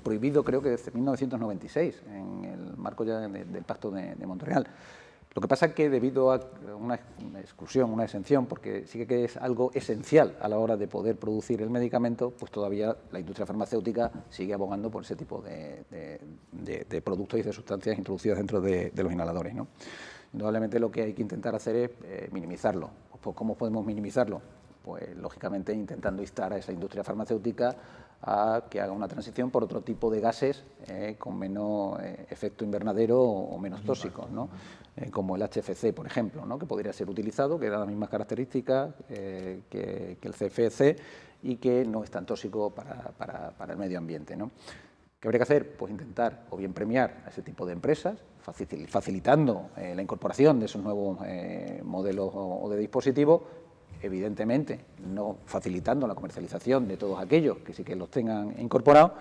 C: prohibido, creo que desde 1996, en el marco ya del Pacto de Montreal. Lo que pasa es que debido a una exclusión, una exención, porque sí que es algo esencial a la hora de poder producir el medicamento, pues todavía la industria farmacéutica sigue abogando por ese tipo de productos y de sustancias introducidas dentro de los inhaladores, ¿no? Indudablemente lo que hay que intentar hacer es minimizarlo. Pues, ¿cómo podemos minimizarlo? Pues lógicamente intentando instar a esa industria farmacéutica a que haga una transición por otro tipo de gases con menos efecto invernadero o menos tóxicos, ¿no? Como el HFC, por ejemplo, ¿no? Que podría ser utilizado, que da las mismas características que el CFC y que no es tan tóxico para el medio ambiente, ¿no? ¿Qué habría que hacer? Pues intentar o bien premiar a ese tipo de empresas, facilitando la incorporación de esos nuevos modelos o de dispositivos, evidentemente no facilitando la comercialización de todos aquellos que sí que los tengan incorporados,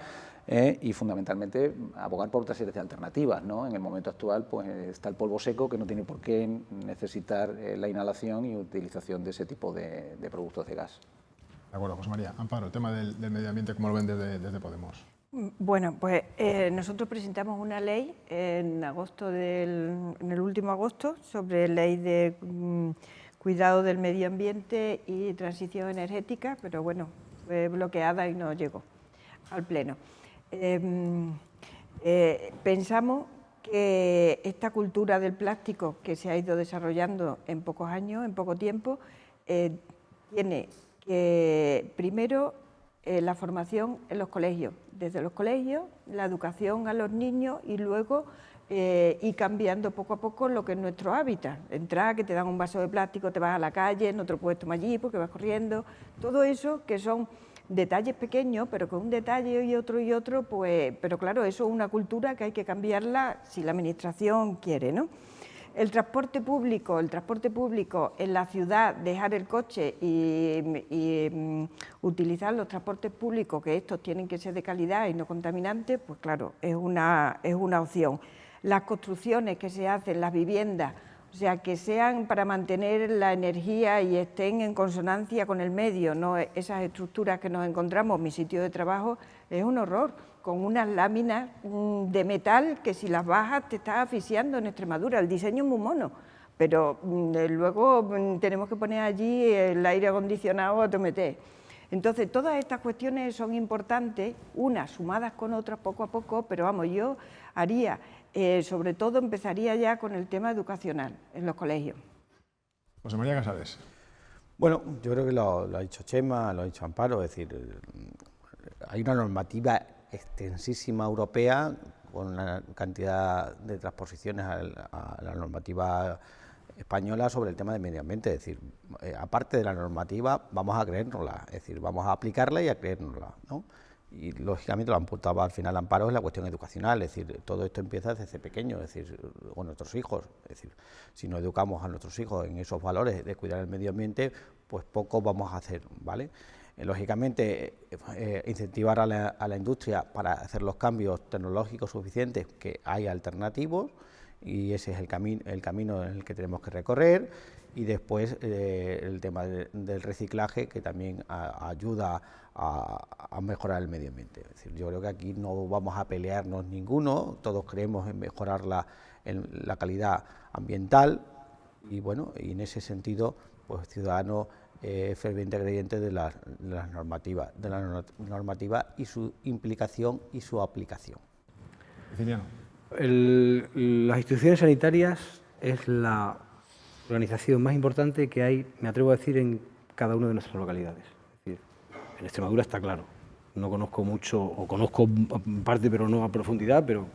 C: y fundamentalmente abogar por otra serie de alternativas, ¿no? En el momento actual pues está el polvo seco, que no tiene por qué necesitar la inhalación y utilización de ese tipo de productos de gas.
A: De acuerdo, José María. Amparo, el tema del medio ambiente, ¿cómo lo ven desde Podemos?
D: Bueno, pues nosotros presentamos una ley en el último agosto, sobre ley de cuidado del medio ambiente y transición energética, pero bueno, fue bloqueada y no llegó al Pleno. Pensamos que esta cultura del plástico que se ha ido desarrollando en pocos años, en poco tiempo, tiene que, primero, la formación en los colegios, desde los colegios, la educación a los niños y luego ir cambiando poco a poco lo que es nuestro hábitat. Entrar, que te dan un vaso de plástico, te vas a la calle, no te lo puedes tomar allí porque vas corriendo, todo eso que son detalles pequeños, pero con un detalle y otro, pues, pero claro, eso es una cultura que hay que cambiarla si la administración quiere, ¿no? El transporte público en la ciudad, dejar el coche y utilizar los transportes públicos, que estos tienen que ser de calidad y no contaminantes, pues claro, es una opción. Las construcciones que se hacen, las viviendas, o sea, que sean para mantener la energía y estén en consonancia con el medio, no esas estructuras que nos encontramos. Mi sitio de trabajo es un horror, con unas láminas de metal que si las bajas te estás asfixiando en Extremadura. El diseño es muy mono, pero luego tenemos que poner allí el aire acondicionado a tometer. Entonces, todas estas cuestiones son importantes, unas sumadas con otras poco a poco, pero vamos, yo haría, sobre todo empezaría ya con el tema educacional en los colegios.
A: José María Casares.
E: Bueno, yo creo que lo ha dicho Chema, lo ha dicho Amparo, es decir, hay una normativa extensísima europea con una cantidad de transposiciones a la normativa española sobre el tema del medio ambiente. Es decir, aparte de la normativa, vamos a creérnosla, es decir, vamos a aplicarla y a creérnosla, ¿no? Y lógicamente lo han puesto al final amparo en la cuestión educacional, es decir, todo esto empieza desde pequeño, es decir, con nuestros hijos, es decir, si no educamos a nuestros hijos en esos valores de cuidar el medio ambiente, pues poco vamos a hacer, ¿vale? Lógicamente, incentivar a la industria para hacer los cambios tecnológicos suficientes, que hay alternativos, y ese es el camino en el que tenemos que recorrer. Y después el tema del reciclaje, que también ayuda a mejorar el medio ambiente. Es decir, yo creo que aquí no vamos a pelearnos ninguno, todos creemos en mejorar la calidad ambiental, y bueno, y en ese sentido, pues Ciudadanos ferviente creyente de la normativa y su implicación y su aplicación.
A: Ciliano.
B: Las instituciones sanitarias es la organización más importante que hay, me atrevo a decir, en cada una de nuestras localidades. Es decir, en Extremadura está claro, no conozco mucho, o conozco parte pero no a profundidad, pero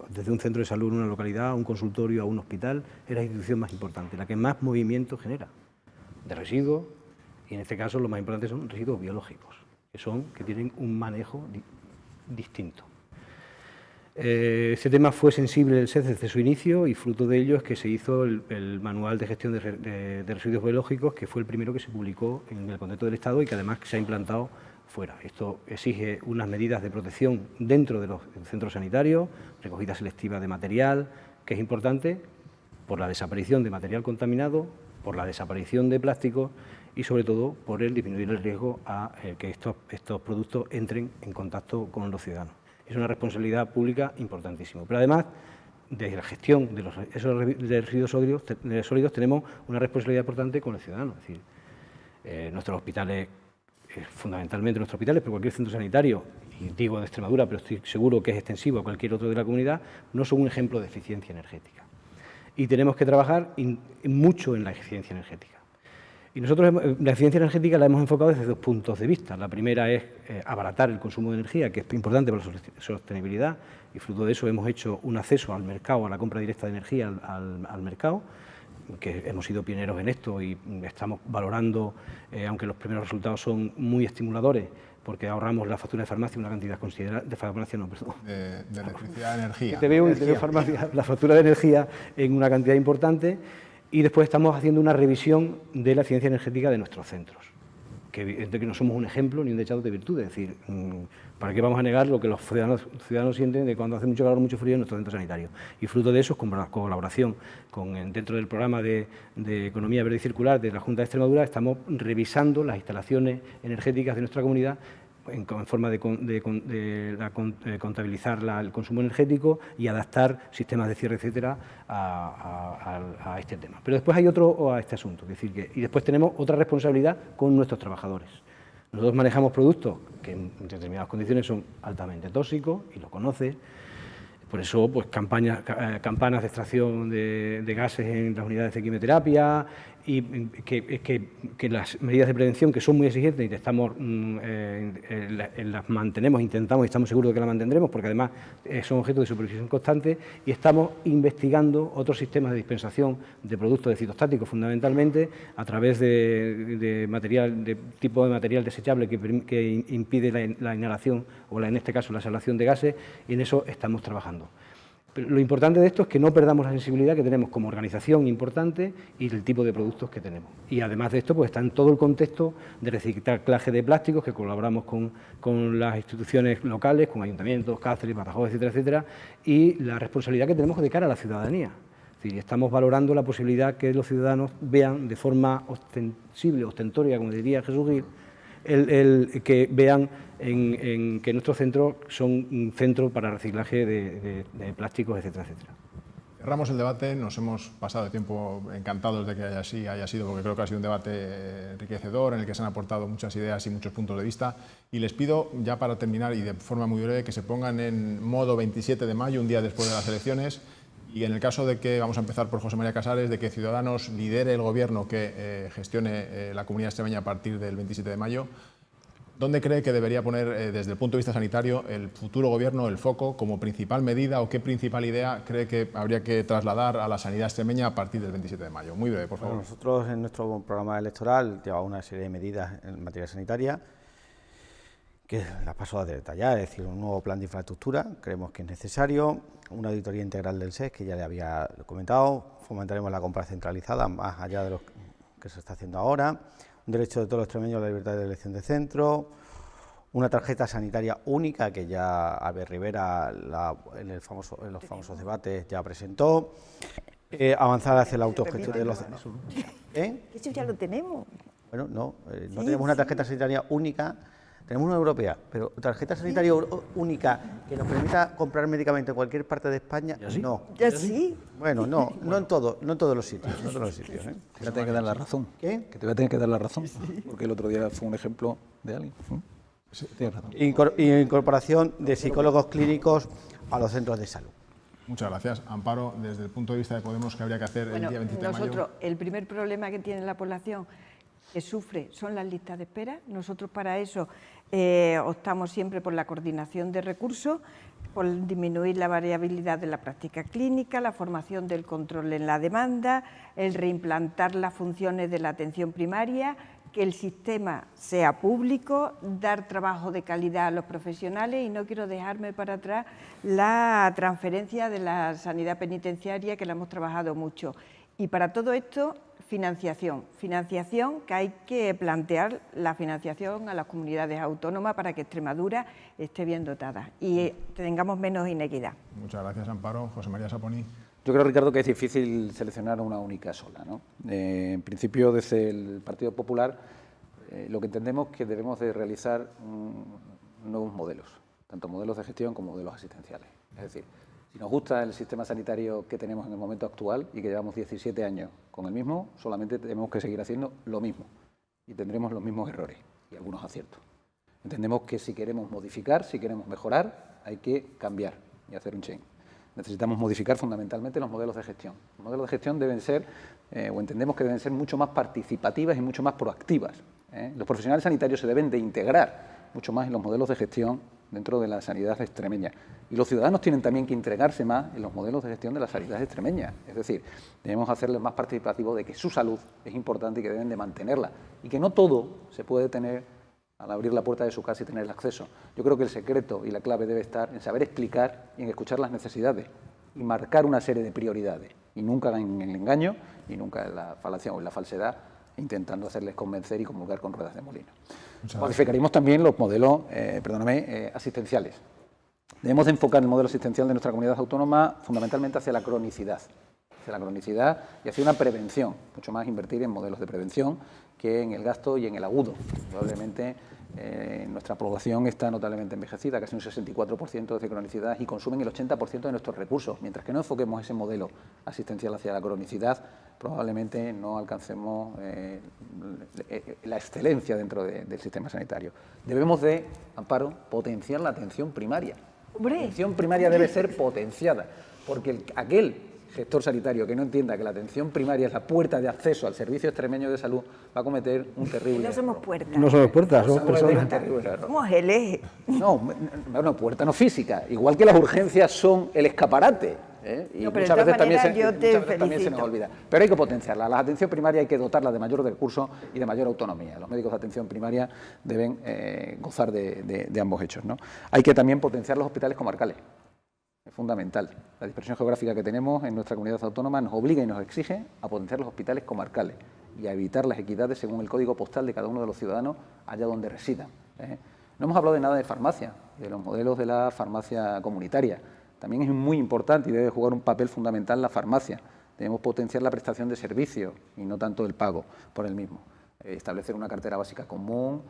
B: desde un centro de salud en una localidad, a un consultorio, a un hospital, es la institución más importante, la que más movimiento genera de residuos, y en este caso los más importantes son residuos biológicos, que tienen un manejo distinto. Este tema fue sensible el SES desde su inicio, y fruto de ello es que se hizo el Manual de Gestión de Residuos Biológicos, que fue el primero que se publicó en el contexto del Estado y que además se ha implantado fuera. Esto exige unas medidas de protección dentro de los centros sanitarios, recogida selectiva de material, que es importante por la desaparición de material contaminado, por la desaparición de plásticos y sobre todo por el disminuir el riesgo a que estos productos entren en contacto con los ciudadanos. Es una responsabilidad pública importantísima. Pero además, desde la gestión de esos residuos sólidos tenemos una responsabilidad importante con el ciudadano. Es decir, nuestros hospitales, fundamentalmente nuestros hospitales, pero cualquier centro sanitario, y digo de Extremadura, pero estoy seguro que es extensivo a cualquier otro de la comunidad, no son un ejemplo de eficiencia energética. Y tenemos que trabajar mucho en la eficiencia energética. Y nosotros la eficiencia energética la hemos enfocado desde dos puntos de vista. La primera es abaratar el consumo de energía, que es importante para la sostenibilidad, y fruto de eso hemos hecho un acceso al mercado, a la compra directa de energía al mercado, que hemos sido pioneros en esto y estamos valorando, aunque los primeros resultados son muy estimuladores, porque ahorramos la factura de farmacia una cantidad considerable, de farmacia no, perdón.
A: De electricidad, energía.
B: Que te veo farmacia, la factura de energía en una cantidad importante, y después estamos haciendo una revisión de la eficiencia energética de nuestros centros, que no somos un ejemplo ni un dechado de virtud, es decir, ¿para qué vamos a negar lo que los ciudadanos sienten de cuando hace mucho calor, mucho frío en nuestro centro sanitario? Y fruto de eso, con la colaboración dentro del programa de Economía Verde y Circular de la Junta de Extremadura, estamos revisando las instalaciones energéticas de nuestra comunidad en forma de contabilizar el consumo energético y adaptar sistemas de cierre, etcétera, a este tema. Pero después hay a este asunto, es decir, y después tenemos otra responsabilidad con nuestros trabajadores. Nosotros manejamos productos que en determinadas condiciones son altamente tóxicos, y lo conoce. Por eso, pues campanas de extracción de gases en las unidades de quimioterapia, y que las medidas de prevención, que son muy exigentes y las mantenemos, intentamos y estamos seguros de que las mantendremos, porque además son objeto de supervisión constante, y estamos investigando otros sistemas de dispensación de productos de citostáticos, fundamentalmente a través de tipo de material desechable que impide la inhalación o en este caso la exhalación de gases, y en eso estamos trabajando. Pero lo importante de esto es que no perdamos la sensibilidad que tenemos como organización importante y el tipo de productos que tenemos. Y además de esto, pues está en todo el contexto de reciclaje de plásticos, que colaboramos con las instituciones locales, con ayuntamientos, Cáceres, Badajoz, etcétera, etcétera, y la responsabilidad que tenemos de cara a la ciudadanía. Es decir, estamos valorando la posibilidad que los ciudadanos vean de forma ostensible, ostentoria, como diría Jesús Gil, que vean que nuestros centros son un centro para reciclaje de plásticos, etcétera, etcétera.
A: Cerramos el debate, nos hemos pasado el tiempo encantados de que así haya sido, porque creo que ha sido un debate enriquecedor en el que se han aportado muchas ideas y muchos puntos de vista, y les pido, ya para terminar y de forma muy breve, que se pongan en modo 27 de mayo, un día después de las elecciones, y en el caso de que, vamos a empezar por José María Casares, de que Ciudadanos lidere el gobierno que gestione la Comunidad Extremeña a partir del 27 de mayo, ¿Dónde cree que debería poner, desde el punto de vista sanitario, el futuro Gobierno el foco como principal medida o qué principal idea cree que habría que trasladar a la sanidad extremeña a partir del 27 de mayo? Muy breve, por favor.
E: Bueno, nosotros en nuestro programa electoral llevamos una serie de medidas en materia sanitaria que las paso a detallar, es decir, un nuevo plan de infraestructura, creemos que es necesario, una auditoría integral del SES, que ya le había comentado, fomentaremos la compra centralizada, más allá de lo que se está haciendo ahora, un derecho de todos los extremeños a la libertad de elección de centro, una tarjeta sanitaria única que ya Albert Rivera en los famosos debates ya presentó, avanzar hacia la autogestión de los...
D: Eso ya lo tenemos.
E: Bueno, no tenemos una tarjeta sanitaria única, tenemos una europea, pero tarjeta sanitaria única que nos permita comprar medicamentos en cualquier parte de España, no.
D: Ya sí.
E: Bueno, no en todos los sitios.
C: Te voy a tener que dar la razón.
E: ¿Qué?
C: Que te voy a tener que dar la razón, porque el otro día fue un ejemplo de alguien. Sí, tienes razón.
E: Incorporación de psicólogos clínicos a los centros de salud.
A: Muchas gracias. Amparo, desde el punto de vista de Podemos, ¿qué habría que hacer el día 27 de mayo?
D: Nosotros, el primer problema que tiene la población que sufre son las listas de espera. Nosotros para eso optamos siempre por la coordinación de recursos, por disminuir la variabilidad de la práctica clínica, la formación del control en la demanda, el reimplantar las funciones de la atención primaria, que el sistema sea público, dar trabajo de calidad a los profesionales y no quiero dejarme para atrás la transferencia de la sanidad penitenciaria, que la hemos trabajado mucho. Y para todo esto, financiación que hay que plantear la financiación a las comunidades autónomas para que Extremadura esté bien dotada y tengamos menos inequidad.
A: Muchas gracias, Amparo. José María Saponi.
C: Yo creo, Ricardo, que es difícil seleccionar una única sola, ¿no? En principio, desde el Partido Popular, lo que entendemos es que debemos de realizar nuevos modelos, tanto modelos de gestión como modelos asistenciales. Es decir, si nos gusta el sistema sanitario que tenemos en el momento actual y que llevamos 17 años con el mismo, solamente tenemos que seguir haciendo lo mismo y tendremos los mismos errores y algunos aciertos. Entendemos que si queremos modificar, si queremos mejorar, hay que cambiar y hacer un change. Necesitamos modificar fundamentalmente los modelos de gestión. Los modelos de gestión deben ser, o entendemos que deben ser mucho más participativas y mucho más proactivas. Los profesionales sanitarios se deben de integrar mucho más en los modelos de gestión dentro de la sanidad extremeña. Y los ciudadanos tienen también que integrarse más en los modelos de gestión de la sanidad extremeña. Es decir, debemos hacerles más participativos de que su salud es importante y que deben de mantenerla. Y que no todo se puede tener al abrir la puerta de su casa y tener el acceso. Yo creo que el secreto y la clave debe estar en saber explicar y en escuchar las necesidades y marcar una serie de prioridades. Y nunca en el engaño y nunca en la falacia o en la falsedad, intentando hacerles convencer y comulgar con ruedas de molino. Modificaríamos también los modelos asistenciales. Debemos de enfocar el modelo asistencial de nuestra comunidad autónoma fundamentalmente hacia la cronicidad y hacia una prevención, mucho más invertir en modelos de prevención que en el gasto y en el agudo. Probablemente nuestra población está notablemente envejecida, casi un 64% de cronicidad y consumen el 80% de nuestros recursos. Mientras que no enfoquemos ese modelo asistencial hacia la cronicidad, probablemente no alcancemos la excelencia dentro del sistema sanitario. Debemos de, Amparo, potenciar la atención primaria. La atención primaria debe ser potenciada, porque aquel gestor sanitario que no entienda que la atención primaria es la puerta de acceso al servicio extremeño de salud va a cometer un terrible error.
D: No somos puertas.
B: No somos puertas, somos personas.
D: Somos el eje.
C: No, puerta no física. Igual que las urgencias son el escaparate. Y
D: no, pero
C: muchas veces también
D: se
C: nos olvida. Pero hay que potenciarla. La atención primaria hay que dotarla de mayor recursos y de mayor autonomía. Los médicos de atención primaria deben gozar de ambos hechos, ¿no? Hay que también potenciar los hospitales comarcales. Es fundamental. La dispersión geográfica que tenemos en nuestra comunidad autónoma nos obliga y nos exige a potenciar los hospitales comarcales y a evitar las equidades según el código postal de cada uno de los ciudadanos allá donde residan. No hemos hablado de nada de farmacia, de los modelos de la farmacia comunitaria. También es muy importante y debe jugar un papel fundamental la farmacia. Debemos potenciar la prestación de servicios y no tanto el pago por el mismo. Establecer una cartera básica común.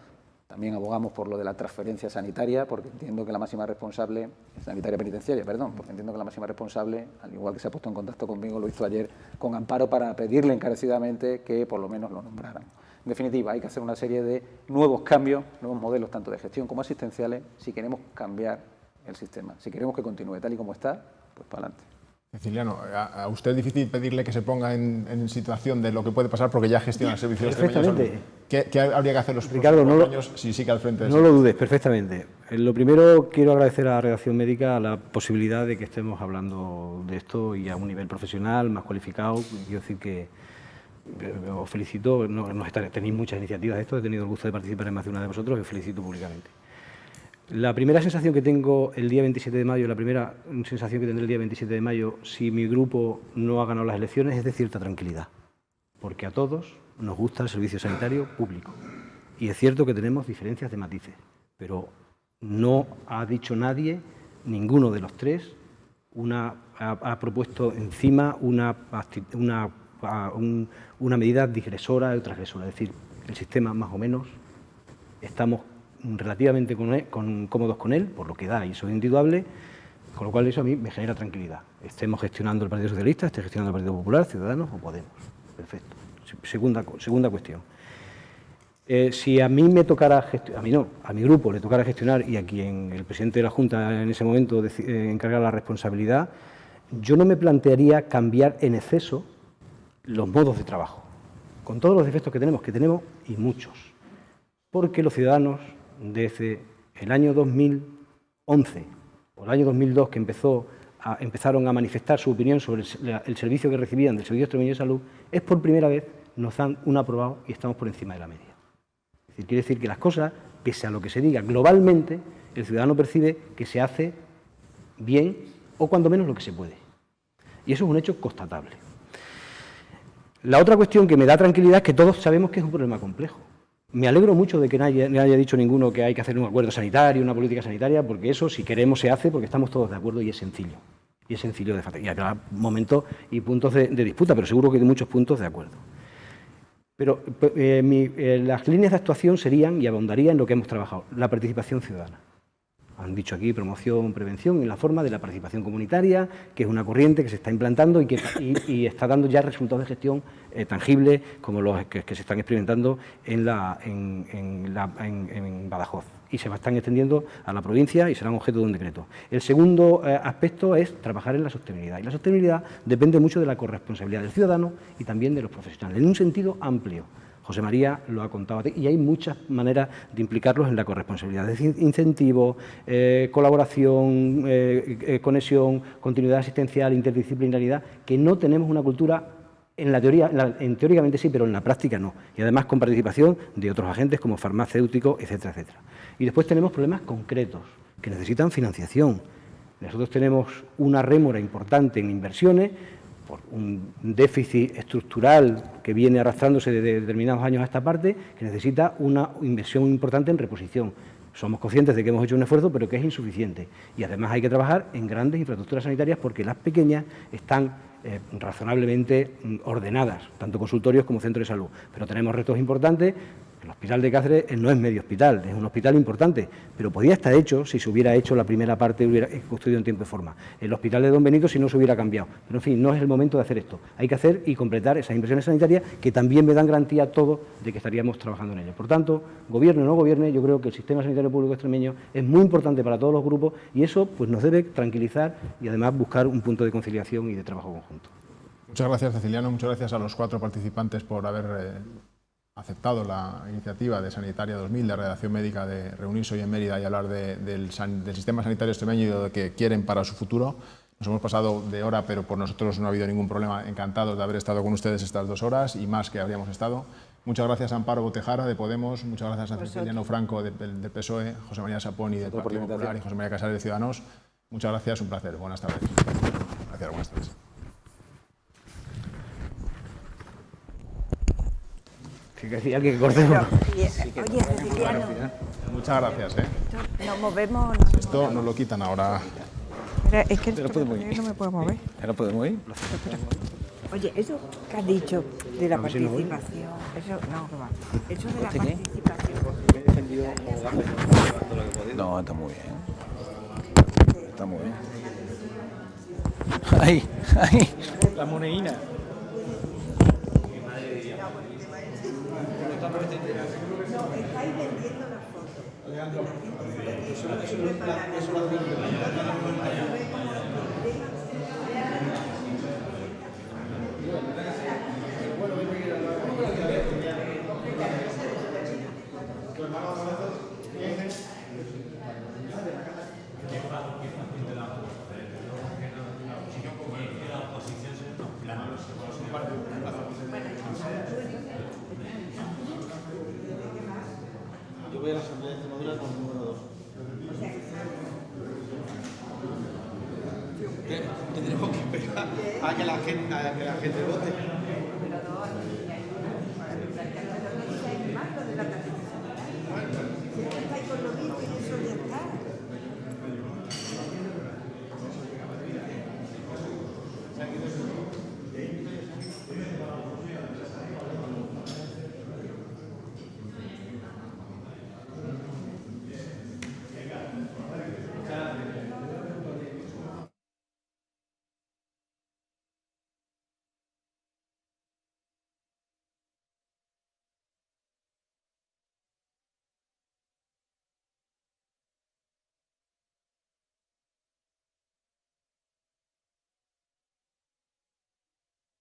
C: También abogamos por lo de la transferencia sanitaria, porque entiendo que la máxima responsable, sanitaria penitenciaria, perdón, porque entiendo que la máxima responsable, al igual que se ha puesto en contacto conmigo, lo hizo ayer con Amparo para pedirle encarecidamente que por lo menos lo nombraran. En definitiva, hay que hacer una serie de nuevos cambios, nuevos modelos, tanto de gestión como asistenciales, si queremos cambiar el sistema. Si queremos que continúe tal y como está, pues para adelante.
A: Ceciliano, a usted es difícil pedirle que se ponga en situación de lo que puede pasar porque ya gestiona el servicio de
B: Perfectamente.
A: ¿Qué habría que hacer los
B: Ricardo,
A: próximos años si sigue al frente de
B: no lo dudes, perfectamente. Lo primero, quiero agradecer a la redacción médica la posibilidad de que estemos hablando de esto y a un nivel profesional, más cualificado. Quiero decir que os felicito, tenéis muchas iniciativas de esto, he tenido el gusto de participar en más de una de vosotros y os felicito públicamente. La primera sensación que tengo el día 27 de mayo, la primera sensación que tendré el día 27 de mayo, si mi grupo no ha ganado las elecciones, es de cierta tranquilidad, porque a todos nos gusta el servicio sanitario público. Y es cierto que tenemos diferencias de matices, pero no ha dicho nadie, ninguno de los tres, ha propuesto encima una medida digresora o transgresora. Es decir, el sistema más o menos estamos relativamente cómodos con él, por lo que da, y eso es indudable, con lo cual eso a mí me genera tranquilidad. Estemos gestionando el Partido Socialista, esté gestionando el Partido Popular, Ciudadanos o Podemos. Perfecto. Segunda cuestión. Si a mí me tocara gestionar, a mi grupo le tocara gestionar y a quien el presidente de la Junta en ese momento encargara la responsabilidad, yo no me plantearía cambiar en exceso los modos de trabajo, con todos los defectos que tenemos y muchos, porque los ciudadanos desde el año 2011 o el año 2002 que empezaron a manifestar su opinión sobre el servicio que recibían del Servicio Extremeño de Salud, es por primera vez nos dan un aprobado y estamos por encima de la media. Es decir, quiere decir que las cosas, pese a lo que se diga globalmente, el ciudadano percibe que se hace bien o cuando menos lo que se puede. Y eso es un hecho constatable. La otra cuestión que me da tranquilidad es que todos sabemos que es un problema complejo. Me alegro mucho de que no haya dicho ninguno que hay que hacer un acuerdo sanitario, una política sanitaria, porque eso, si queremos, se hace, porque estamos todos de acuerdo y es sencillo. Y es sencillo de hacer. Y habrá momentos y puntos de disputa, pero seguro que hay muchos puntos de acuerdo. Pero las líneas de actuación serían, y abundaría en lo que hemos trabajado, la participación ciudadana. Han dicho aquí promoción, prevención, en la forma de la participación comunitaria, que es una corriente que se está implantando y está dando ya resultados de gestión tangibles, como los que se están experimentando en Badajoz. Y se están extendiendo a la provincia y serán objeto de un decreto. El segundo aspecto es trabajar en la sostenibilidad. Y la sostenibilidad depende mucho de la corresponsabilidad del ciudadano y también de los profesionales, en un sentido amplio. José María lo ha contado y hay muchas maneras de implicarlos en la corresponsabilidad. Es decir, incentivo, colaboración, conexión, continuidad asistencial, interdisciplinaridad, que no tenemos una cultura, en la teoría, teóricamente sí, pero en la práctica no. Y además con participación de otros agentes como farmacéuticos, etcétera, etcétera. Y después tenemos problemas concretos que necesitan financiación. Nosotros tenemos una rémora importante en inversiones, por un déficit estructural que viene arrastrándose de determinados años a esta parte, que necesita una inversión importante en reposición. Somos conscientes de que hemos hecho un esfuerzo, pero que es insuficiente. Y además hay que trabajar en grandes infraestructuras sanitarias porque las pequeñas están razonablemente ordenadas, tanto consultorios como centros de salud. Pero tenemos retos importantes. El Hospital de Cáceres no es medio hospital, es un hospital importante, pero podía estar hecho si se hubiera hecho la primera parte, hubiera construido en tiempo y forma. El Hospital de Don Benito si no se hubiera cambiado. Pero en fin, no es el momento de hacer esto. Hay que hacer y completar esas inversiones sanitarias que también me dan garantía a todos de que estaríamos trabajando en ello. Por tanto, gobierne o no gobierne, yo creo que el sistema sanitario público extremeño es muy importante para todos los grupos y eso pues nos debe tranquilizar y además buscar un punto de conciliación y de trabajo conjunto.
A: Muchas gracias, Ceciliano. Muchas gracias a los 4 participantes por haber aceptado la iniciativa de Sanitaria 2000, de Redacción Médica, de reunirse hoy en Mérida y hablar del sistema sanitario extremeño y de lo que quieren para su futuro. Nos hemos pasado de hora, pero por nosotros no ha habido ningún problema. Encantados de haber estado con ustedes estas 2 horas y más que habríamos estado. Muchas gracias a Amparo Botejara, de Podemos. Muchas gracias a Ceciliano Franco, del PSOE, José María Saponi, del Partido Popular, y José María Casares, de Ciudadanos. Muchas gracias, un placer. Buenas tardes. Gracias, buenas tardes.
B: Que decía que cortemos.
D: Oye, Ceciliano,
A: Muchas gracias.
D: nos movemos.
A: Esto nos lo quitan ahora.
D: Es que no me puedo mover.
C: ¿Ya no podemos ir?
D: Oye, eso que has dicho de la participación, eso no, que va. Eso de la participación.
C: No, está muy bien. Está muy bien. ¡Ay! ¡Ay!
E: La monedina.
D: Estáis vendiendo las fotos.
E: voy a la Asamblea de Extremadura con el número 2. Tendremos que esperar a que la gente vote.